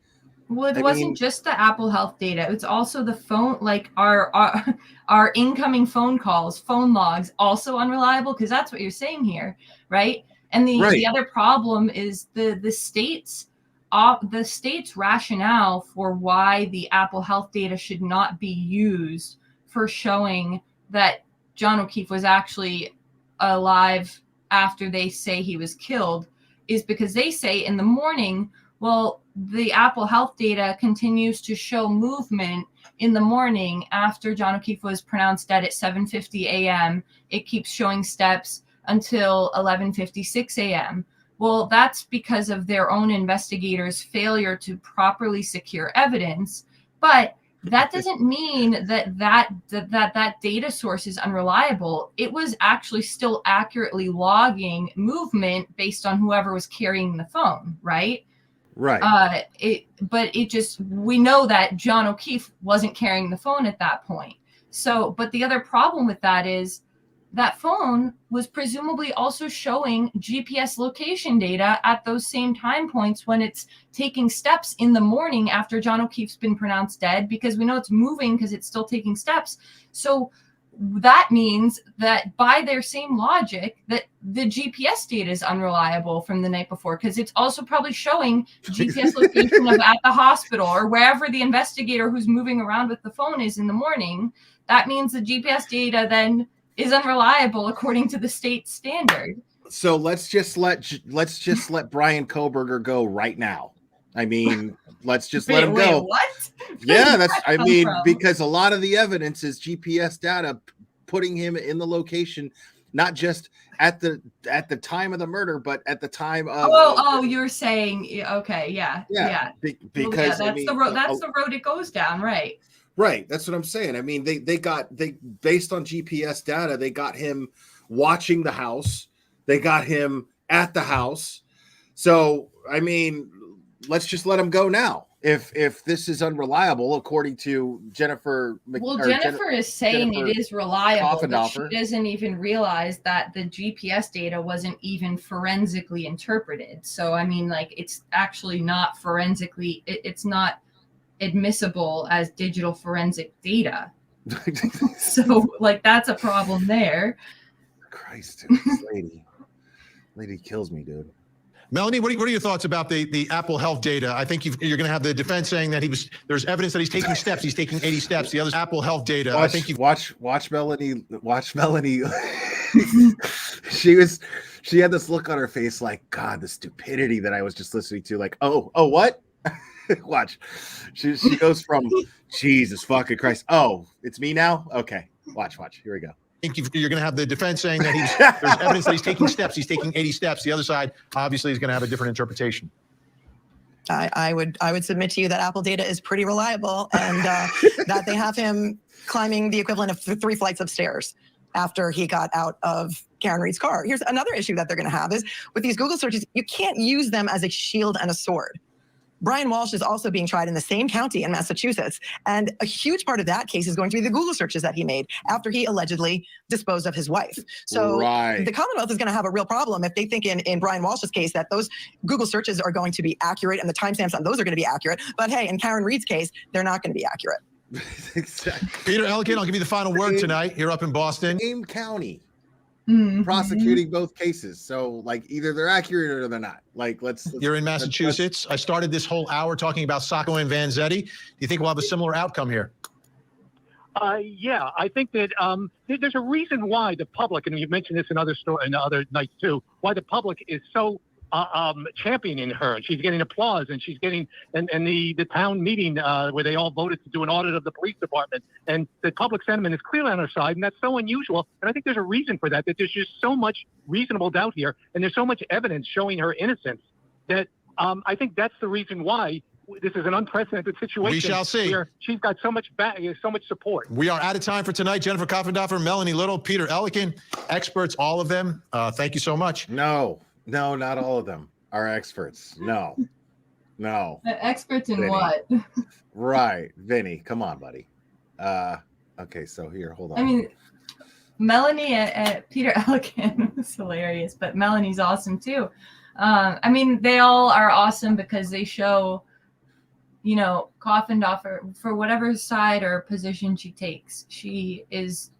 Well, it wasn't just the Apple Health data. It's also the phone, like our incoming phone calls, phone logs, also unreliable, because that's what you're saying here, right? And the other problem is the state's rationale for why the Apple Health data should not be used for showing that John O'Keefe was actually alive after they say he was killed is because they say in the morning, well, the Apple Health data continues to show movement in the morning after John O'Keefe was pronounced dead at 7:50 a.m. It keeps showing steps until 11:56 a.m. Well, that's because of their own investigators' failure to properly secure evidence. But that doesn't mean that data source is unreliable. It was actually still accurately logging movement based on whoever was carrying the phone, right? Right. We know that John O'Keefe wasn't carrying the phone at that point. So, but the other problem with that is that phone was presumably also showing GPS location data at those same time points when it's taking steps in the morning after John O'Keefe's been pronounced dead, because we know it's moving because it's still taking steps. So that means that by their same logic that the GPS data is unreliable from the night before, because it's also probably showing GPS location of at the hospital or wherever the investigator who's moving around with the phone is in the morning. That means the GPS data then is unreliable according to the state standard. So let's just let Brian Koberger go right now. I mean, let's just let him go. What? Yeah, because a lot of the evidence is GPS data putting him in the location, not just at the time of the murder, but at the time of. You're saying okay, yeah. Because that's the road. That's the road it goes down, right? Right, that's what I'm saying. I mean, they based on GPS data, they got him watching the house. They got him at the house. So, I mean, let's just let him go now. if this is unreliable, according to Jennifer. Well, Jennifer is saying it is reliable, but she Coffendorfer. doesn't even realize that the GPS data wasn't even forensically interpreted. So, I mean, like, it's actually not forensically, it's not admissible as digital forensic data. So, like, that's a problem there. Christ, dude, this lady kills me, dude. Melanie, what are your thoughts about the Apple Health data? I think you're going to have the defense saying that there's evidence that he's taking steps. He's taking 80 steps. The other Apple Health data. I think you watch Melanie. Watch Melanie. She had this look on her face like, God, the stupidity that I was just listening to. Like, oh, what? Watch. She goes from Jesus fucking Christ. Oh, it's me now. Okay, watch. Here we go. I think you're going to have the defense saying that there's evidence that he's taking steps. He's taking 80 steps. The other side obviously is going to have a different interpretation. I would submit to you that Apple data is pretty reliable, and that they have him climbing the equivalent of 3 flights of stairs after he got out of Karen Reed's car. Here's another issue that they're going to have is with these Google searches, you can't use them as a shield and a sword. Brian Walsh is also being tried in the same county in Massachusetts. And a huge part of that case is going to be the Google searches that he made after he allegedly disposed of his wife. So the Commonwealth is going to have a real problem if they think in Brian Walsh's case that those Google searches are going to be accurate and the timestamps on those are going to be accurate. But hey, in Karen Reed's case, they're not going to be accurate. Exactly. Peter Elkin, I'll give you the final word tonight here up in Boston. Same county. Mm-hmm. Prosecuting both cases, so like either they're accurate or they're not. Like let's you're in Massachusetts. I started this whole hour talking about Sacco and Vanzetti. Do you think we'll have a similar outcome here? Yeah, I think that there's a reason why the public, and you've mentioned this in other nights too, why the public is so championing her. She's getting applause, and she's getting and the town meeting where they all voted to do an audit of the police department, and the public sentiment is clearly on her side, and that's so unusual. And I think there's a reason for that. That there's just so much reasonable doubt here, and there's so much evidence showing her innocence that I think that's the reason why this is an unprecedented situation. We shall see. Where she's got so much support. We are out of time for tonight. Jennifer Coffendorfer, Melanie Little, Peter Elkin, experts, all of them. Thank you so much. No, not all of them are experts. No. Experts in Vinny. what? Right. Vinny, come on, buddy. Okay, so here, hold on. I mean, Melanie and Peter Elkin was hilarious, but Melanie's awesome too. I mean, they all are awesome because they show, Coffendorfer, for whatever side or position she takes, she is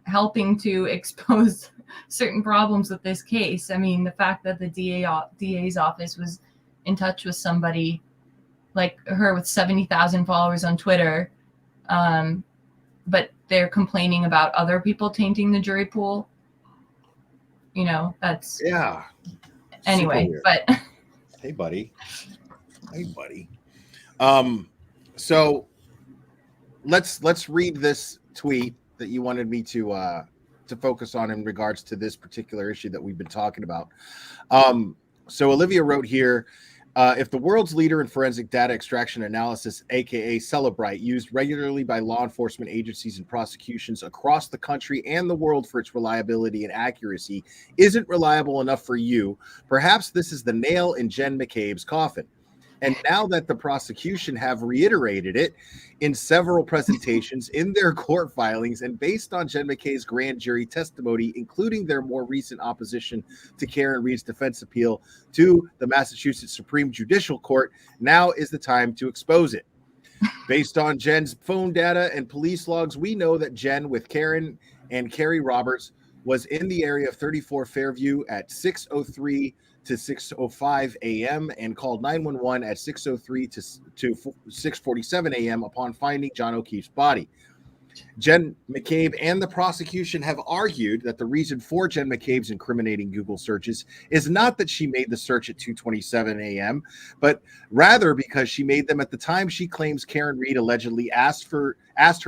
helping to expose certain problems with this case. I mean, the fact that the DA's office was in touch with somebody like her with 70,000 followers on Twitter, but they're complaining about other people tainting the jury pool. That's anyway. But hey, buddy. So let's read this tweet that you wanted me to focus on in regards to this particular issue that we've been talking about. So Olivia wrote here, if the world's leader in forensic data extraction analysis, aka Celebrite, used regularly by law enforcement agencies and prosecutions across the country and the world for its reliability and accuracy, isn't reliable enough for you, perhaps this is the nail in Jen McCabe's coffin. And now that the prosecution have reiterated it in several presentations in their court filings and based on Jen McCabe's grand jury testimony, including their more recent opposition to Karen Reed's defense appeal to the Massachusetts Supreme Judicial Court, now is the time to expose it. Based on Jen's phone data and police logs, we know that Jen with Karen and Carrie Roberts was in the area of 34 Fairview at 6:03 to 6:05 a.m. and called 911 at 6:03 to 6:47 a.m. upon finding John O'Keefe's body. Jen McCabe and the prosecution have argued that the reason for Jen McCabe's incriminating Google searches is not that she made the search at 2:27 a.m., but rather because she made them at the time she claims Karen Reed allegedly asked her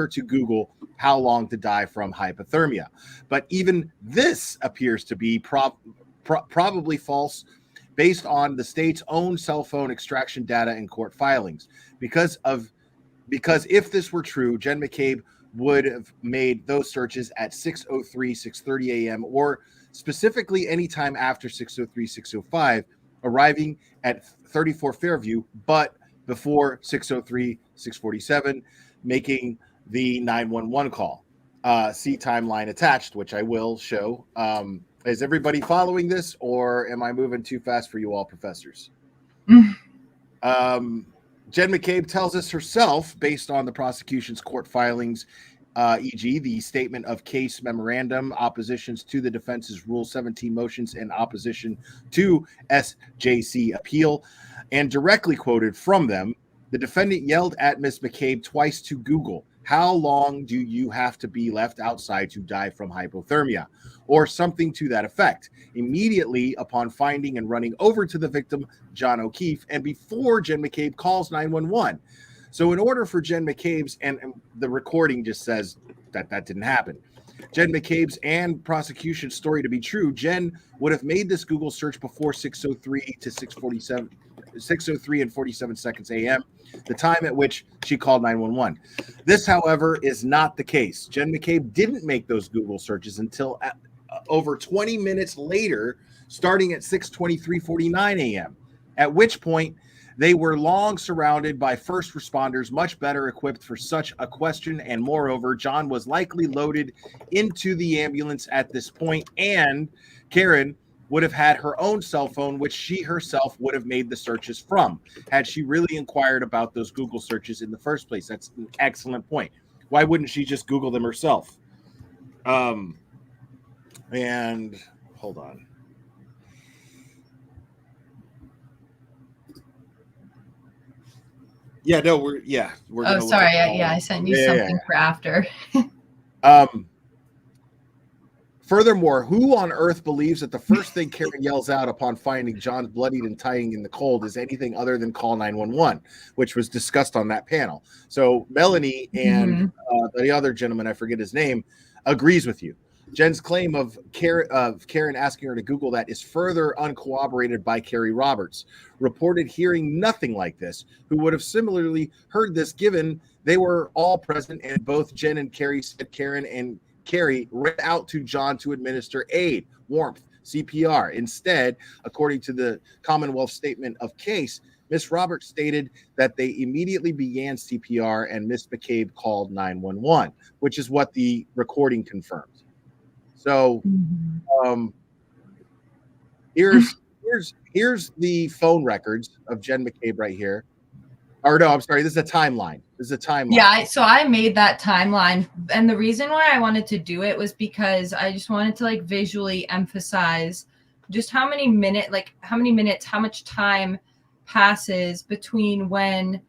to Google how long to die from hypothermia. But even this appears to be probably false based on the state's own cell phone extraction data and court filings. Because if this were true, Jen McCabe would have made those searches at 6:03, 6:30 a.m., or specifically anytime after 6:03, 6:05, arriving at 34 Fairview, but before 6:03, 6:47, making the 911 call. See timeline attached, which I will show. Is everybody following this, or am I moving too fast for you all, professors? Jen McCabe tells us herself, based on the prosecution's court filings, e.g., the statement of case memorandum, oppositions to the defense's Rule 17 motions, and opposition to SJC appeal, and directly quoted from them, the defendant yelled at Ms. McCabe twice to Google, "How long do you have to be left outside to die from hypothermia?" or something to that effect, immediately upon finding and running over to the victim, John O'Keefe, and before Jen McCabe calls 911. So in order for Jen McCabe's, and the recording just says that didn't happen, Jen McCabe's and prosecution's story to be true, Jen would have made this Google search before 6:03 to 6:47, 6:03 and 47 seconds a.m., the time at which she called 911. This, however, is not the case. Jen McCabe didn't make those Google searches until over 20 minutes later, starting at 6:23:49 a.m., at which point they were long surrounded by first responders much better equipped for such a question, and moreover, John was likely loaded into the ambulance at this point, and Karen would have had her own cell phone, which she herself would have made the searches from, had she really inquired about those Google searches in the first place. That's an excellent point. Why wouldn't she just Google them herself? And hold on. Yeah, no, we're Oh, sorry. I sent you something for after. Furthermore, who on earth believes that the first thing Karen yells out upon finding John's bloodied and dying in the cold is anything other than call 911, which was discussed on that panel? So Melanie and the other gentleman, I forget his name, agrees with you. Jen's claim of Karen asking her to Google that is further uncorroborated by Carrie Roberts, reported hearing nothing like this, who would have similarly heard this given they were all present, and both Jen and Carrie said Karen and Carrie ran out to John to administer aid, warmth, CPR. Instead, according to the Commonwealth statement of case, Miss Roberts stated that they immediately began CPR and Miss McCabe called 911, which is what the recording confirms. So here's the phone records of Jen McCabe right here. Or no, I'm sorry, this is a timeline. Yeah, so I made that timeline, and the reason why I wanted to do it was because I just wanted to like visually emphasize just how much time passes between when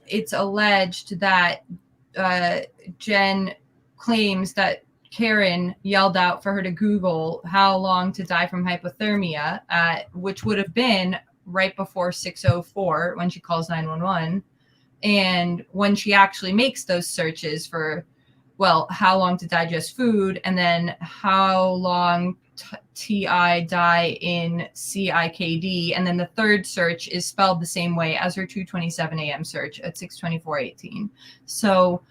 it's alleged that Jen claims that Karen yelled out for her to Google how long to die from hypothermia, which would have been right before 6:04 when she calls 911. And when she actually makes those searches for, well, how long to digest food, and then how long TI die in CIKD, and then the third search is spelled the same way as her 2:27 a.m. search at 6:24:18. So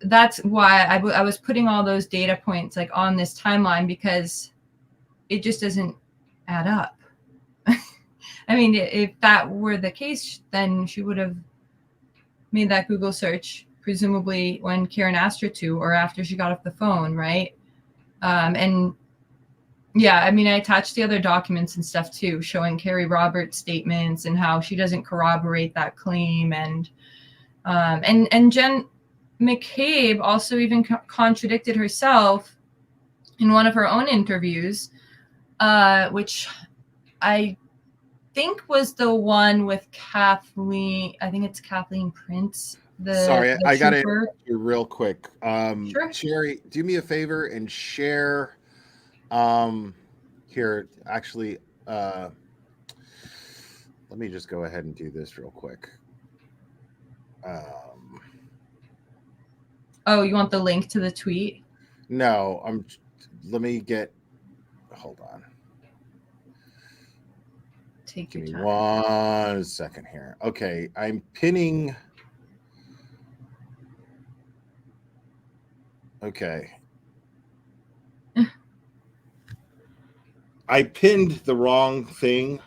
that's why I was putting all those data points like on this timeline, because it just doesn't add up. I mean, if that were the case, then she would have made that Google search, presumably when Karen asked her to, or after she got off the phone, right? And yeah, I mean, I attached the other documents and stuff too, showing Carrie Roberts' statements and how she doesn't corroborate that claim. And Jen McCabe also even contradicted herself in one of her own interviews, which I think was the one with Kathleen. I think it's Kathleen Prince. Sorry, I got to trooper. interrupt you real quick. Sure. Sherry, do me a favor and share. Here, actually, let me just go ahead and do this real quick. Oh, you want the link to the tweet? No, let me get. Hold on. Take Give me your time. 1 second here. Okay, I'm pinning. Okay. I pinned the wrong thing.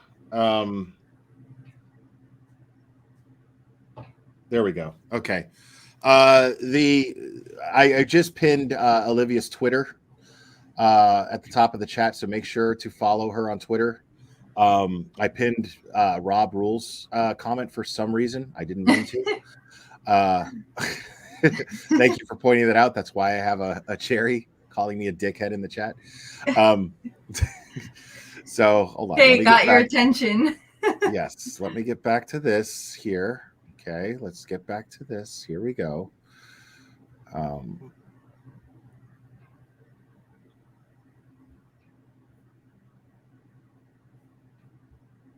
There we go. Okay. I just pinned Olivia's Twitter at the top of the chat, so make sure to follow her on Twitter. I pinned Rob Rule's comment for some reason. I didn't mean to. Thank you for pointing that out. That's why I have a cherry calling me a dickhead in the chat. So hold on. Okay, got your attention. Yes, let me get back to this here. Okay, let's get back to this. Here we go.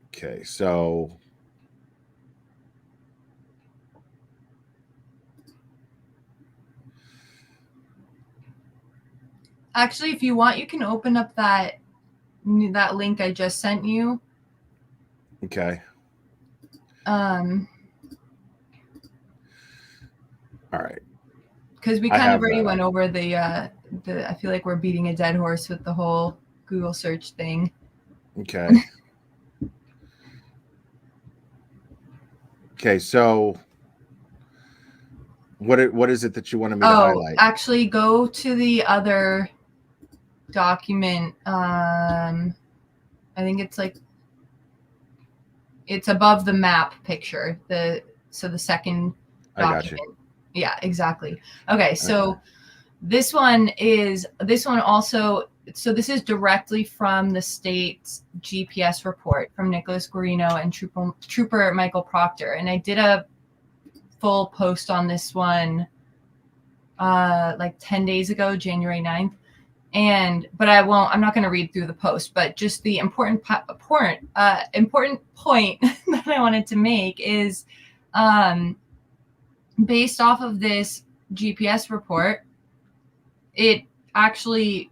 Okay, so Actually, if you want, you can open up that link I just sent you. okay. All right. Because we kind of already went over the. I feel like we're beating a dead horse with the whole Google search thing. Okay. Okay, so what is it that you wanted me to highlight? Actually, go to the other document. I think it's like it's above the map picture. The second document. I got you. Yeah, exactly. Okay, so this one also. So this is directly from the state's GPS report from Nicholas Guarino and Trooper Michael Proctor, and I did a full post on this one like 10 days ago, January 9th. But I'm not going to read through the post, but just the important point that I wanted to make is based off of this GPS report, it actually,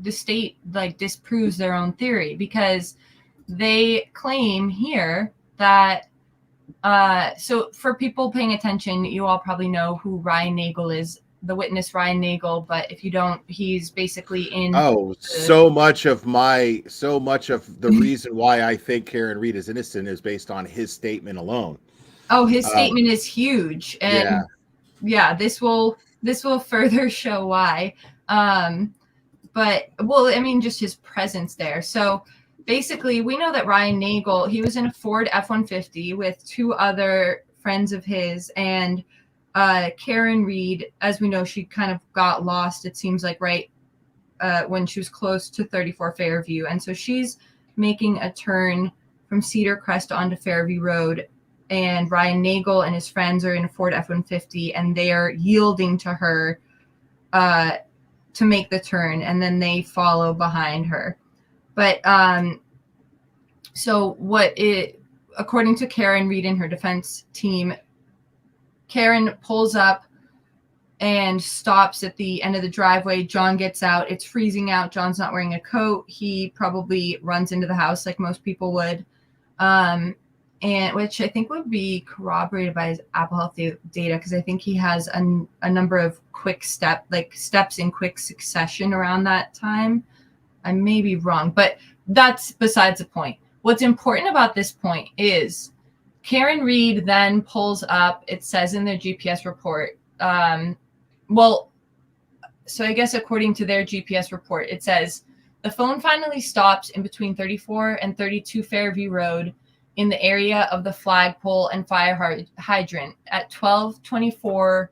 the state like disproves their own theory, because they claim here that so for people paying attention, you all probably know who Ryan Nagel is, the witness Ryan Nagel, but if you don't, he's basically in so much of the reason why I think Karen Reed is innocent is based on his statement alone. His statement is huge, and this will further show why. But I mean, just his presence there. So basically, we know that Ryan Nagel, he was in a Ford F-150 with two other friends of his, and Karen Reed, as we know, she kind of got lost, it seems like, right when she was close to 34 Fairview. And so she's making a turn from Cedar Crest onto Fairview Road, and Ryan Nagel and his friends are in a Ford F-150, and they are yielding to her to make the turn, and then they follow behind her. But according to Karen Reed and her defense team, Karen pulls up and stops at the end of the driveway. John gets out. It's freezing out. John's not wearing a coat. He probably runs into the house like most people would, and which I think would be corroborated by his Apple Health data, because I think he has a number of steps in quick succession around that time. I may be wrong, but that's besides the point. What's important about this point is Karen Reed then pulls up, it says in their GPS report, so I guess according to their GPS report, it says the phone finally stops in between 34 and 32 Fairview Road in the area of the flagpole and fire hydrant at 12:24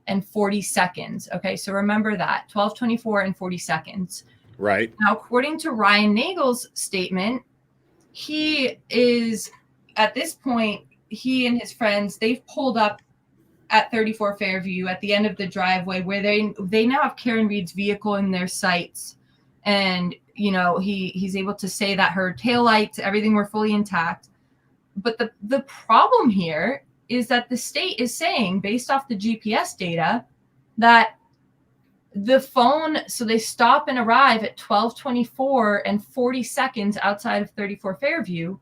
and 40 seconds. Okay, so remember that, 12:24 and 40 seconds. Right. Now, according to Ryan Nagel's statement, he is, at this point, he and his friends, they've pulled up at 34 Fairview at the end of the driveway where they now have Karen Reed's vehicle in their sights. And, you know, he's able to say that her taillights, everything were fully intact. But the problem here is that the state is saying, based off the GPS data, that the phone, so they stop and arrive at 12:24 and 40 seconds outside of 34 Fairview.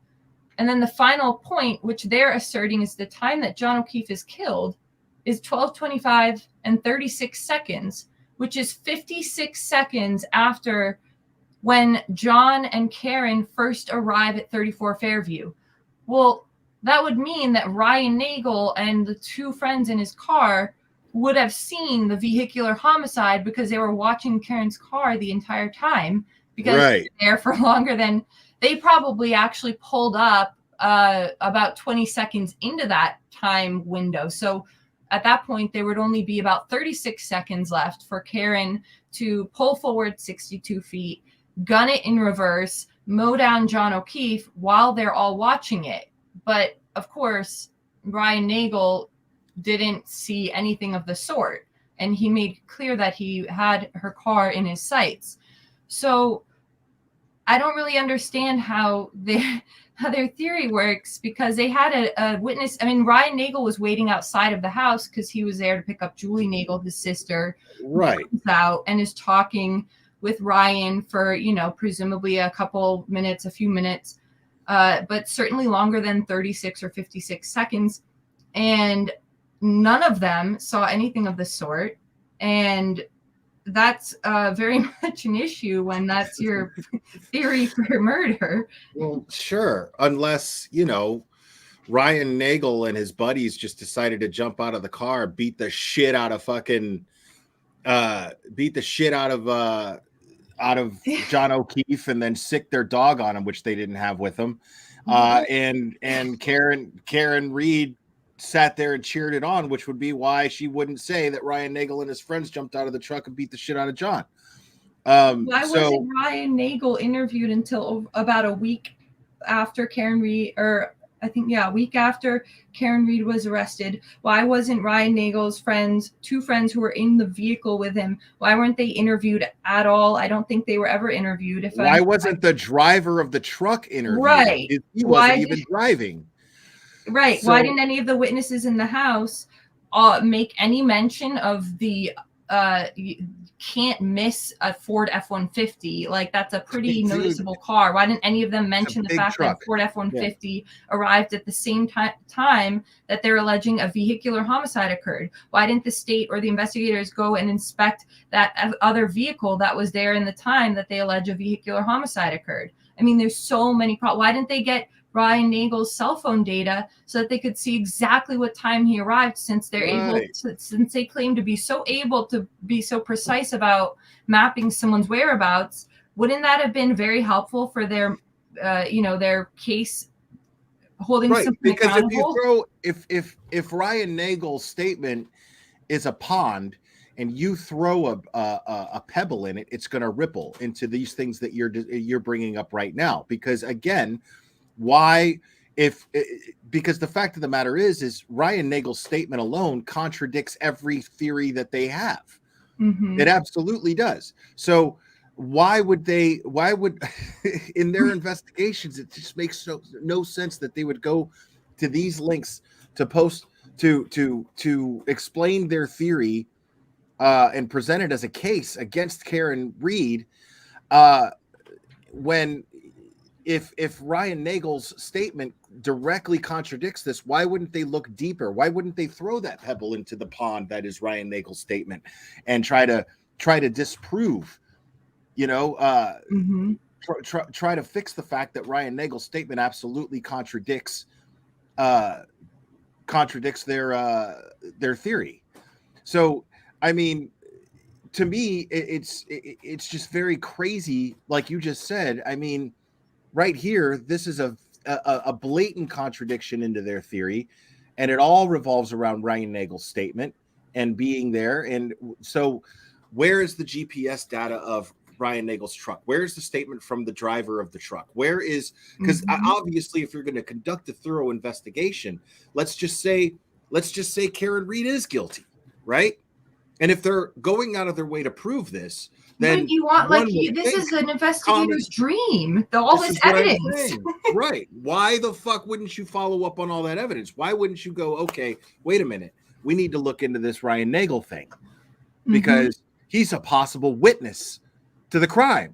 And then the final point, which they're asserting is the time that John O'Keefe is killed, is 12:25 and 36 seconds, which is 56 seconds after when John and Karen first arrive at 34 Fairview. Well, that would mean that Ryan Nagel and the two friends in his car would have seen the vehicular homicide because they were watching Karen's car the entire time, because they were there for longer than they probably actually pulled up about 20 seconds into that time window. So at that point, there would only be about 36 seconds left for Karen to pull forward 62 feet, gun it in reverse, mow down John O'Keefe while they're all watching it. But of course, Ryan Nagel didn't see anything of the sort, and he made clear that he had her car in his sights. So I don't really understand how their theory works, because they had a witness. I mean, Ryan Nagel was waiting outside of the house because he was there to pick up Julie Nagel, his sister, right? Who comes out and is talking with Ryan for, presumably a few minutes, but certainly longer than 36 or 56 seconds. And none of them saw anything of the sort. And that's very much an issue when that's your theory for murder. Well, sure. Unless, Ryan Nagel and his buddies just decided to jump out of the car, beat the shit out of John O'Keefe, and then sick their dog on him, which they didn't have with them. And Karen Reed sat there and cheered it on, which would be why she wouldn't say that Ryan Nagel and his friends jumped out of the truck and beat the shit out of John. Why wasn't Ryan Nagel interviewed until about a week after Karen Reed, or I think, a week after Karen Reed was arrested? Why wasn't Ryan Nagel's two friends who were in the vehicle with him, why weren't they interviewed at all? I don't think they were ever interviewed. Why wasn't the driver of the truck interviewed? Right. He wasn't even driving. Right. So, why didn't any of the witnesses in the house make any mention of the you can't miss a Ford F-150? Like, that's a pretty noticeable car. Why didn't any of them mention the fact that Ford F-150 arrived at the same time that they're alleging a vehicular homicide occurred? Why didn't the state or the investigators go and inspect that other vehicle that was there in the time that they allege a vehicular homicide occurred? I mean, there's so many problems. Why didn't they get Ryan Nagel's cell phone data so that they could see exactly what time he arrived, since they're since they claim to be so able to be so precise about mapping someone's whereabouts? Wouldn't that have been very helpful for their their case holding something because accountable? if Ryan Nagel's statement is a pond and you throw a pebble in it, it's going to ripple into these things that you're bringing up right now. Because again, because the fact of the matter is Ryan Nagel's statement alone contradicts every theory that they have. Mm-hmm. It absolutely does. So why would in their investigations, it just makes no sense that they would go to these links to explain their theory and present it as a case against Karen Reed, when if Ryan Nagel's statement directly contradicts this, why wouldn't they look deeper? Why wouldn't they throw that pebble into the pond that is Ryan Nagel's statement and try to disprove, try to fix the fact that Ryan Nagel's statement absolutely contradicts their theory? So, I mean, to me, it's just very crazy, like you just said. I mean, right here, this is a blatant contradiction into their theory, and it all revolves around Ryan Nagel's statement and being there. And so, where is the GPS data of Ryan Nagel's truck? Where is the statement from the driver of the truck? Where is, because obviously, if you're going to conduct a thorough investigation, let's just say Karen Reed is guilty, right? And if they're going out of their way to prove this, then but you want, this is an investigator's dream. All this evidence. Right. Why the fuck wouldn't you follow up on all that evidence? Why wouldn't you go, okay, wait a minute, we need to look into this Ryan Nagel thing, because he's a possible witness to the crime.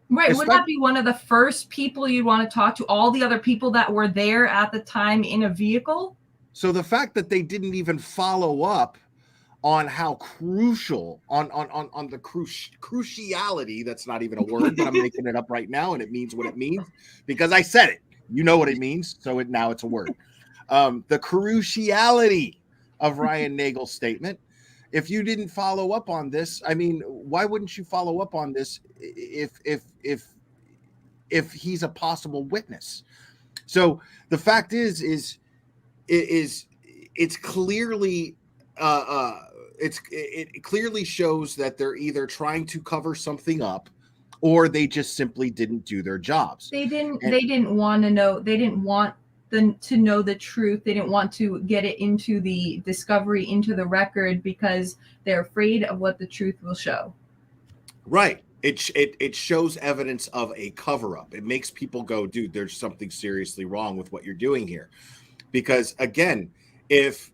Right. Would that be one of the first people you'd want to talk to, all the other people that were there at the time in a vehicle? So the fact that they didn't even follow up on how crucial, on the cruciality, that's not even a word, but I'm making it up right now, and it means what it means because I said it. You know what it means, so now it's a word. The cruciality of Ryan Nagel's statement. If you didn't follow up on this, I mean, why wouldn't you follow up on this if he's a possible witness? So the fact is it's clearly it clearly shows that they're either trying to cover something up or they just simply didn't do their jobs. They didn't want to know. They didn't want to know the truth. They didn't want to get it into the discovery, into the record, because they're afraid of what the truth will show. Right. It shows evidence of a cover-up. It makes people go, dude, there's something seriously wrong with what you're doing here. Because again, if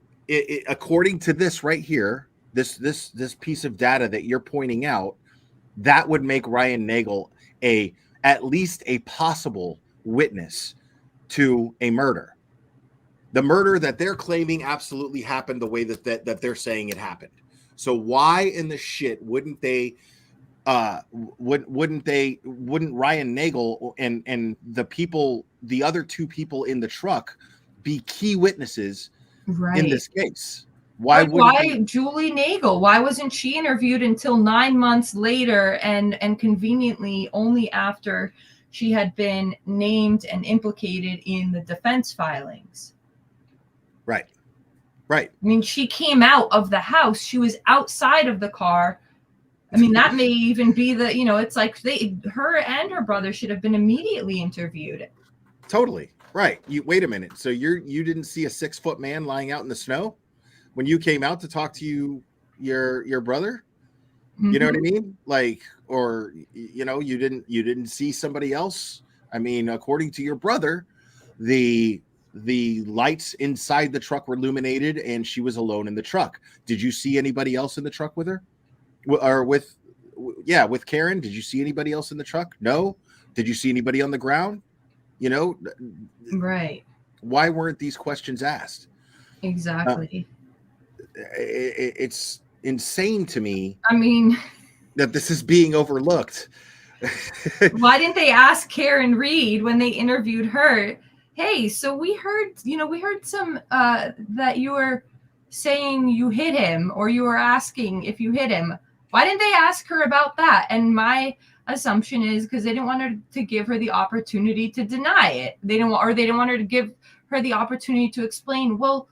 according to this right here, this piece of data that you're pointing out, that would make Ryan Nagel at least a possible witness to a murder. The murder that they're claiming absolutely happened the way that they're saying it happened. So why in the shit wouldn't Ryan Nagel and the other two people in the truck be key witnesses in this case? Why Julie Nagel? Why wasn't she interviewed until 9 months later and conveniently only after she had been named and implicated in the defense filings? Right. I mean, she came out of the house. She was outside of the car. I mean, that may even be it's like her and her brother should have been immediately interviewed. Totally. Right. Wait a minute. So you didn't see a 6-foot man lying out in the snow when you came out to talk to your brother? You know what I mean? Like, or you didn't see somebody else. I mean, according to your brother, the lights inside the truck were illuminated and she was alone in the truck. Did you see anybody else in the truck with her? Or with Karen? Did you see anybody else in the truck? No. Did you see anybody on the ground? Right. Why weren't these questions asked? Exactly. It's insane to me. I mean, that this is being overlooked. Why didn't they ask Karen Reed when they interviewed her? Hey, so we heard some that you were saying you hit him, or you were asking if you hit him. Why didn't they ask her about that? And my assumption is because they didn't want her to give her the opportunity to deny it. They didn't want her to give her the opportunity to explain. Well,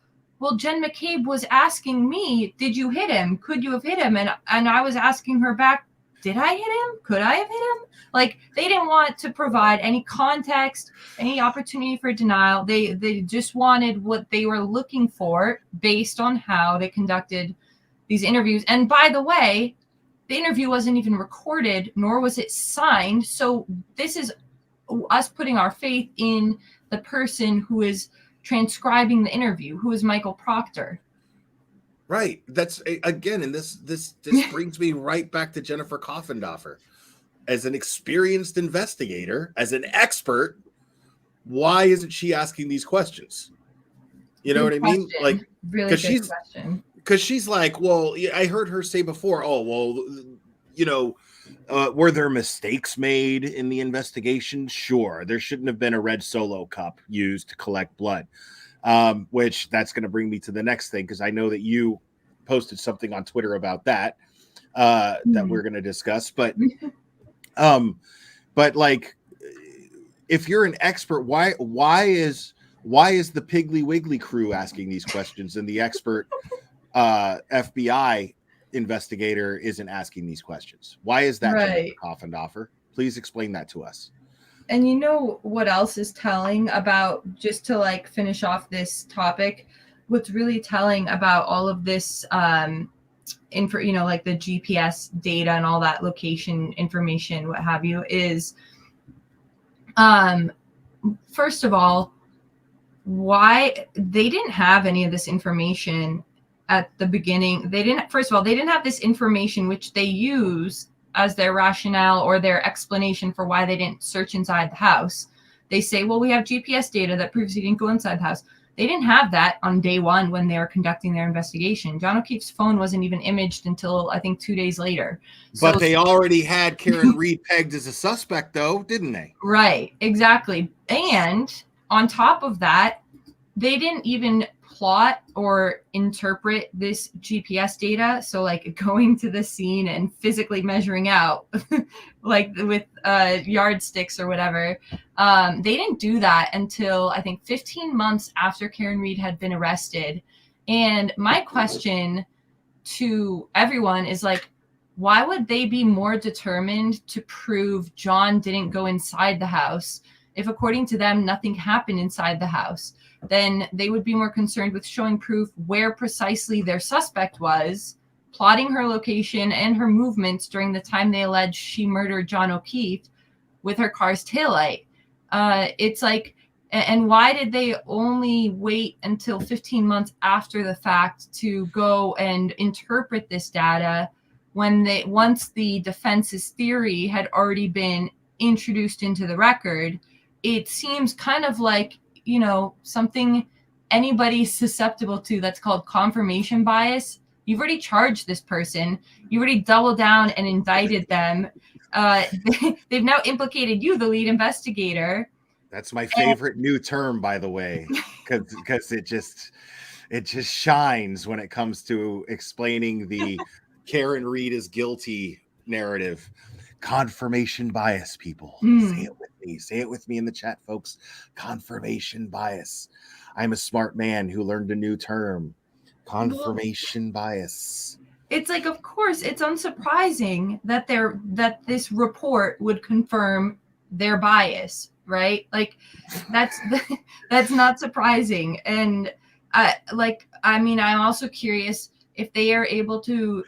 Jen McCabe was asking me, did you hit him? Could you have hit him? And I was asking her back, did I hit him? Could I have hit him? Like, they didn't want to provide any context, any opportunity for denial. They just wanted what they were looking for based on how they conducted these interviews. And by the way, the interview wasn't even recorded, nor was it signed. So this is us putting our faith in the person who is transcribing the interview, who is Michael Proctor. Right. That's again, and this brings me right back to Jennifer Coffendorfer. As an experienced investigator, as an expert, why isn't she asking these questions? You know what I mean? Like, really good question. Because she's like, well, I heard her say before, oh, well, were there mistakes made in the investigation? Sure. There shouldn't have been a red Solo cup used to collect blood, which that's going to bring me to the next thing, because I know that you posted something on Twitter about that that we're going to discuss. But like, if you're an expert, why is the Piggly Wiggly crew asking these questions and the expert FBI investigator isn't asking these questions? Why is that, right? Coffendorfer? Please explain that to us. And you know what else is telling about, just to like finish off this topic, what's really telling about all of this like the GPS data and all that location information, what have you, is first of all, why they didn't have any of this information at the beginning. They didn't have this information, which they use as their rationale or their explanation for why they didn't search inside the house. They say, well, we have GPS data that proves he didn't go inside the house. They didn't have that on day one when they were conducting their investigation. John O'Keefe's phone wasn't even imaged until, I think, 2 days later. But they already had Karen Reed pegged as a suspect, though, didn't they? Right, exactly. And on top of that, they didn't even plot or interpret this GPS data. So like going to the scene and physically measuring out like with yardsticks or whatever. They didn't do that until I think 15 months after Karen Reed had been arrested. And my question to everyone is like, why would they be more determined to prove John didn't go inside the house if, according to them, nothing happened inside the house? Then they would be more concerned with showing proof where precisely their suspect was, plotting her location and her movements during the time they allege she murdered John O'Keefe with her car's taillight. It's like, and why did they only wait until 15 months after the fact to go and interpret this data when once the defense's theory had already been introduced into the record? It seems kind of like, you know, something anybody's susceptible to that's called confirmation bias. You've already charged this person. You already doubled down and indicted them. They've now implicated you, the lead investigator. That's my favorite new term, by the way, because it just shines when it comes to explaining the Karen Reed is guilty narrative. Confirmation bias, people. Say it with me. Say it with me in the chat, folks. Confirmation bias. I'm a smart man who learned a new term. Confirmation bias. It's like, of course, it's unsurprising that this report would confirm their bias, right? Like, that's not surprising. And I'm also curious if they are able to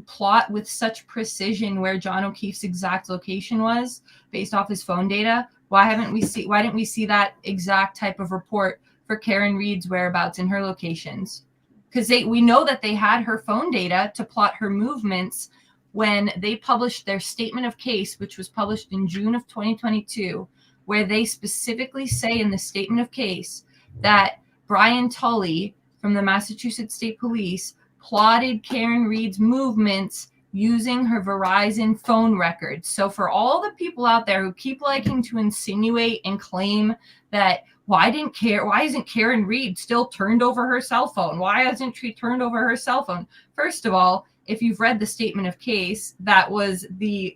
plot with such precision where John O'Keefe's exact location was based off his phone data. Why didn't we see that exact type of report for Karen Reed's whereabouts in her locations? Because we know that they had her phone data to plot her movements when they published their statement of case, which was published in June of 2022, where they specifically say in the statement of case that Brian Tully from the Massachusetts State Police plotted Karen Reed's movements using her Verizon phone records. So for all the people out there who keep liking to insinuate and claim that why isn't Karen Reed still turned over her cell phone? Why hasn't she turned over her cell phone? First of all, if you've read the statement of case, that was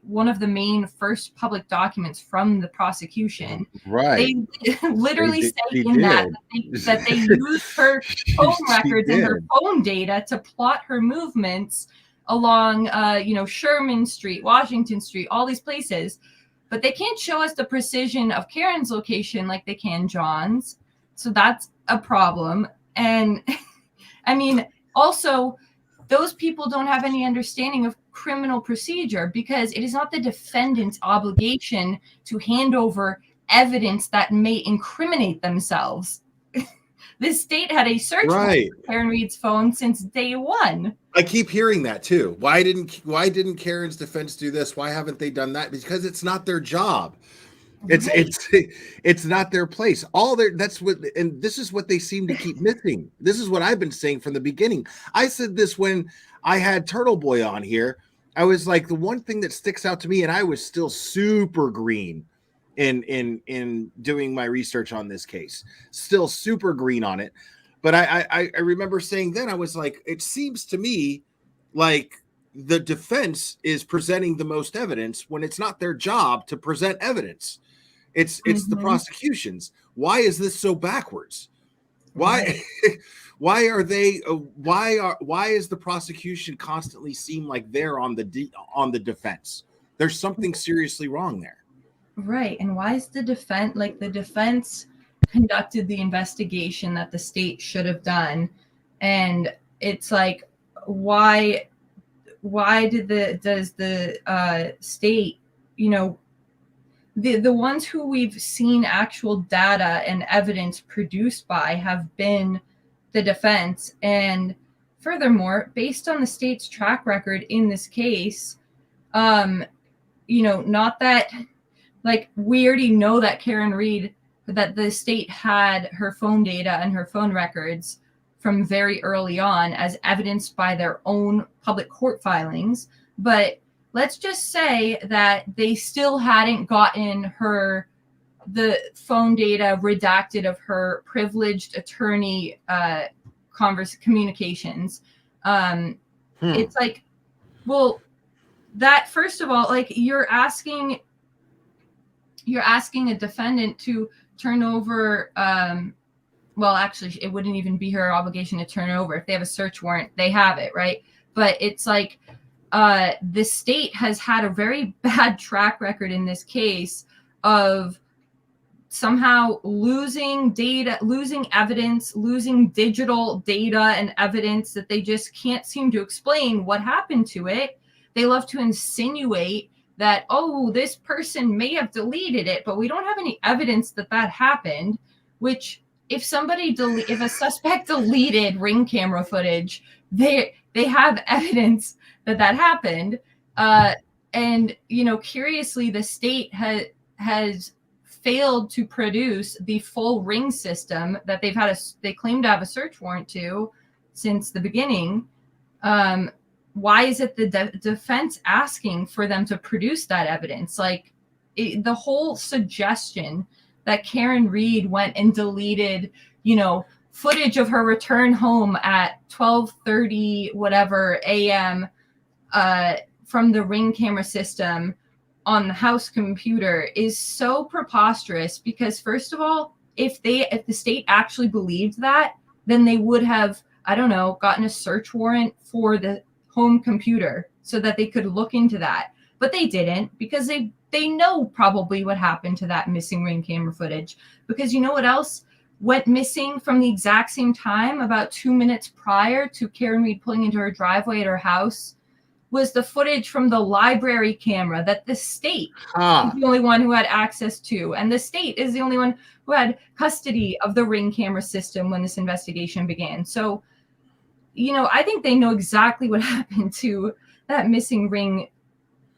one of the main first public documents from the prosecution. Right. They literally say in that they used her phone records and her phone data to plot her movements along, Sherman Street, Washington Street, all these places. But they can't show us the precision of Karen's location like they can John's. So that's a problem. And I mean, also, those people don't have any understanding of criminal procedure because it is not the defendant's obligation to hand over evidence that may incriminate themselves. This state had a search warrant for Karen Reed's phone since day one. I keep hearing that too. Why didn't Karen's defense do this? Why haven't they done that? Because it's not their job. It's not their place. And this is what they seem to keep missing. This is what I've been saying from the beginning. I said this when I had Turtle Boy on here. I was like, the one thing that sticks out to me, and I was still super green in doing my research on this case, still super green on it. But I remember saying then, I was like, it seems to me like the defense is presenting the most evidence when it's not their job to present evidence. It's the prosecution's. Why is this so backwards? Why why is the prosecution constantly seem like they're on the defense? There's something seriously wrong there. Right. And why is the defense conducted the investigation that the state should have done? And it's like, why does the state, the ones who we've seen actual data and evidence produced by have been the defense. And furthermore, based on the state's track record in this case, not that, like, we already know that Karen Reed, that the state had her phone data and her phone records from very early on as evidenced by their own public court filings. But let's just say that they still hadn't gotten her the phone data redacted of her privileged attorney communications. It's like, well, that first of all, like you're asking a defendant to turn over. Well, actually, it wouldn't even be her obligation to turn over. If they have a search warrant, they have it, right? But it's like the state has had a very bad track record in this case of somehow losing data, losing evidence, losing digital data and evidence that they just can't seem to explain what happened to it. They love to insinuate that, oh, this person may have deleted it, but we don't have any evidence that that happened, which if a suspect deleted Ring camera footage, they have evidence that that happened. And, you know, curiously, the state has failed to produce the full Ring system that they claim to have a search warrant to since the beginning. Why is it the defense asking for them to produce that evidence? Like the whole suggestion that Karen Reed went and deleted, you know, footage of her return home at 12:30 whatever a.m. From the Ring camera system on the house computer is so preposterous, because first of all, if the state actually believed that, then they would have, I don't know, gotten a search warrant for the home computer so that they could look into that. But they didn't, because they know probably what happened to that missing Ring camera footage. Because you know what else went missing from the exact same time, about 2 minutes prior to Karen Reed pulling into her driveway at her house, was the footage from the library camera that the state is the only one who had access to. And the state is the only one who had custody of the Ring camera system when this investigation began. So, you know, I think they know exactly what happened to that missing Ring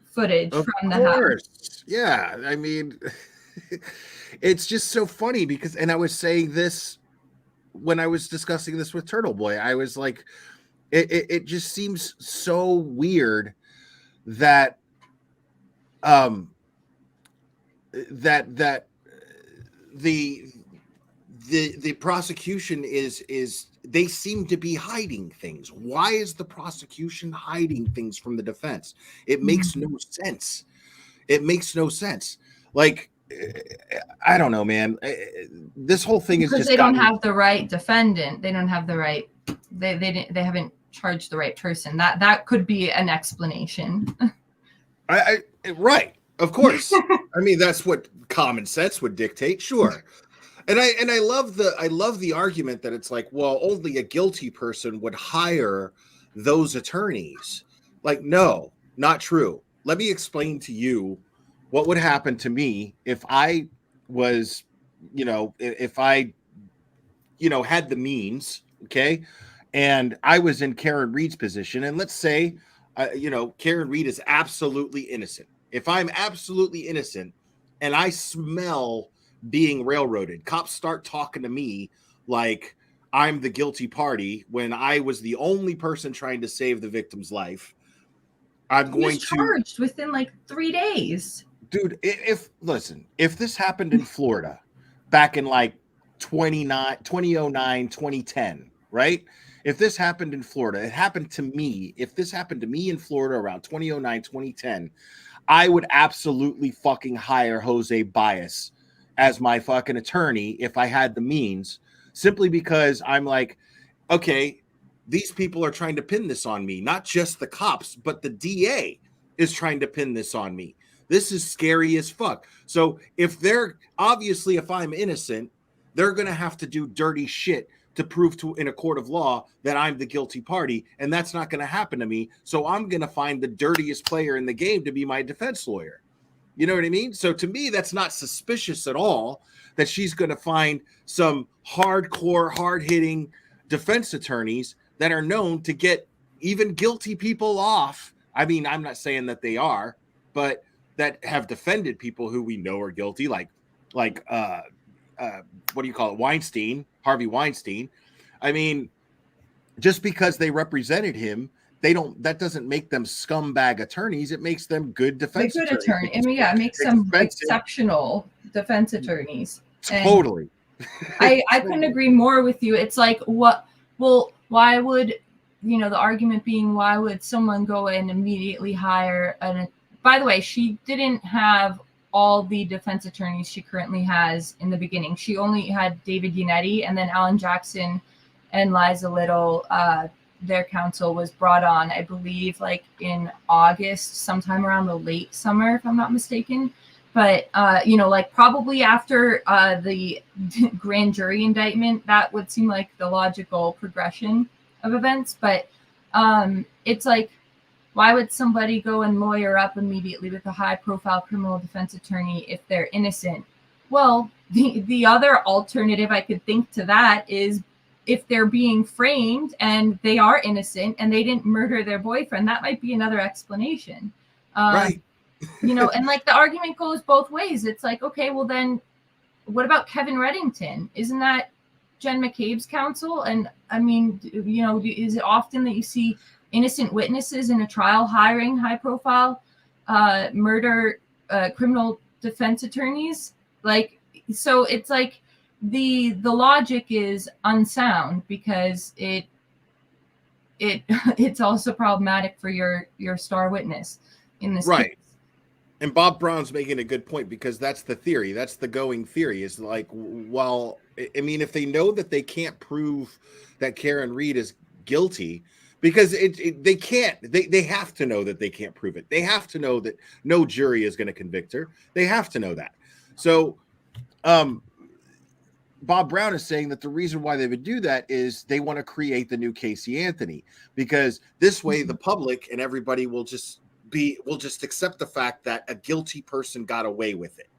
footage from the house. Yeah, I mean, it's just so funny because, and I was saying this when I was discussing this with Turtle Boy, I was like, it just seems so weird that that the prosecution is they seem to be hiding things. Why is the prosecution hiding things from the defense? It makes no sense. It makes no sense. Like, I don't know, man. This whole thing is because just they don't have the right defendant. They don't have the right. They haven't charged the right person. That could be an explanation. Right, of course. I mean, that's what common sense would dictate. Sure. And I love the argument that it's like, well, only a guilty person would hire those attorneys. Like, no, not true. Let me explain to you what would happen to me if I was, if I, had the means, okay, and I was in Karen Reed's position, and let's say, Karen Reed is absolutely innocent. If I'm absolutely innocent and I smell being railroaded, cops start talking to me like I'm the guilty party when I was the only person trying to save the victim's life. I'm going to charged within like 3 days. Dude, if this happened in Florida back in like 2009, 2010, right? If this happened in Florida, it happened to me. If this happened to me in Florida around 2009, 2010, I would absolutely fucking hire Jose Baez as my fucking attorney if I had the means, simply because I'm like, okay, these people are trying to pin this on me, not just the cops, but the DA is trying to pin this on me. This is scary as fuck. So if I'm innocent, they're going to have to do dirty shit to prove in a court of law that I'm the guilty party. And that's not going to happen to me. So I'm going to find the dirtiest player in the game to be my defense lawyer. You know what I mean? So to me, that's not suspicious at all that she's going to find some hardcore, hard-hitting defense attorneys that are known to get even guilty people off. I mean, I'm not saying that they are, but that have defended people who we know are guilty, like what do you call it? Weinstein, Harvey Weinstein. I mean, just because they represented him, that doesn't make them scumbag attorneys. It makes them good defense attorneys. I mean, yeah, it makes them exceptional defense attorneys. And Totally. I couldn't agree more with you. It's like, why would, the argument being, why would someone go and immediately hire by the way, she didn't have all the defense attorneys she currently has in the beginning. She only had David Yannetti, and then Alan Jackson and Liza Little, their counsel was brought on, I believe, like in August, sometime around the late summer, if I'm not mistaken. But, like probably after the grand jury indictment, that would seem like the logical progression of events. But it's like, why would somebody go and lawyer up immediately with a high-profile criminal defense attorney if they're innocent? Well, the other alternative I could think to that is if they're being framed and they are innocent and they didn't murder their boyfriend, that might be another explanation. Right. And like the argument goes both ways. It's like, okay, well then what about Kevin Reddington? Isn't that Jen McCabe's counsel? And I mean, is it often that you see innocent witnesses in a trial hiring high-profile murder criminal defense attorneys? Like, so it's like the logic is unsound because it's also problematic for your star witness in this case. And Bob Brown's making a good point, because that's the theory. That's the going theory, is like, well, I mean, if they know that they can't prove that Karen Reed is guilty, because they can't, they have to know that they can't prove it. They have to know that no jury is going to convict her. They have to know that. So Bob Brown is saying that the reason why they would do that is they want to create the new Casey Anthony, because this way the public and everybody will just accept the fact that a guilty person got away with it,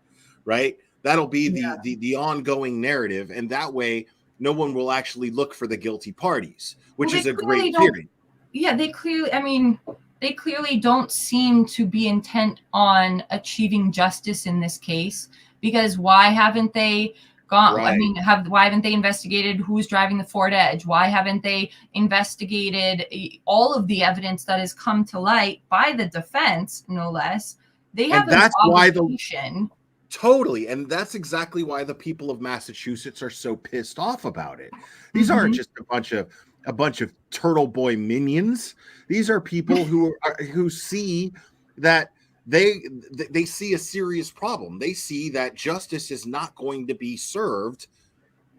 right? That'll be the ongoing narrative, and that way no one will actually look for the guilty parties, which is a great theory. Yeah, they clearly don't seem to be intent on achieving justice in this case, because why haven't they gone? Right. I mean, why haven't they investigated who's driving the Ford Edge? Why haven't they investigated all of the evidence that has come to light by the defense, no less? They have an obligation. Totally. And that's exactly why the people of Massachusetts are so pissed off about it. These aren't just a bunch of turtle boy minions. These are people who see that they see a serious problem. They see that justice is not going to be served.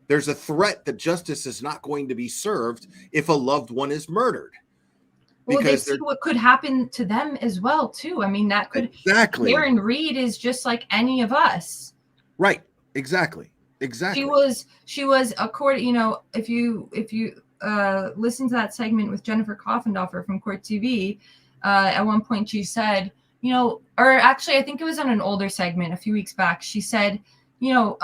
There's a threat that justice is not going to be served if a loved one is murdered. Well, they see what could happen to them as well, too. I mean, that could exactly. Karen Reed is just like any of us. Right. Exactly. She was according, if you listen to that segment with Jennifer Coffendorfer from Court TV, at one point she said, or actually I think it was on an older segment a few weeks back, she said, who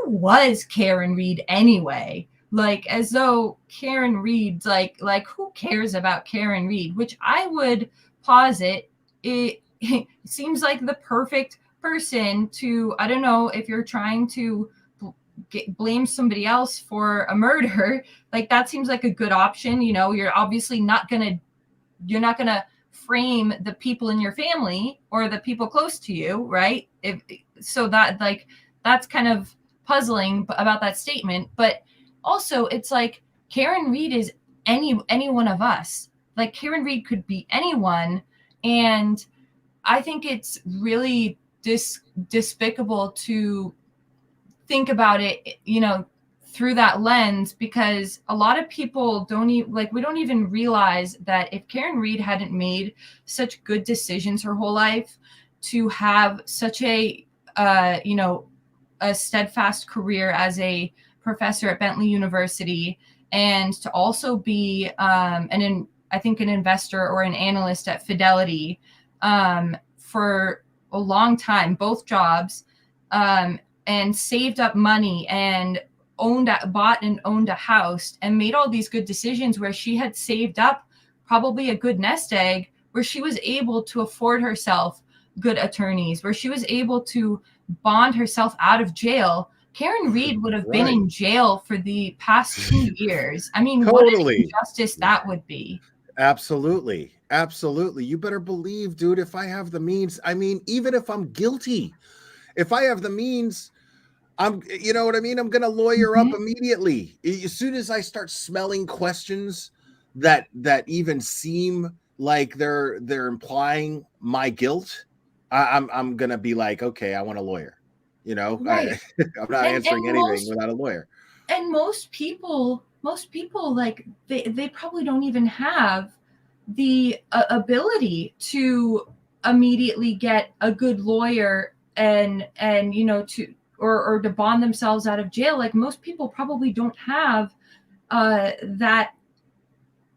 was Karen Reed anyway? Like, as though Karen Reed's like who cares about Karen Reed? Which I would posit it seems like the perfect person to, I don't know, if you're trying to blame somebody else for a murder, like that seems like a good option. You're obviously not gonna frame the people in your family or the people close to you, right? That's kind of puzzling about that statement. But also, it's like Karen Reed is any one of us. Like, Karen Reed could be anyone, and I think it's really despicable to think about it, through that lens, because a lot of people we don't even realize that if Karen Reed hadn't made such good decisions her whole life, to have such a steadfast career as a professor at Bentley University, and to also be I think an investor or an analyst at Fidelity for a long time, both jobs, and saved up money and bought and owned a house and made all these good decisions where she had saved up probably a good nest egg, where she was able to afford herself good attorneys, where she was able to bond herself out of jail. Karen Reed would have been in jail for the past 2 years. I mean, what an injustice that would be. Absolutely. Absolutely. You better believe, dude, if I have the means, I mean, even if I'm guilty, if I have the means, you know what I mean? I'm going to lawyer up immediately. As soon as I start smelling questions that even seem like they're implying my guilt, I'm going to be like, okay, I want a lawyer. You know, Right. I'm not answering anything without a lawyer. And most people like they probably don't even have the ability to immediately get a good lawyer and you know to or to bond themselves out of jail. Like most people probably don't have that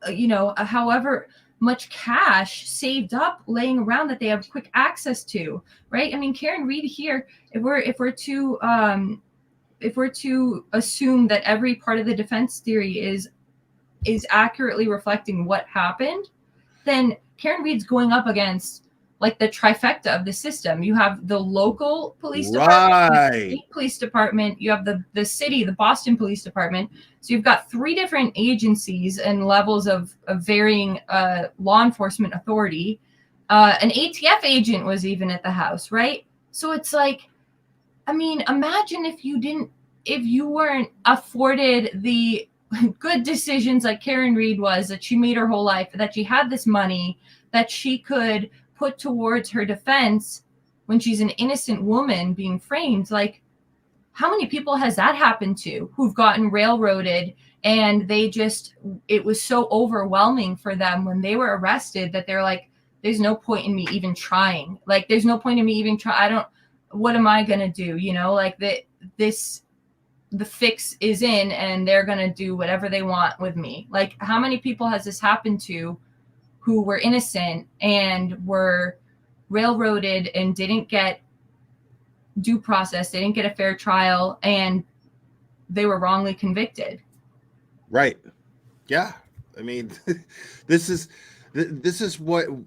you know however much cash saved up laying around that they have quick access to, right? I mean, Karen Reed here, if we're to assume that every part of the defense theory is accurately reflecting what happened, then Karen Reed's going up against like the trifecta of the system. You have the local police department, the state police department, you have the city, the Boston Police Department. So you've got three different agencies and levels of varying law enforcement authority. An ATF agent was even at the house, right? So it's like, I mean, imagine if you weren't afforded the good decisions like Karen Reed was, that she made her whole life, that she had this money that she could put towards her defense when she's an innocent woman being framed. Like, how many people has that happened to who've gotten railroaded and it was so overwhelming for them when they were arrested that they're like, there's no point in me even trying. Like, there's no point in me even trying. What am I going to do? You know, like the fix is in and they're going to do whatever they want with me. Like, how many people has this happened to who were innocent and were railroaded and didn't get due process, they didn't get a fair trial, and they were wrongly convicted? Right. Yeah. I mean, this is the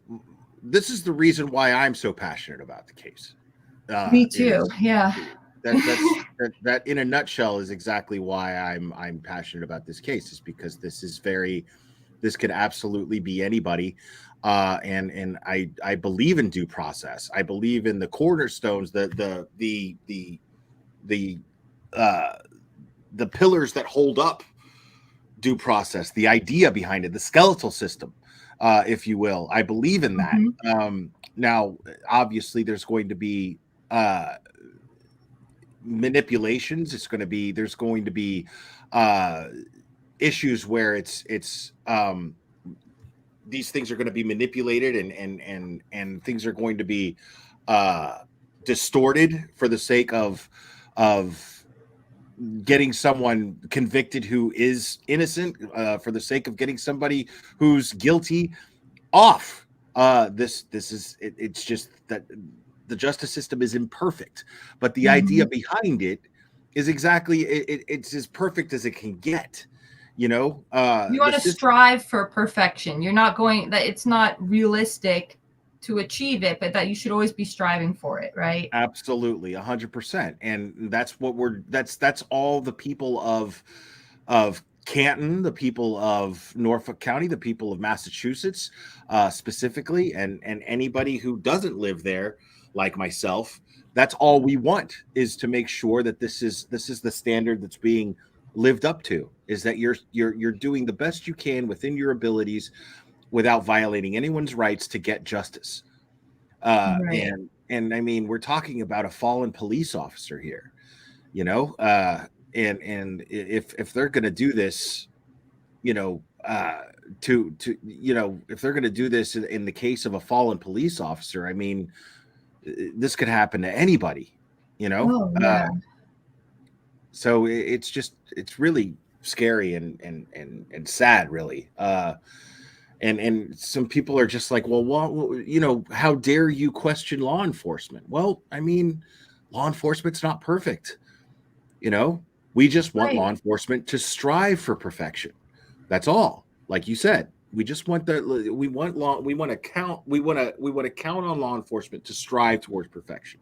reason why I'm so passionate about the case. Me too. Yeah. That in a nutshell is exactly why I'm passionate about this case, is because this could absolutely be anybody. And I believe in due process. I believe in the cornerstones, the pillars that hold up due process, the idea behind it, the skeletal system, if you will. I believe in that. Now, obviously, there's going to be manipulations. There's going to be issues where it's these things are going to be manipulated and things are going to be distorted for the sake of getting someone convicted who is innocent, for the sake of getting somebody who's guilty off. It's just that the justice system is imperfect, but the idea behind it is exactly it's as perfect as it can get. You know, you want to strive for perfection. You're not going that it's not realistic to achieve it, but that you should always be striving for it, right? Absolutely, 100%. And that's what that's all the people of Canton, the people of Norfolk County, the people of Massachusetts, specifically, and anybody who doesn't live there, like myself. That's all we want, is to make sure that this is the standard that's being lived up to, is that you're doing the best you can within your abilities without violating anyone's rights to get justice. Right. And I mean, we're talking about a fallen police officer here, you know, and if they're going to do this, you know, if they're going to do this in the case of a fallen police officer, I mean, this could happen to anybody, you know. Oh, yeah. So it's really scary and sad, really. And some people are just like, well, you know, how dare you question law enforcement? Well, I mean, law enforcement's not perfect. You know, we just want law enforcement to strive for perfection. That's all. Like you said, we just want we want to count on law enforcement to strive towards perfection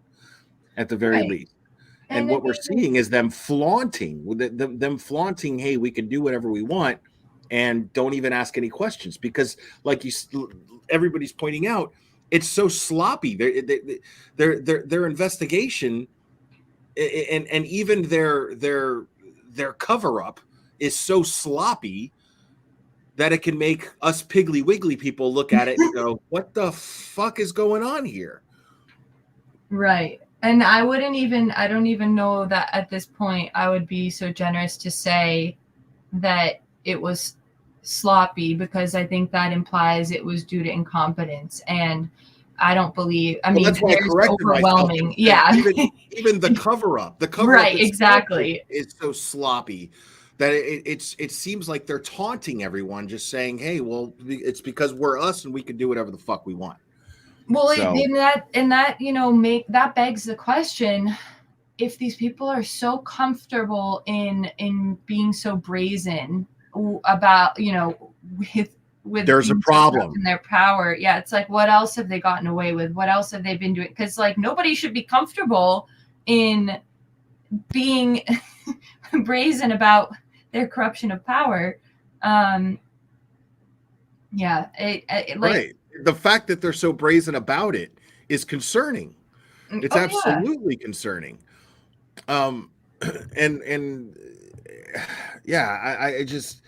at the very least. And what we're seeing is them flaunting, hey, we can do whatever we want, and don't even ask any questions because, like everybody's pointing out, it's so sloppy. Their investigation and even their cover up is so sloppy that it can make us Piggly Wiggly people look at it and go, "What the fuck is going on here?" Right. And I don't even know that at this point I would be so generous to say that it was sloppy, because I think that implies it was due to incompetence. And I don't believe, That's why I there's corrected overwhelming. myself. Yeah. Even the cover up, Right, exactly. is so sloppy that it seems like they're taunting everyone, just saying, "Hey, well, it's because we're us and we can do whatever the fuck we want." Well, So, that begs the question: if these people are so comfortable in being so brazen about, with there's a problem in their power, yeah, it's like, what else have they gotten away with? What else have they been doing? Because like nobody should be comfortable in being brazen about their corruption of power. Yeah, right. The fact that they're so brazen about it is concerning. It's absolutely concerning. And yeah, I just,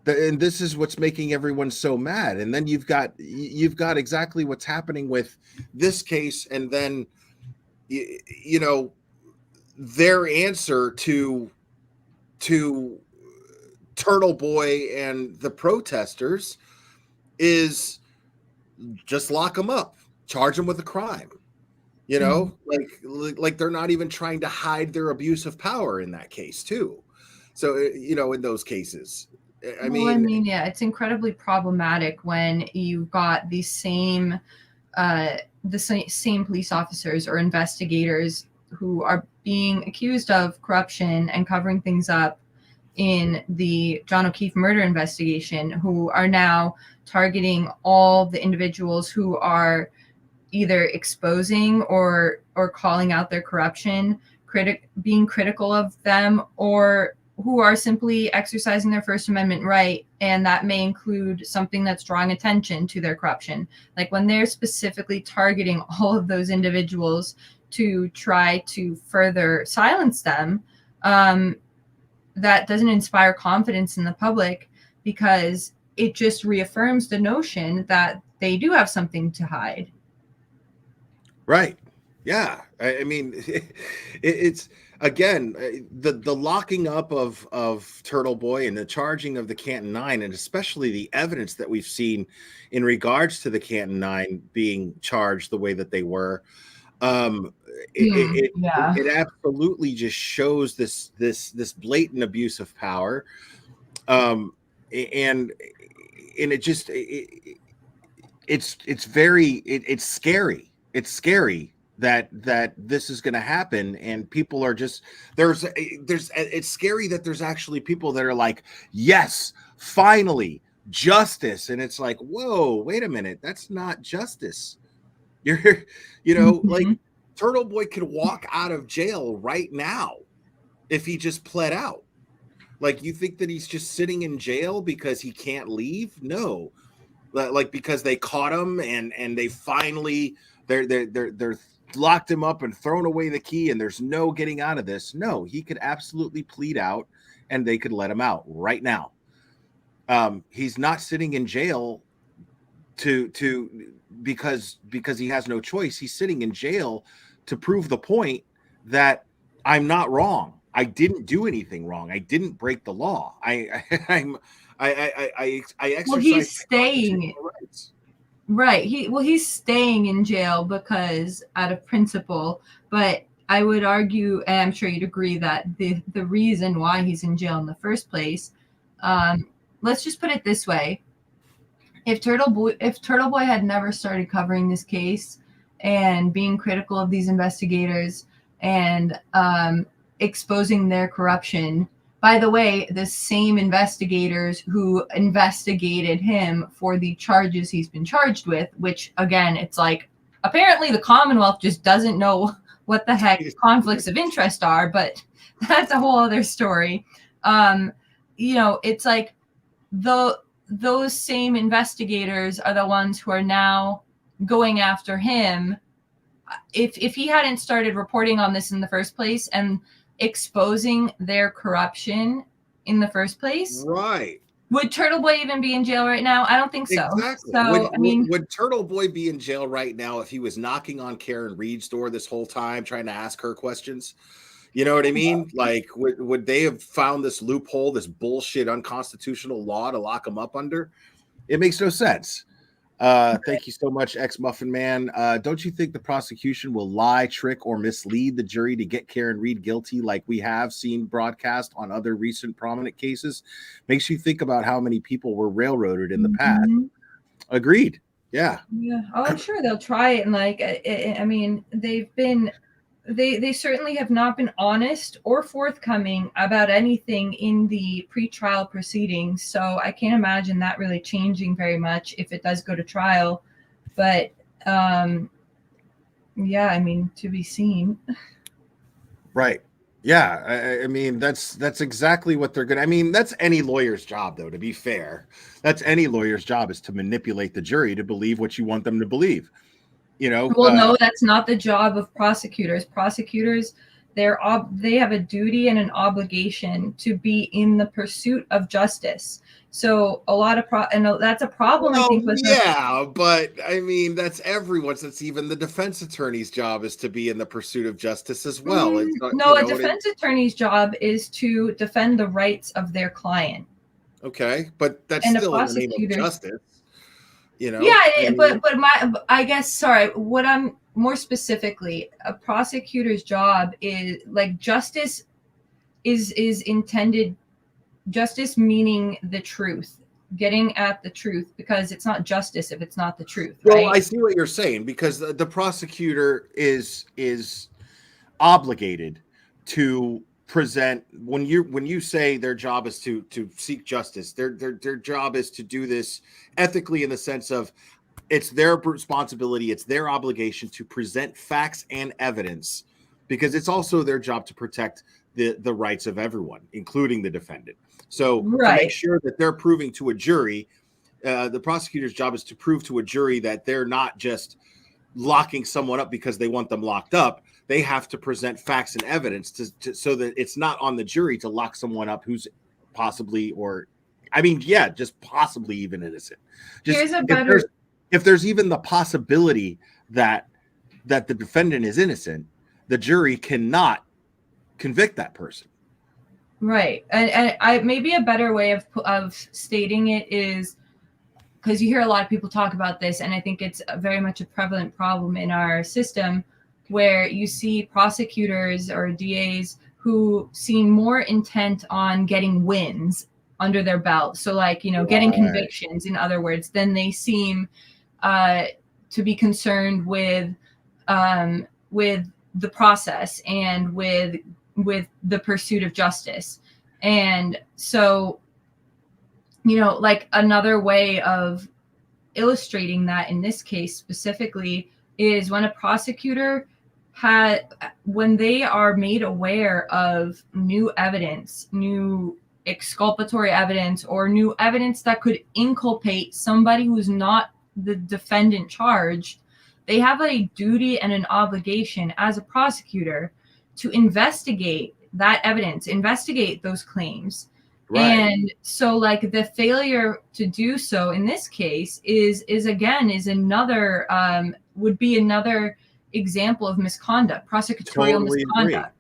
and this is what's making everyone so mad. And then you've got exactly what's happening with this case, and then their answer to Turtle Boy and the protesters is just lock them up, charge them with a crime. Like they're not even trying to hide their abuse of power in that case too. So in those cases, yeah, it's incredibly problematic when you've got the same police officers or investigators who are being accused of corruption and covering things up in the John O'Keefe murder investigation, who are now targeting all the individuals who are either exposing or calling out their corruption, being critical of them, or who are simply exercising their First Amendment right. And that may include something that's drawing attention to their corruption. Like when they're specifically targeting all of those individuals to try to further silence them, that doesn't inspire confidence in the public, because it just reaffirms the notion that they do have something to hide. Right. Yeah. I mean, it's again, the locking up of Turtle Boy and the charging of the Canton Nine, and especially the evidence that we've seen in regards to the Canton Nine being charged the way that they were. It absolutely just shows this blatant abuse of power. And it just, it's scary. It's scary that this is going to happen, and people are just it's scary that there's actually people that are like, yes, finally justice, and it's like, whoa, wait a minute, that's not justice. Like Turtle Boy could walk out of jail right now if he just pled out. Like, you think that he's just sitting in jail because he can't leave? No, like because they caught him and they finally they're locked him up and thrown away the key and there's no getting out of this. No, he could absolutely plead out and they could let him out right now. He's not sitting in jail because he has no choice. He's sitting in jail to prove the point that I'm not wrong. I didn't do anything wrong. I didn't break the law. I exercise. Well, he's staying. Right. He's staying in jail because out of principle, but I would argue, and I'm sure you'd agree, that the reason why he's in jail in the first place, let's just put it this way. If Turtle Boy had never started covering this case and being critical of these investigators and exposing their corruption, by the way, the same investigators who investigated him for the charges he's been charged with, which again, it's like, apparently the Commonwealth just doesn't know what the heck conflicts of interest are, but that's a whole other story. It's like, those same investigators are the ones who are now going after him. If he hadn't started reporting on this in the first place and exposing their corruption in the first place, right? Would Turtle Boy even be in jail right now? I don't think so. Exactly. So, Would Turtle Boy be in jail right now if he was knocking on Karen Reed's door this whole time, trying to ask her questions? You know what I mean? Like, would they have found this loophole, this bullshit unconstitutional law to lock him up under? It makes no sense. Thank you so much, Ex-Muffin Man. Don't you think the prosecution will lie, trick, or mislead the jury to get Karen Reed guilty like we have seen broadcast on other recent prominent cases? Makes you think about how many people were railroaded in the past. Agreed. Yeah. Yeah. Oh, I'm sure they'll try it. And like, I mean, they certainly have not been honest or forthcoming about anything in the pretrial proceedings. So I can't imagine that really changing very much if it does go to trial. But yeah, I mean, to be seen. Right. Yeah. I mean, that's exactly what they're going to. I mean, that's any lawyer's job, though, to be fair. That's any lawyer's job, is to manipulate the jury to believe what you want them to believe. You know, well, no, that's not the job of prosecutors. Prosecutors, they have a duty and an obligation to be in the pursuit of justice. So a lot of and that's a problem. Well, I think. But I mean, that's everyone's. That's even the defense attorney's job, is to be in the pursuit of justice as well. It's not, no, a defense attorney's job is to defend the rights of their client. Okay, but that's still in the name of justice. You know, yeah, but I guess, sorry, what I'm more specifically, a prosecutor's job is like justice is intended, justice meaning the truth, getting at the truth, because it's not justice if it's not the truth. Right? Well, I see what you're saying, because the prosecutor is obligated to present, when you say their job is to seek justice, their job is to do this ethically, in the sense of it's their responsibility, it's their obligation to present facts and evidence, because it's also their job to protect the rights of everyone, including the defendant. So to make sure that they're proving to a jury, the prosecutor's job is to prove to a jury that they're not just locking someone up because they want them locked up. They have to present facts and evidence so that it's not on the jury to lock someone up who's possibly, or I mean, yeah, just possibly even innocent. Just if there's even the possibility that the defendant is innocent, the jury cannot convict that person. Right. And I maybe a better way of stating it is, because you hear a lot of people talk about this, and I think it's very much a prevalent problem in our system, where you see prosecutors or DAs who seem more intent on getting wins under their belt. So like, getting convictions, in other words, than they seem to be concerned with the process and with the pursuit of justice. And so, like another way of illustrating that in this case specifically is when a prosecutor when they are made aware of new evidence, new exculpatory evidence, or new evidence that could inculpate somebody who's not the defendant charged, they have a duty and an obligation as a prosecutor to investigate that evidence, investigate those claims. Right. And so like the failure to do so in this case is another would be another example of misconduct, prosecutorial misconduct.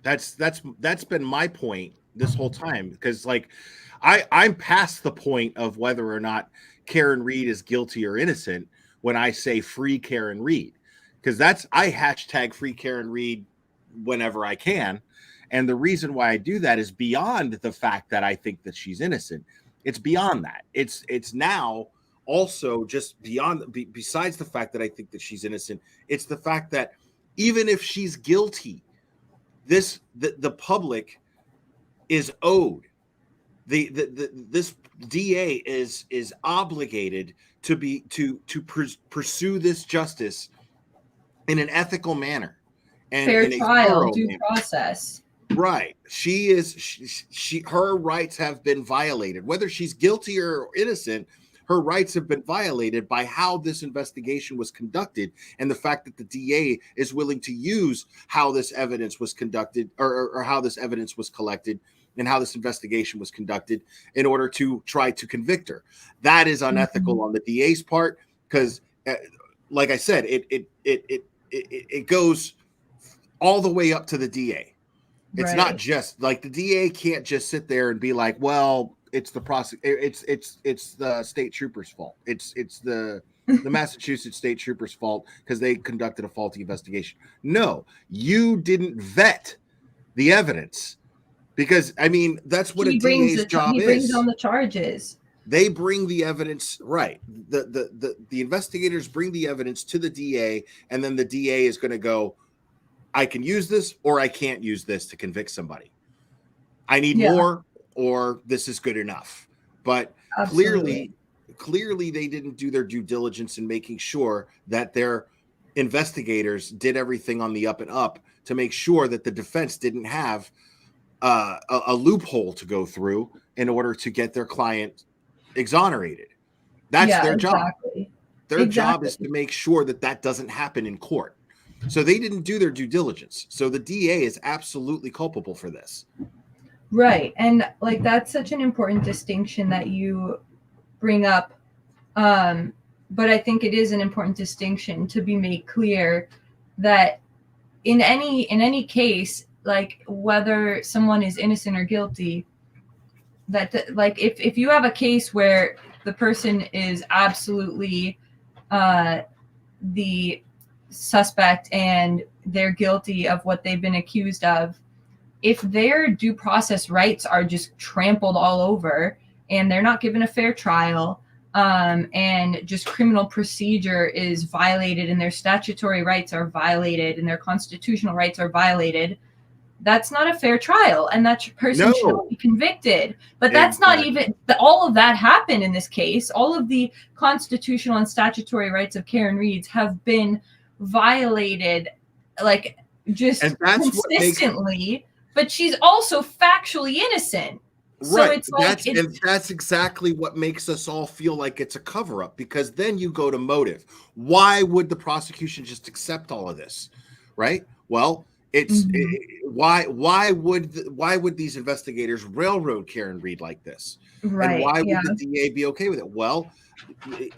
Agree. That's been my point this whole time, because like I'm past the point of whether or not Karen Reed is guilty or innocent when I say free Karen Reed, because I hashtag free Karen Reed whenever I can. And the reason why I do that is beyond the fact that I think that she's innocent. It's beyond that. It's now also just besides the fact that I think that she's innocent, it's the fact that even if she's guilty, the public is owed. This DA is obligated to pursue this justice in an ethical manner and fair in a trial, due manner. process. Right. Her rights have been violated. Whether she's guilty or innocent, her rights have been violated by how this investigation was conducted and the fact that the DA is willing to use how this evidence was conducted or how this evidence was collected and how this investigation was conducted in order to try to convict her. That is unethical on the DA's part because, like I said, it goes all the way up to the DA. It's not just like the DA can't just sit there and be like, well, it's the it's the state trooper's fault. It's the Massachusetts state trooper's fault because they conducted a faulty investigation. No, you didn't vet the evidence because I mean that's what a DA's job is. He brings on the charges. They bring the evidence, right? The investigators bring the evidence to the DA, and then the DA is going to go, I can use this or I can't use this to convict somebody. I need more or this is good enough. But clearly they didn't do their due diligence in making sure that their investigators did everything on the up and up to make sure that the defense didn't have a loophole to go through in order to get their client exonerated. That's their job. Their job is to make sure that that doesn't happen in court. So they didn't do their due diligence. So the DA is absolutely culpable for this. Right. And like that's such an important distinction that you bring up. But I think it is an important distinction to be made clear that in any case, like whether someone is innocent or guilty, that like if you have a case where the person is absolutely the suspect and they're guilty of what they've been accused of, if their due process rights are just trampled all over and they're not given a fair trial, and just criminal procedure is violated and their statutory rights are violated and their constitutional rights are violated, that's not a fair trial and that person should not be convicted. But that's not even all of that happened in this case. All of the constitutional and statutory rights of Karen Reed have been violated, like just consistently. But she's also factually innocent. So it's like that's exactly what makes us all feel like it's a cover-up, because then you go to motive. Why would the prosecution just accept all of this? Right? Well, it's why would these investigators railroad Karen Reed like this? Right. And why would the DA be okay with it? Well,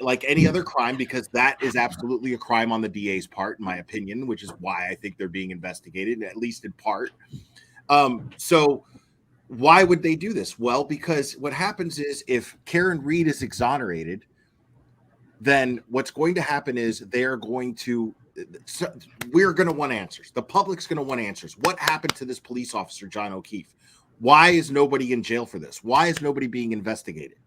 like any other crime, because that is absolutely a crime on the DA's part, in my opinion, which is why I think they're being investigated, at least in part. So why would they do this? Well, because what happens is if Karen Reed is exonerated, then what's going to happen is we're going to want answers. The public's going to want answers. What happened to this police officer, John O'Keefe? Why is nobody in jail for this? Why is nobody being investigated?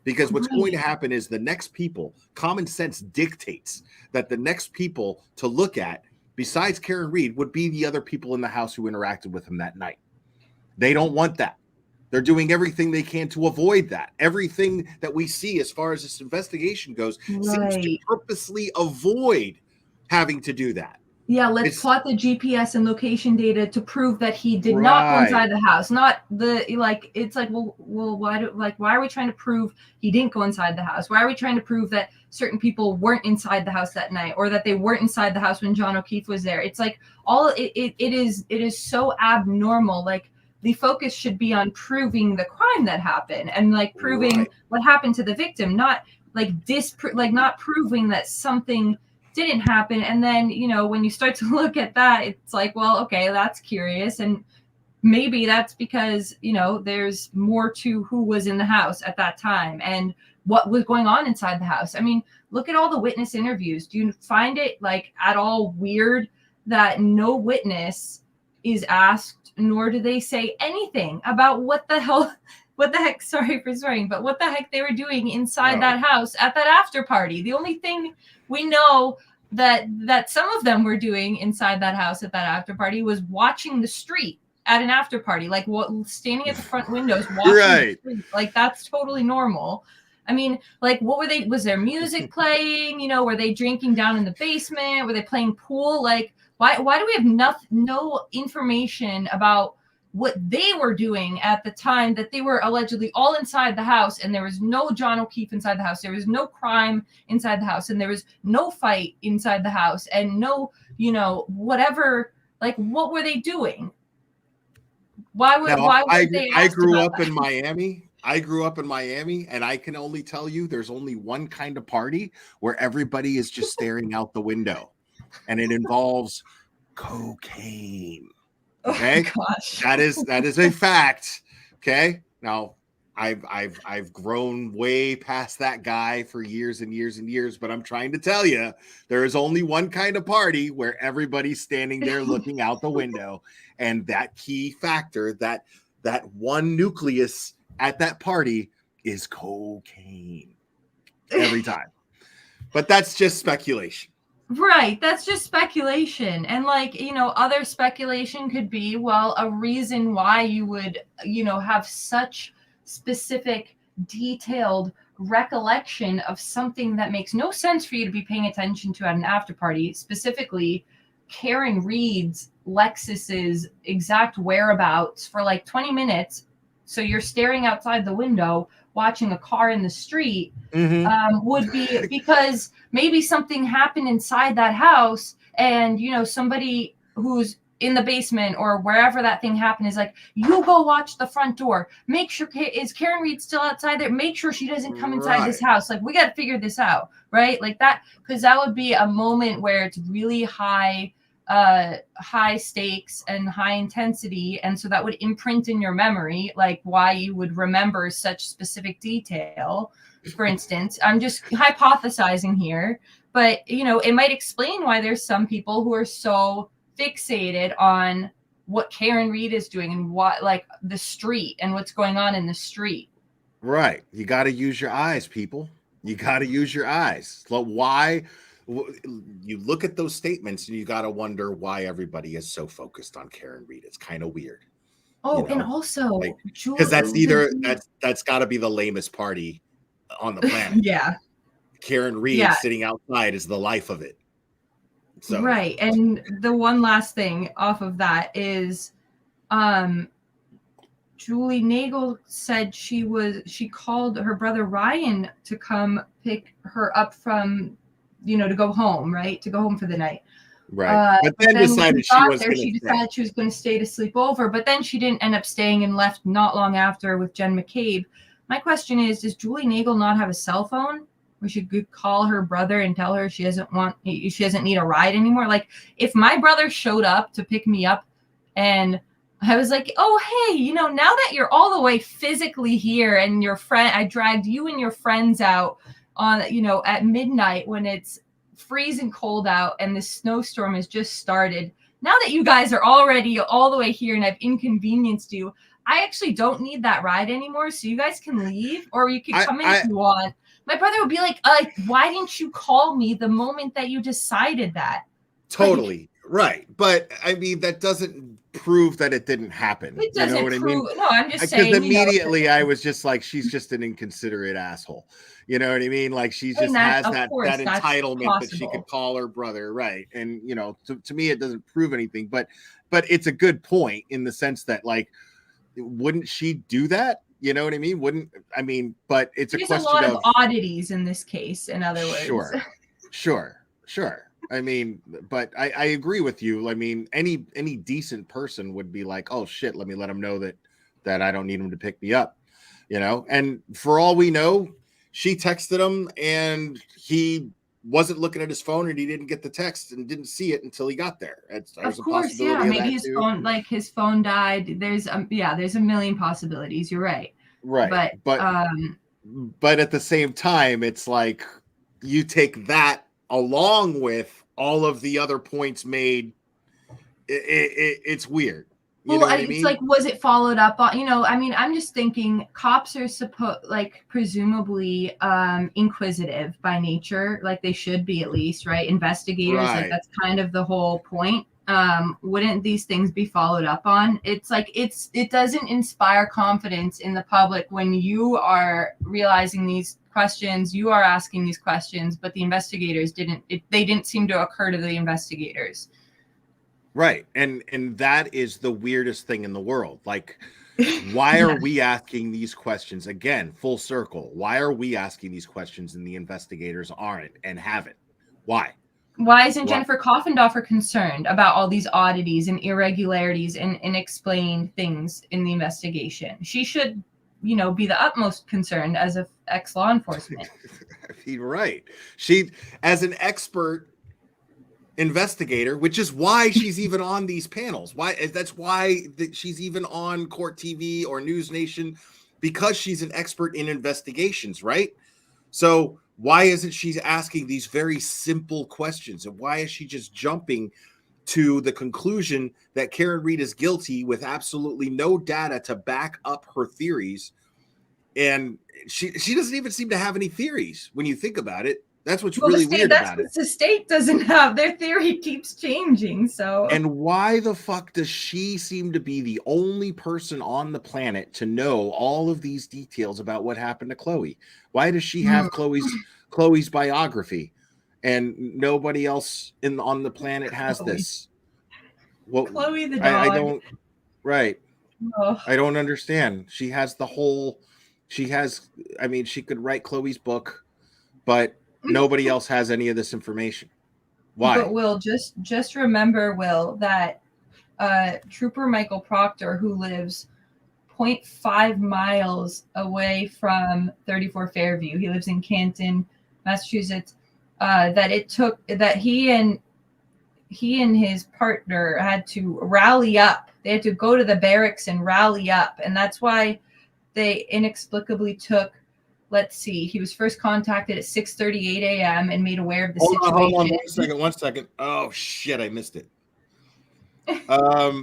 Because what's going to happen is the next people, common sense dictates that the next people to look at besides Karen Reed would be the other people in the house who interacted with him that night. They don't want that. They're doing everything they can to avoid that. Everything that we see as far as this investigation goes seems to purposely avoid having to do that. Yeah, let's plot the GPS and location data to prove that he did not go inside the house. Not the it's like, well, why are we trying to prove he didn't go inside the house? Why are we trying to prove that certain people weren't inside the house that night, or that they weren't inside the house when John O'Keefe was there? It's like it is so abnormal. Like the focus should be on proving the crime that happened and like proving what happened to the victim, not like not proving that something didn't happen. And then, you know, when you start to look at that, it's like, well, okay, that's curious. And maybe that's because, you know, there's more to who was in the house at that time and what was going on inside the house. I mean, look at all the witness interviews. Do you find it like at all weird that no witness is asked, nor do they say anything about what the heck, sorry for swearing, but what the heck they were doing inside that house at that after party? The only thing we know that some of them were doing inside that house at that after party was watching the street at an after party, like standing at the front windows watching the street. Like that's totally normal. I mean, like what were they, was there music playing? You know, were they drinking down in the basement? Were they playing pool? Like why do we have no information about what they were doing at the time that they were allegedly all inside the house, and there was no John O'Keefe inside the house. There was no crime inside the house, and there was no fight inside the house, and no, whatever. Like, what were they doing? Why would they I ask grew about up that? in Miami. I grew up in Miami, and I can only tell you there's only one kind of party where everybody is just staring out the window, and it involves cocaine. Okay, gosh. that is a fact. Okay, now I've grown way past that guy for years and years and years, but I'm trying to tell you there is only one kind of party where everybody's standing there looking out the window, and that key factor, that one nucleus at that party is cocaine every time. But that's just speculation. Right, that's just speculation. And other speculation could be, well, a reason why you would, have such specific, detailed recollection of something that makes no sense for you to be paying attention to at an after party, specifically Karen Reed's Lexus's exact whereabouts for 20 minutes. So you're staring outside the window watching a car in the street, would be because maybe something happened inside that house, and somebody who's in the basement or wherever that thing happened is like, you go watch the front door, make sure, is Karen Reed still outside there, make sure she doesn't come inside this house, we got to figure this out, right? Like that, because that would be a moment where it's really high stakes and high intensity, and so that would imprint in your memory why you would remember such specific detail. For instance, I'm just hypothesizing here, but it might explain why there's some people who are so fixated on what Karen Reed is doing and what the street and what's going on in the street. Right, you got to use your eyes, people. You got to use your eyes. Why? You look at those statements and you got to wonder why everybody is so focused on Karen Reed. It's kind of weird. And also because that's got to be the lamest party on the planet. Yeah, Karen Reed sitting outside is the life of it. So right. And the one last thing off of that is Julie Nagel said she called her brother Ryan to come pick her up from to go home, right? To go home for the night. Right. But then decided she decided she was going to stay to sleep over, but then she didn't end up staying and left not long after with Jen McCabe. My question is, does Julie Nagel not have a cell phone where she could call her brother and tell her she doesn't need a ride anymore? If my brother showed up to pick me up and I was like, oh, hey, now that you're all the way physically here and I dragged you and your friends out on, at midnight when it's freezing cold out and this snowstorm has just started. Now that you guys are already all the way here and I've inconvenienced you, I actually don't need that ride anymore. So you guys can leave, or you can come in if you want. My brother would be like, why didn't you call me the moment that you decided that? Totally. Right. But I mean, that doesn't prove that it didn't happen. It doesn't you know what I mean? No, I'm just saying. Because immediately I was just like, she's just an inconsiderate asshole. You know what I mean? She just has that entitlement that she could call her brother. Right. And, to me, it doesn't prove anything, but it's a good point in the sense that wouldn't she do that? You know what I mean? But it's a question of... There's a lot of oddities in this case, in other words. Sure. I mean, but I agree with you. I mean, any decent person would be like, oh shit, let me let him know that I don't need him to pick me up, and for all we know, she texted him and he wasn't looking at his phone and he didn't get the text and didn't see it until he got there. Of course, yeah. Maybe his phone died. There's a million possibilities. You're right. Right. But at the same time, it's like you take that along with all of the other points made. It's weird. You know what I mean? It's was it followed up on, I'm just thinking cops are presumably inquisitive by nature, they should be at least, right? Investigators, right. That's kind of the whole point. Wouldn't these things be followed up on? It doesn't inspire confidence in the public when you are realizing these questions, you are asking these questions, but the investigators didn't seem to occur to the investigators. Right. And that is the weirdest thing in the world. Like, why are we asking these questions again? Full circle. Why are we asking these questions and the investigators aren't and haven't? Why? Why isn't Jennifer Coffendorfer concerned about all these oddities and irregularities and unexplained things in the investigation? She should, you know, be the utmost concerned as a ex-law enforcement. I mean, right. She, as an expert investigator, which is why she's even on these panels. That's why she's even on Court TV or News Nation, because she's an expert in investigations, right? So why isn't she asking these very simple questions? And why is she just jumping to the conclusion that Karen Read is guilty with absolutely no data to back up her theories? And she doesn't even seem to have any theories when you think about it. That's what's really weird about it. The state doesn't have, their theory keeps changing. So, and why the fuck does she seem to be the only person on the planet to know all of these details about what happened to Chloe? Why does she have Chloe's biography and nobody else on the planet has this? Well, Chloe the dog. I don't. Right. Oh. I don't understand. She has the whole. She has. I mean, she could write Chloe's book, but nobody else has any of this information. Why? But Will, just remember, Will, that Trooper Michael Proctor, who lives 0.5 miles away from 34 Fairview, he lives in Canton, Massachusetts, that he and his partner had to rally up. They had to go to the barracks and rally up, and that's why they inexplicably took. Let's see. He was first contacted at 6:38 a.m. and made aware of the situation. Hold on, 1 second. Oh shit, I missed it.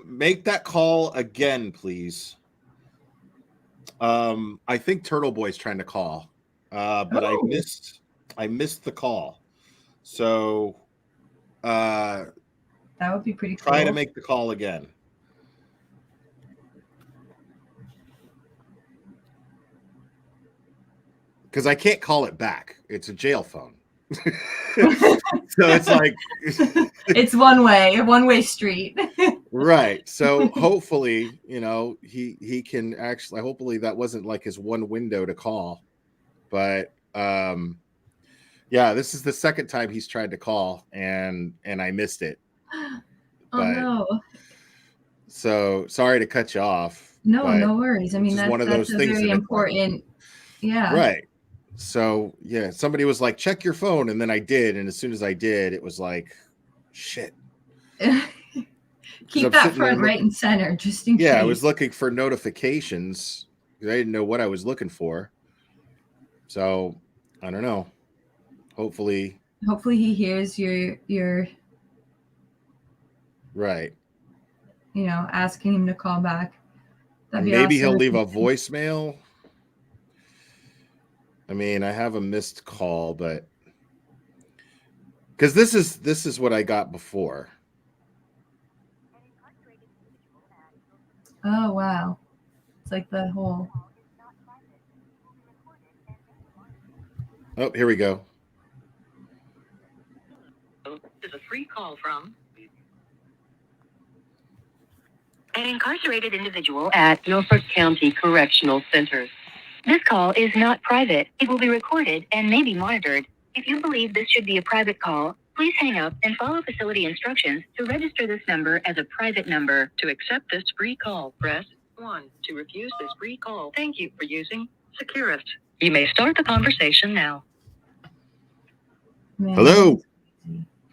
Make that call again, please. I think Turtle Boy's trying to call, but I missed the call. So, that would be pretty cool. Try to make the call again. Because I can't call it back. It's a jail phone. So it's like it's one way street. Right. So hopefully, you know, he can actually, hopefully that wasn't like his one window to call. But yeah, this is the second time he's tried to call and I missed it. No. So sorry to cut you off. No worries. I mean, that's one of those things very important. Yeah. Right. So yeah, somebody was like, check your phone, and then I did, and as soon as I did, it was like, shit. Keep that front, right, and center, just in case. Yeah, I was looking for notifications because I didn't know what I was looking for. So I don't know. Hopefully he hears your right. You know, asking him to call back. Maybe he'll leave a voicemail. I mean, I have a missed call, but because this is what I got before. Oh wow, it's like the whole. Oh, here we go. This is a free call from an incarcerated individual at Norfolk County Correctional Center. This call is not private. It will be recorded and may be monitored. If you believe this should be a private call, please hang up and follow facility instructions to register this number as a private number. To accept this free call, press 1. To refuse this free call, thank you for using Securist. You may start the conversation now. Hello.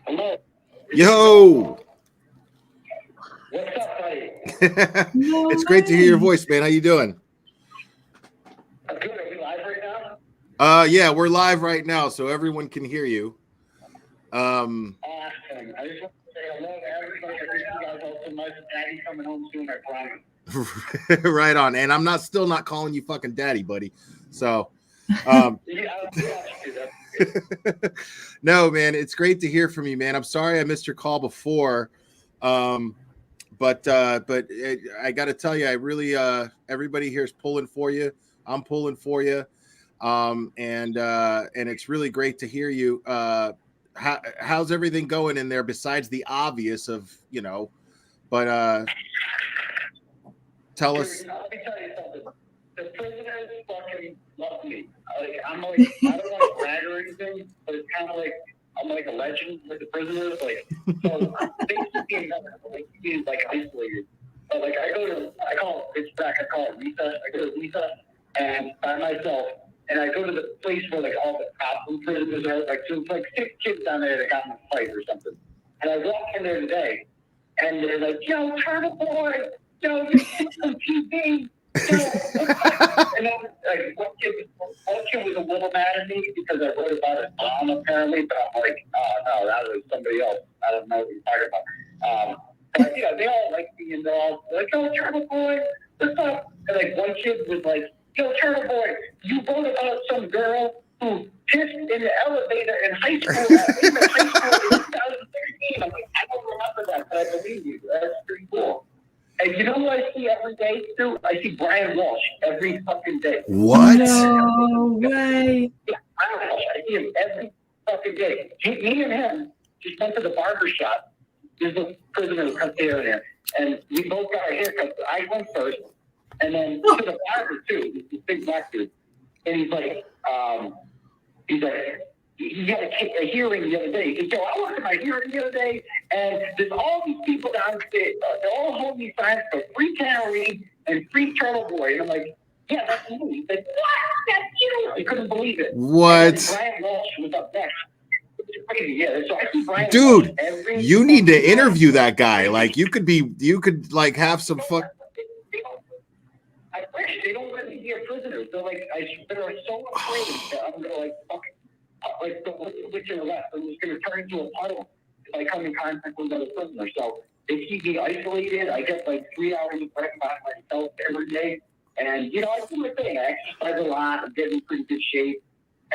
Hello. Yo. What's up, buddy? It's great to hear your voice, man. How you doing? I'm good. Are we live right now? Yeah, we're live right now, so everyone can hear you. Awesome. I just want to say hello to everybody. I think you guys all so much. Daddy's coming home soon, I promise. Right on. And I'm still not calling you fucking daddy, buddy. So no, man, it's great to hear from you, man. I'm sorry I missed your call before. But I got to tell you, I really everybody here is pulling for you. I'm pulling for you. And it's really great to hear you. How's everything going in there besides the obvious of, you know, But tell us. Let me tell you something. The prisoners fucking love me. I'm like, I don't want to brag or anything, but it's kind of like I'm like a legend with the prisoners. Like, so they keep being like isolated. But like I call it recess. I go to recess and by myself, and I go to the place where like all the cops and prisoners are. Like, so it's like 6 kids down there that got in a fight or something. And I walked in there today, and they're like, "Yo, Turtle Boy, yo, you're on TV." And then, like, one kid was a little mad at me because I wrote about his mom apparently, but I'm like, oh no, that was somebody else. I don't know what you're talking about. But you know, they all like me, and they're all like, "Yo, Turtle Boy, what's up?" And like one kid was like, "Yo, Turtle Boy, you wrote about some girl who pissed in the elevator in high school in 2016. I'm like, I don't remember that, but I believe you. That's pretty cool. And you know what I see every day, too? I see Brian Walsh every fucking day. What? No way. Yeah, Brian Walsh. I see him every fucking day. Me and him just went to the barber shop. There's a prisoner who comes here and there. And we both got our haircuts. I went first. And then to the barber, too. This big black dude. And he's like, he had a hearing the other day. He said, "Yo, I went to my hearing the other day, and there's all these people downstairs. They're all holding these signs for free Karen Reed and free Turtle Boy." And I'm like, "Yeah, that's me." He said, "What? That's you?" I couldn't believe it. What? And Brian Walsh was up next. It's crazy, yeah. So I see Brian Dude, Walsh every you need to interview that guy. Like, you could like have some fun. I wish they don't let me be a prisoner. They're like, they're so afraid that I'm gonna like fucking like the which are left. I'm just gonna turn into a puddle if I come in contact with another prisoner. So they keep me isolated. I get like 3 hours of rest by myself every day, and you know I do my thing. I exercise a lot. I'm getting in pretty good shape,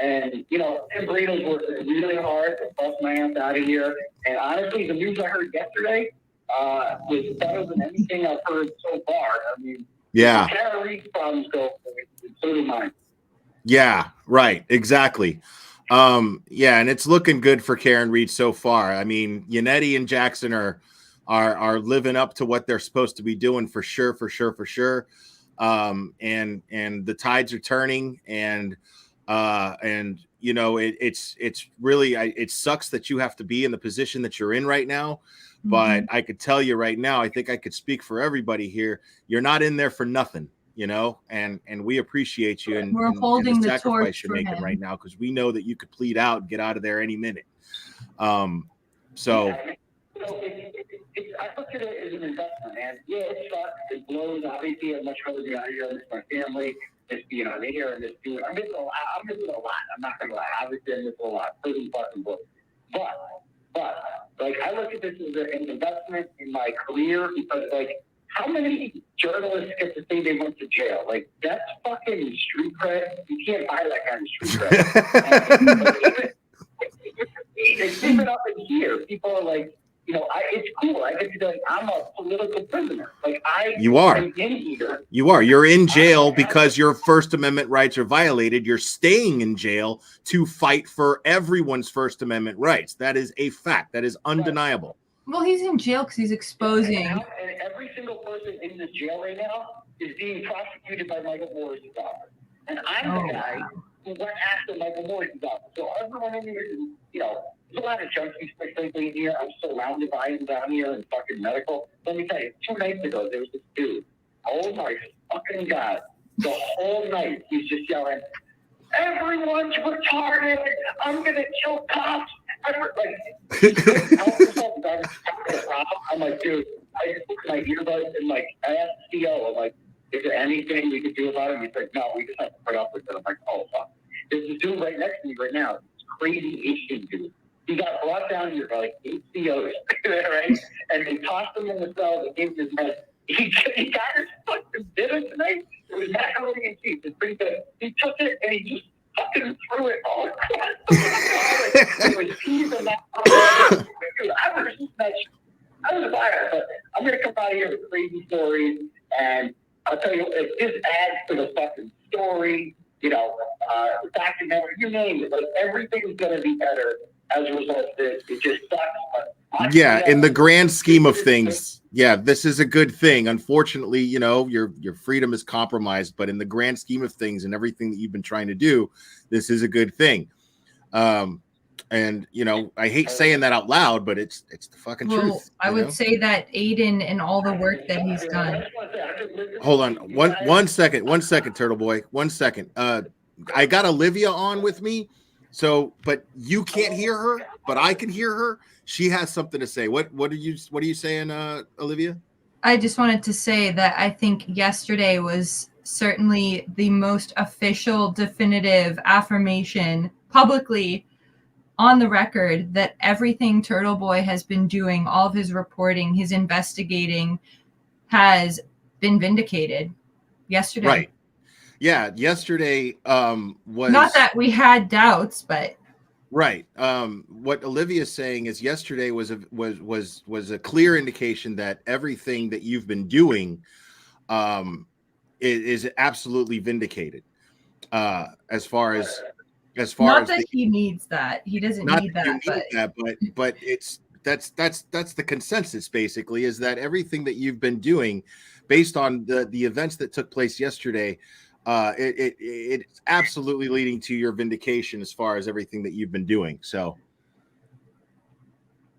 and you know Tim Brado's working really hard to bust my ass out of here. And honestly, the news I heard yesterday was better than anything I've heard so far. I mean. Yeah. Karen Reed's problems go, so do mine. Yeah, right. Exactly. Yeah, and it's looking good for Karen Reed so far. I mean, Yannetti and Jackson are living up to what they're supposed to be doing for sure. And the tides are turning, and you know, it's really it sucks that you have to be in the position that you're in right now. But I could tell you right now, I think I could speak for everybody here. You're not in there for nothing, you know, and we appreciate you and, We're and holding the the sacrifice torch you're for making him right now, because we know that you could plead out and get out of there any minute. So I look at it as an investment, man. Yeah, it sucks. It blows. Obviously, I'm much rather be out here. I miss my family. Miss being on air and just doing. I'm missing a lot. I'm not gonna lie. Obviously, I miss a lot. Pretty fucking book. But like I look at this as an investment in my career, because like how many journalists get to say they went to jail? Like that's fucking street cred. You can't buy that kind of street cred. Even up in here, people are like, you know, it's cool. I get to be like, I'm a political prisoner. Like You are. am in here. You are. You're in jail because your First Amendment rights are violated. You're staying in jail to fight for everyone's First Amendment rights. That is a fact. That is undeniable. Well, he's in jail because he's exposing. And every single person in the jail right now is being prosecuted by Michael Moore's office. And I'm the guy who went after Michael Moore's office. So everyone in here is, you know, there's a lot of junkies specifically here. I'm surrounded by them down here in fucking medical. Let me tell you, 2 nights ago, there was this dude. Oh my fucking God. The whole night, he's just yelling, "Everyone's retarded. I'm going to kill cops." I'm like, dude, I just put my earbuds and like, I asked the CEO, I'm like, is there anything we could do about it? He's like, no, we just have to put up with it. I'm like, oh, fuck. There's a dude right next to me right now. This crazy Asian dude. He got brought down here by like 8 COs, right? And they tossed him in the cell. They gave him his head. He got his fucking dinner tonight. It was macaroni and cheese. It's pretty good. He took it and he just fucking threw it all across the it was cheese and macaroni. Dude, I was fired, but I'm going to come out of here with crazy stories. And I'll tell you, if this adds to the fucking story, you know, documentary, you name it, like everything's going to be better as a result it just sucks. But Yeah, in the grand scheme of things, yeah, this is a good thing. Unfortunately, you know, your freedom is compromised, but in the grand scheme of things and everything that you've been trying to do, this is a good thing. And you know, I hate saying that out loud, but it's the fucking truth. I would say that Aiden and all the work that he's done. Hold on, one second, Turtle Boy, 1 second. I got Olivia on with me, so but you can't hear her, but I can hear her. She has something to say. What are you saying, Olivia? I just wanted to say that I think yesterday was certainly the most official, definitive affirmation publicly on the record that everything Turtle Boy has been doing, all of his reporting, his investigating, has been vindicated yesterday. Right. Yeah, yesterday was not that we had doubts, but right. What Olivia is saying is yesterday was a clear indication that everything that you've been doing is absolutely vindicated. As far as not that he needs that. He doesn't need that. But that's the consensus basically, is that everything that you've been doing based on the events that took place yesterday, it's absolutely leading to your vindication as far as everything that you've been doing. So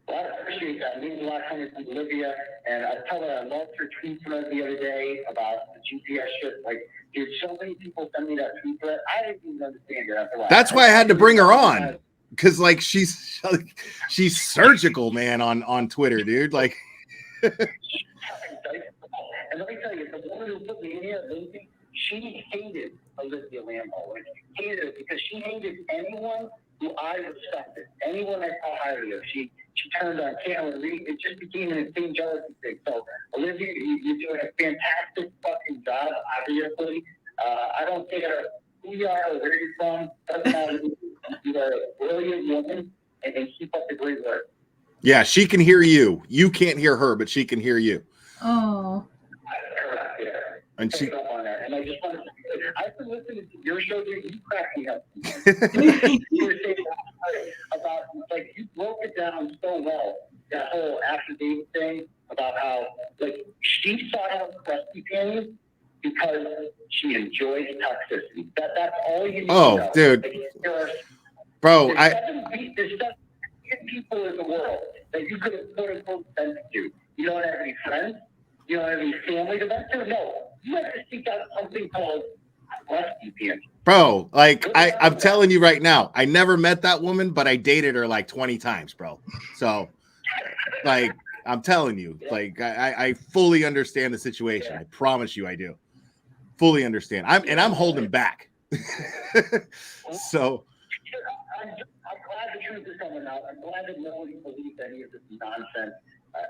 well, I appreciate that. It means a lot coming from Olivia, and I tell her I loved her tweet thread the other day about the GPS shit. Like, dude, so many people send me that tweet thread. I didn't even understand it. that's why I had to bring her on, because like she's surgical, man, on Twitter, dude. Like, and let me tell you, the woman who put me in here, Lindsay, she hated Olivia Lambo. Like, hated her because she hated anyone who I respected, anyone I saw highly of. She turned on Cameron Reed. It just became an insane jealousy thing. So, Olivia, you're doing a fantastic fucking job, obviously. I don't care who you are or where you're from. Doesn't matter. You are a brilliant woman, and keep up the great work. yeah, she can hear you. You can't hear her, but she can hear you. Oh. And she. And I just want to say, I've been listening to your show, dude. You cracked me up. You were saying about, like, you broke it down so well, that whole affidavit thing about how, like, she sought out crusty panties because she enjoys toxicity. That's all you need to know. Dude. Like, Bro, there's 7 people in the world that you could have quote unquote sent to. You don't have any friends. You don't have any family to vent to. No. You have to seek out something called crusty panties. Bro, like I'm telling you right now, I never met that woman, but I dated her like 20 times, bro. So, like, I'm telling you, like, I fully understand the situation. I promise you, I do fully understand. I'm holding back. So, I'm glad the truth is coming out. I'm glad that nobody believes any of this nonsense.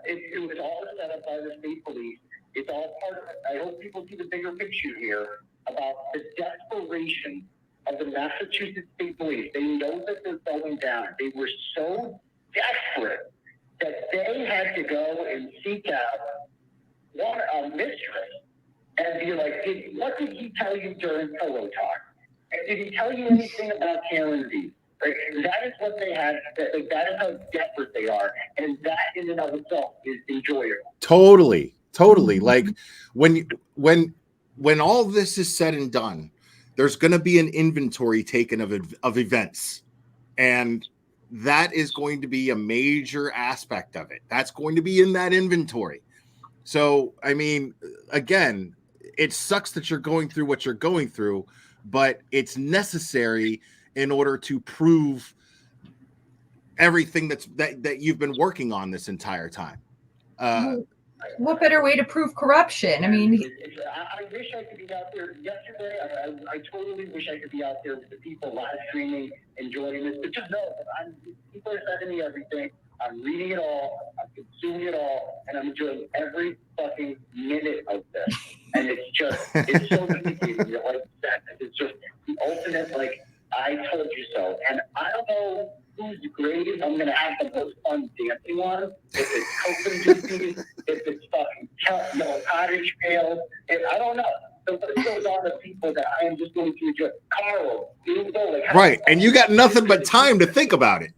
It was all set up by the state police. It's all part of it. I hope people see the bigger picture here about the desperation of the Massachusetts State Police. They know that they're going down. They were so desperate that they had to go and seek out a mistress and be like, what did he tell you during pillow talk? And did he tell you anything about Karen Reed? Right? That is what they had. That is how desperate they are. And that in and of itself is enjoyable. Totally. Like when all this is said and done, there's going to be an inventory taken of events, and that is going to be a major aspect of it. That's going to be in that inventory. So, I mean, again, it sucks that you're going through what you're going through, but it's necessary in order to prove everything that you've been working on this entire time. What better way to prove corruption? I mean, I wish I could be out there yesterday. I totally wish I could be out there with the people live streaming, enjoying this. But just know, people are sending me everything. I'm reading it all. I'm consuming it all, and I'm enjoying every fucking minute of this. And it's so vindicating. Like that. It's just the ultimate, like, I told you so. And I don't know who's the greatest. I'm going to have the most fun dancing on. If it's Coke and Juicy, if it's fucking cottage pails, I don't know. The list goes on of people that I am just going to enjoy. Carl, like, right. And you got nothing but time to think about it.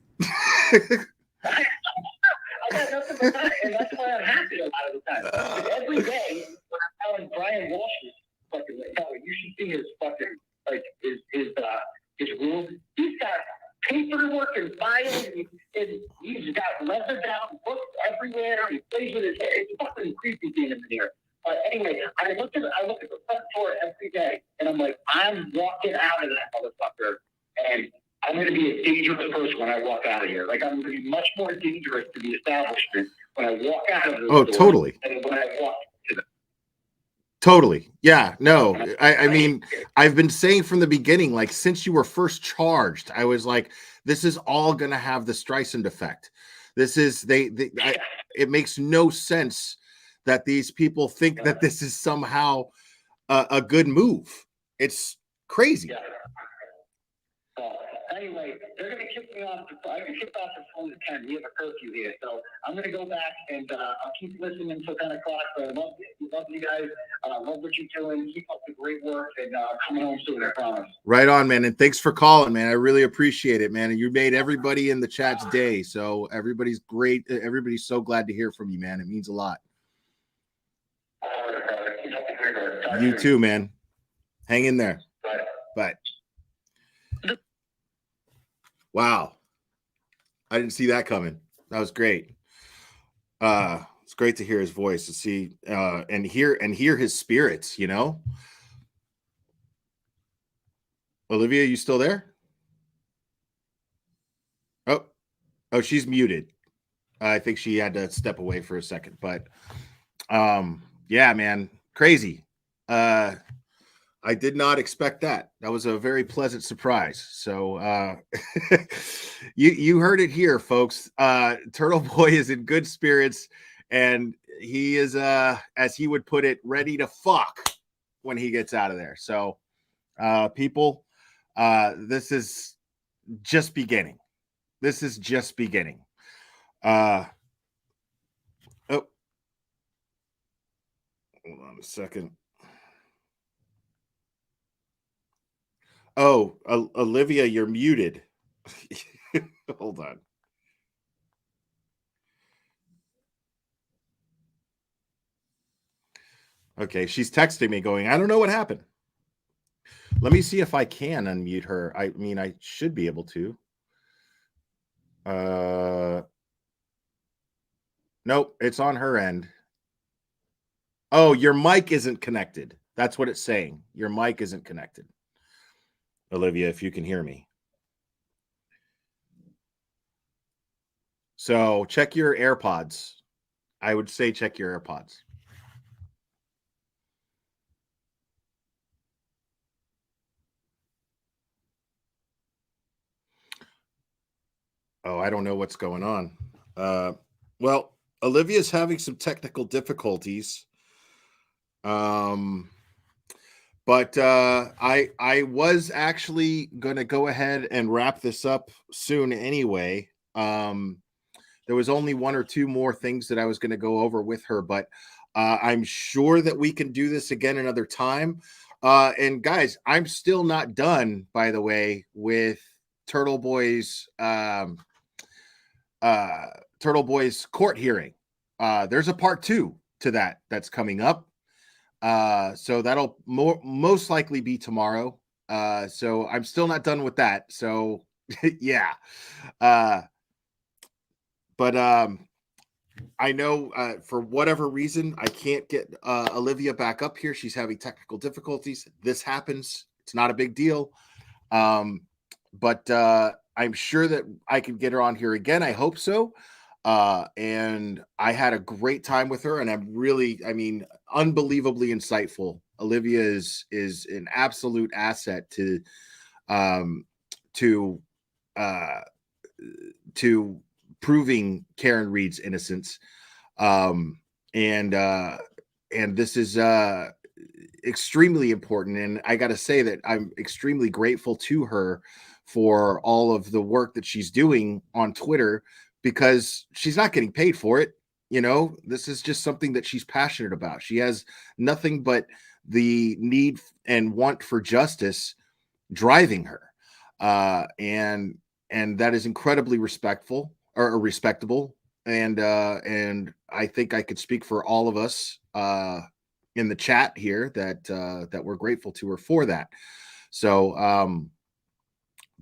I got nothing but time, and that's why I'm happy a lot of the time. Because every day when I'm telling Brian Walsh's fucking, you should see his fucking like his room. He's got paperwork and files, and he's got leather down books everywhere. He plays with his hair. It's fucking creepy being in here. Anyway, I look at the front door every day, and I'm like, I'm walking out of that motherfucker, and I'm going to be a dangerous person when I walk out of here. Like, I'm going to be much more dangerous to the establishment when I walk out of the door totally. than when I walk to the. Totally. Yeah. No, I mean, I've been saying from the beginning, like since you were first charged, I was like, this is all going to have the Streisand effect. This is it makes no sense that these people think that this is somehow a good move. It's crazy. Yeah. Anyway, they're going to kick me off. I can kick off the phone at 10. We have a curfew here. So I'm going to go back and I'll keep listening until 10 o'clock. But I love you guys. Love what you're doing. Keep up the great work. And coming home soon, I promise. Right on, man. And thanks for calling, man. I really appreciate it, man. And you made everybody in the chat's day. So everybody's great. Everybody's so glad to hear from you, man. It means a lot. You too, man. Hang in there. Bye. Wow. I didn't see that coming. That was great. It's great to hear his voice, to see and hear his spirits, you know. Olivia, you still there? Oh, she's muted. I think she had to step away for a second, but yeah, man, crazy. I did not expect that. That was a very pleasant surprise. So you heard it here, folks. Turtle Boy is in good spirits, and he is, as he would put it, ready to fuck when he gets out of there. So people, this is just beginning. This is just beginning. Oh, hold on a second. Oh, Olivia, you're muted. Hold on. Okay, she's texting me going, I don't know what happened. Let me see if I can unmute her. I mean, I should be able to. Nope, it's on her end. Oh, your mic isn't connected. That's what it's saying. Your mic isn't connected. Olivia, if you can hear me. So check your AirPods. I would say check your AirPods. Oh, I don't know what's going on. Well, Olivia's having some technical difficulties. But I was actually going to go ahead and wrap this up soon anyway. There was only one or two more things that I was going to go over with her, but I'm sure that we can do this again another time. And guys, I'm still not done, by the way, with Turtle Boy's court hearing. There's a part 2 to that that's coming up. So that'll most likely be tomorrow. So I'm still not done with that. So yeah. But I know for whatever reason, I can't get Olivia back up here. She's having technical difficulties. This happens. It's not a big deal. But I'm sure that I can get her on here again. I hope so. And I had a great time with her, and unbelievably insightful. Olivia is an absolute asset to proving Karen Reed's innocence. And this is extremely important. And I got to say that I'm extremely grateful to her for all of the work that she's doing on Twitter, because she's not getting paid for it. You know, this is just something that she's passionate about. She has nothing but the need and want for justice driving her. And that is incredibly respectful or respectable. and I think I could speak for all of us in the chat here that we're grateful to her for that. So,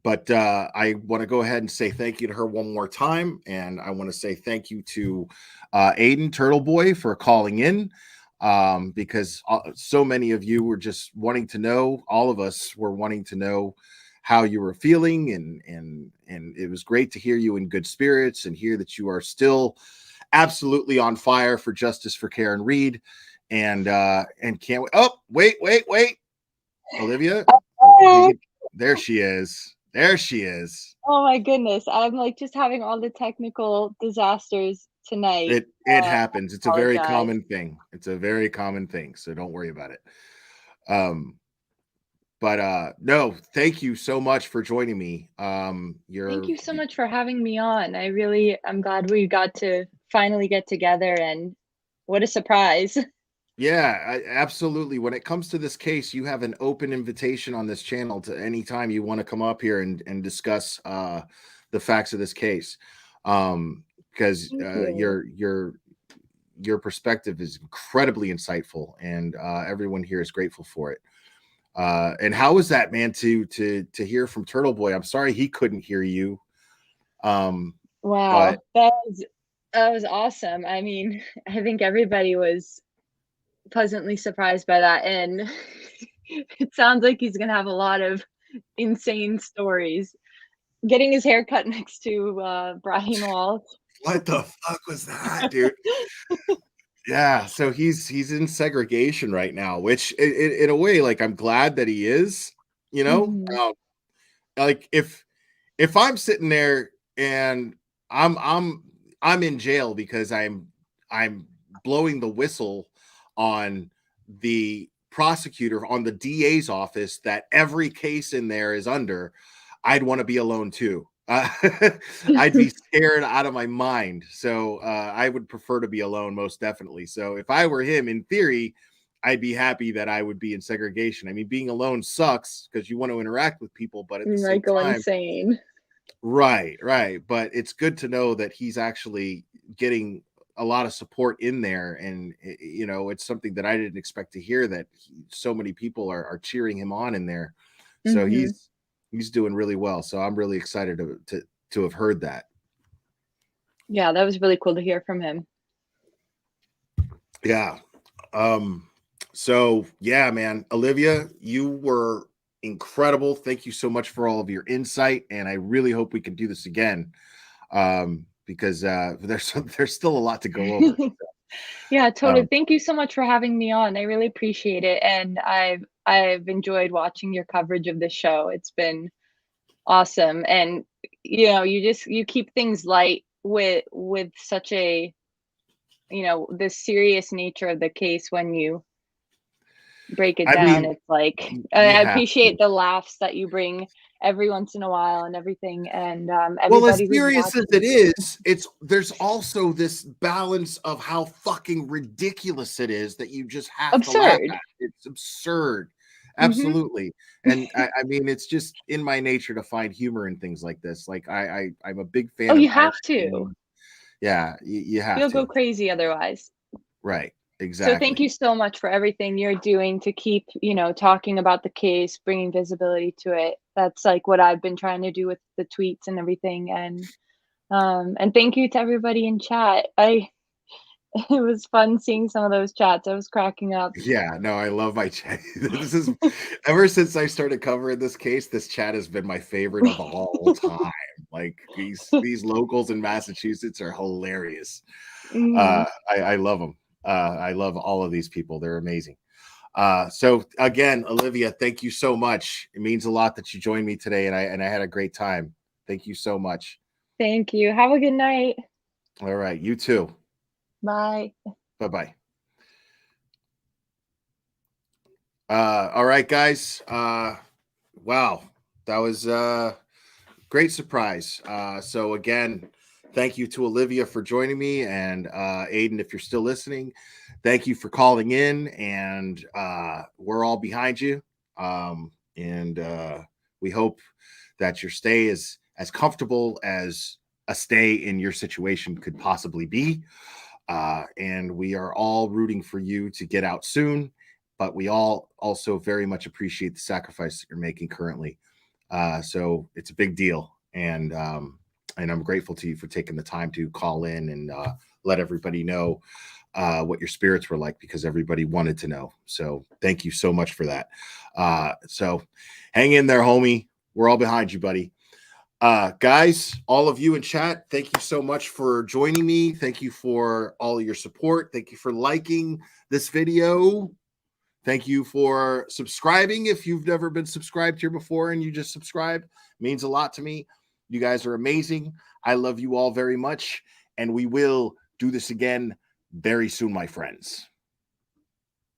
but I want to go ahead and say thank you to her one more time, and I want to say thank you to Aiden Turtle Boy for calling in, because so many of you were just wanting to know. All of us were wanting to know how you were feeling, and it was great to hear you in good spirits and hear that you are still absolutely on fire for justice for Karen Reed, and can't wait. Oh, wait, Olivia, there she is. There she is. Oh my goodness. I'm like just having all the technical disasters tonight. It happens. It's a very apologize. common thing. It's a very common thing. So don't worry about it. But no, thank you so much for joining me. Thank you so much for having me on. I'm glad we got to finally get together, and what a surprise. Yeah, absolutely. When it comes to this case, you have an open invitation on this channel to any time you want to come up here and discuss the facts of this case, because your perspective is incredibly insightful, and everyone here is grateful for it. And how was that, man, to hear from Turtle Boy? I'm sorry he couldn't hear you. Wow, but that was awesome. I mean, I think everybody was pleasantly surprised by that, and it sounds like he's gonna have a lot of insane stories. Getting his hair cut next to Brian Walsh. what the fuck was that, dude? Yeah, so he's in segregation right now, which in a way, like, I'm glad that he is, you know. Mhm. Like, if I'm sitting there and I'm in jail because I'm blowing the whistle on the prosecutor, on the DA's office, that every case in there is under, I'd want to be alone too. I'd be scared out of my mind. So I would prefer to be alone, most definitely. So if I were him, in theory, I'd be happy that I would be in segregation. I mean, being alone sucks because you want to interact with people, but at the You same might go time, insane. right. But it's good to know that he's actually getting a lot of support in there, and it's something that I didn't expect to hear, that so many people are cheering him on in there. So Mhm. he's doing really well. So I'm really excited to have heard that. Yeah, that was really cool to hear from him. Yeah. So yeah, man, Olivia, you were incredible. Thank you so much for all of your insight, and I really hope we can do this again, because there's still a lot to go over. Yeah, totally. Um, Thank you so much for having me on. I really appreciate it, and I've enjoyed watching your coverage of the show. It's been awesome, and you keep things light with such a the serious nature of the case. When you break it I down, mean, it's like you I have to. appreciate the laughs that you bring every once in a while and everything, and Well, as everybody who's serious as watching. it is, there's also this balance of how fucking ridiculous it is that you just have to laugh Absurd. at. It's absurd. Mhm. Absolutely. And I mean, it's just in my nature to find humor in things like this. Like I'm a big Oh, fan of you have to. irony. Yeah, you have You'll go to. crazy otherwise. Right. So thank Exactly. you so much for everything you're doing to keep, talking about the case, bringing visibility to it. That's like what I've been trying to do with the tweets and everything. And thank you to everybody in chat. It was fun seeing some of those chats. I was cracking up. Yeah, no, I love my chat. This is ever since I started covering this case, this chat has been my favorite of all time. Like, these locals in Massachusetts are hilarious. Mhm. I love them. I love all of these people. They're amazing. So again, Olivia, thank you so much. It means a lot that you joined me today, and I had a great time. Thank you so much. Thank you. Have a good night. All right, you too. Bye. Bye-bye. All right, guys. Wow, that was a great surprise. So again, thank you to Olivia for joining me, and Aiden, if you're still listening, thank you for calling in, and we're all behind you. And we hope that your stay is as comfortable as a stay in your situation could possibly be. And we are all rooting for you to get out soon, but we all also very much appreciate the sacrifice that you're making currently. So it's a big deal. And I'm grateful to you for taking the time to call in and let everybody know what your spirits were like, because everybody wanted to know. So thank you so much for that. So hang in there, homie. We're all behind you, buddy. Guys, all of you in chat, thank you so much for joining me. Thank you for all of your support. Thank you for liking this video. Thank you for subscribing. If you've never been subscribed here before and you just subscribed, it means a lot to me. You guys are amazing. I love you all very much, and we will do this again very soon, my friends.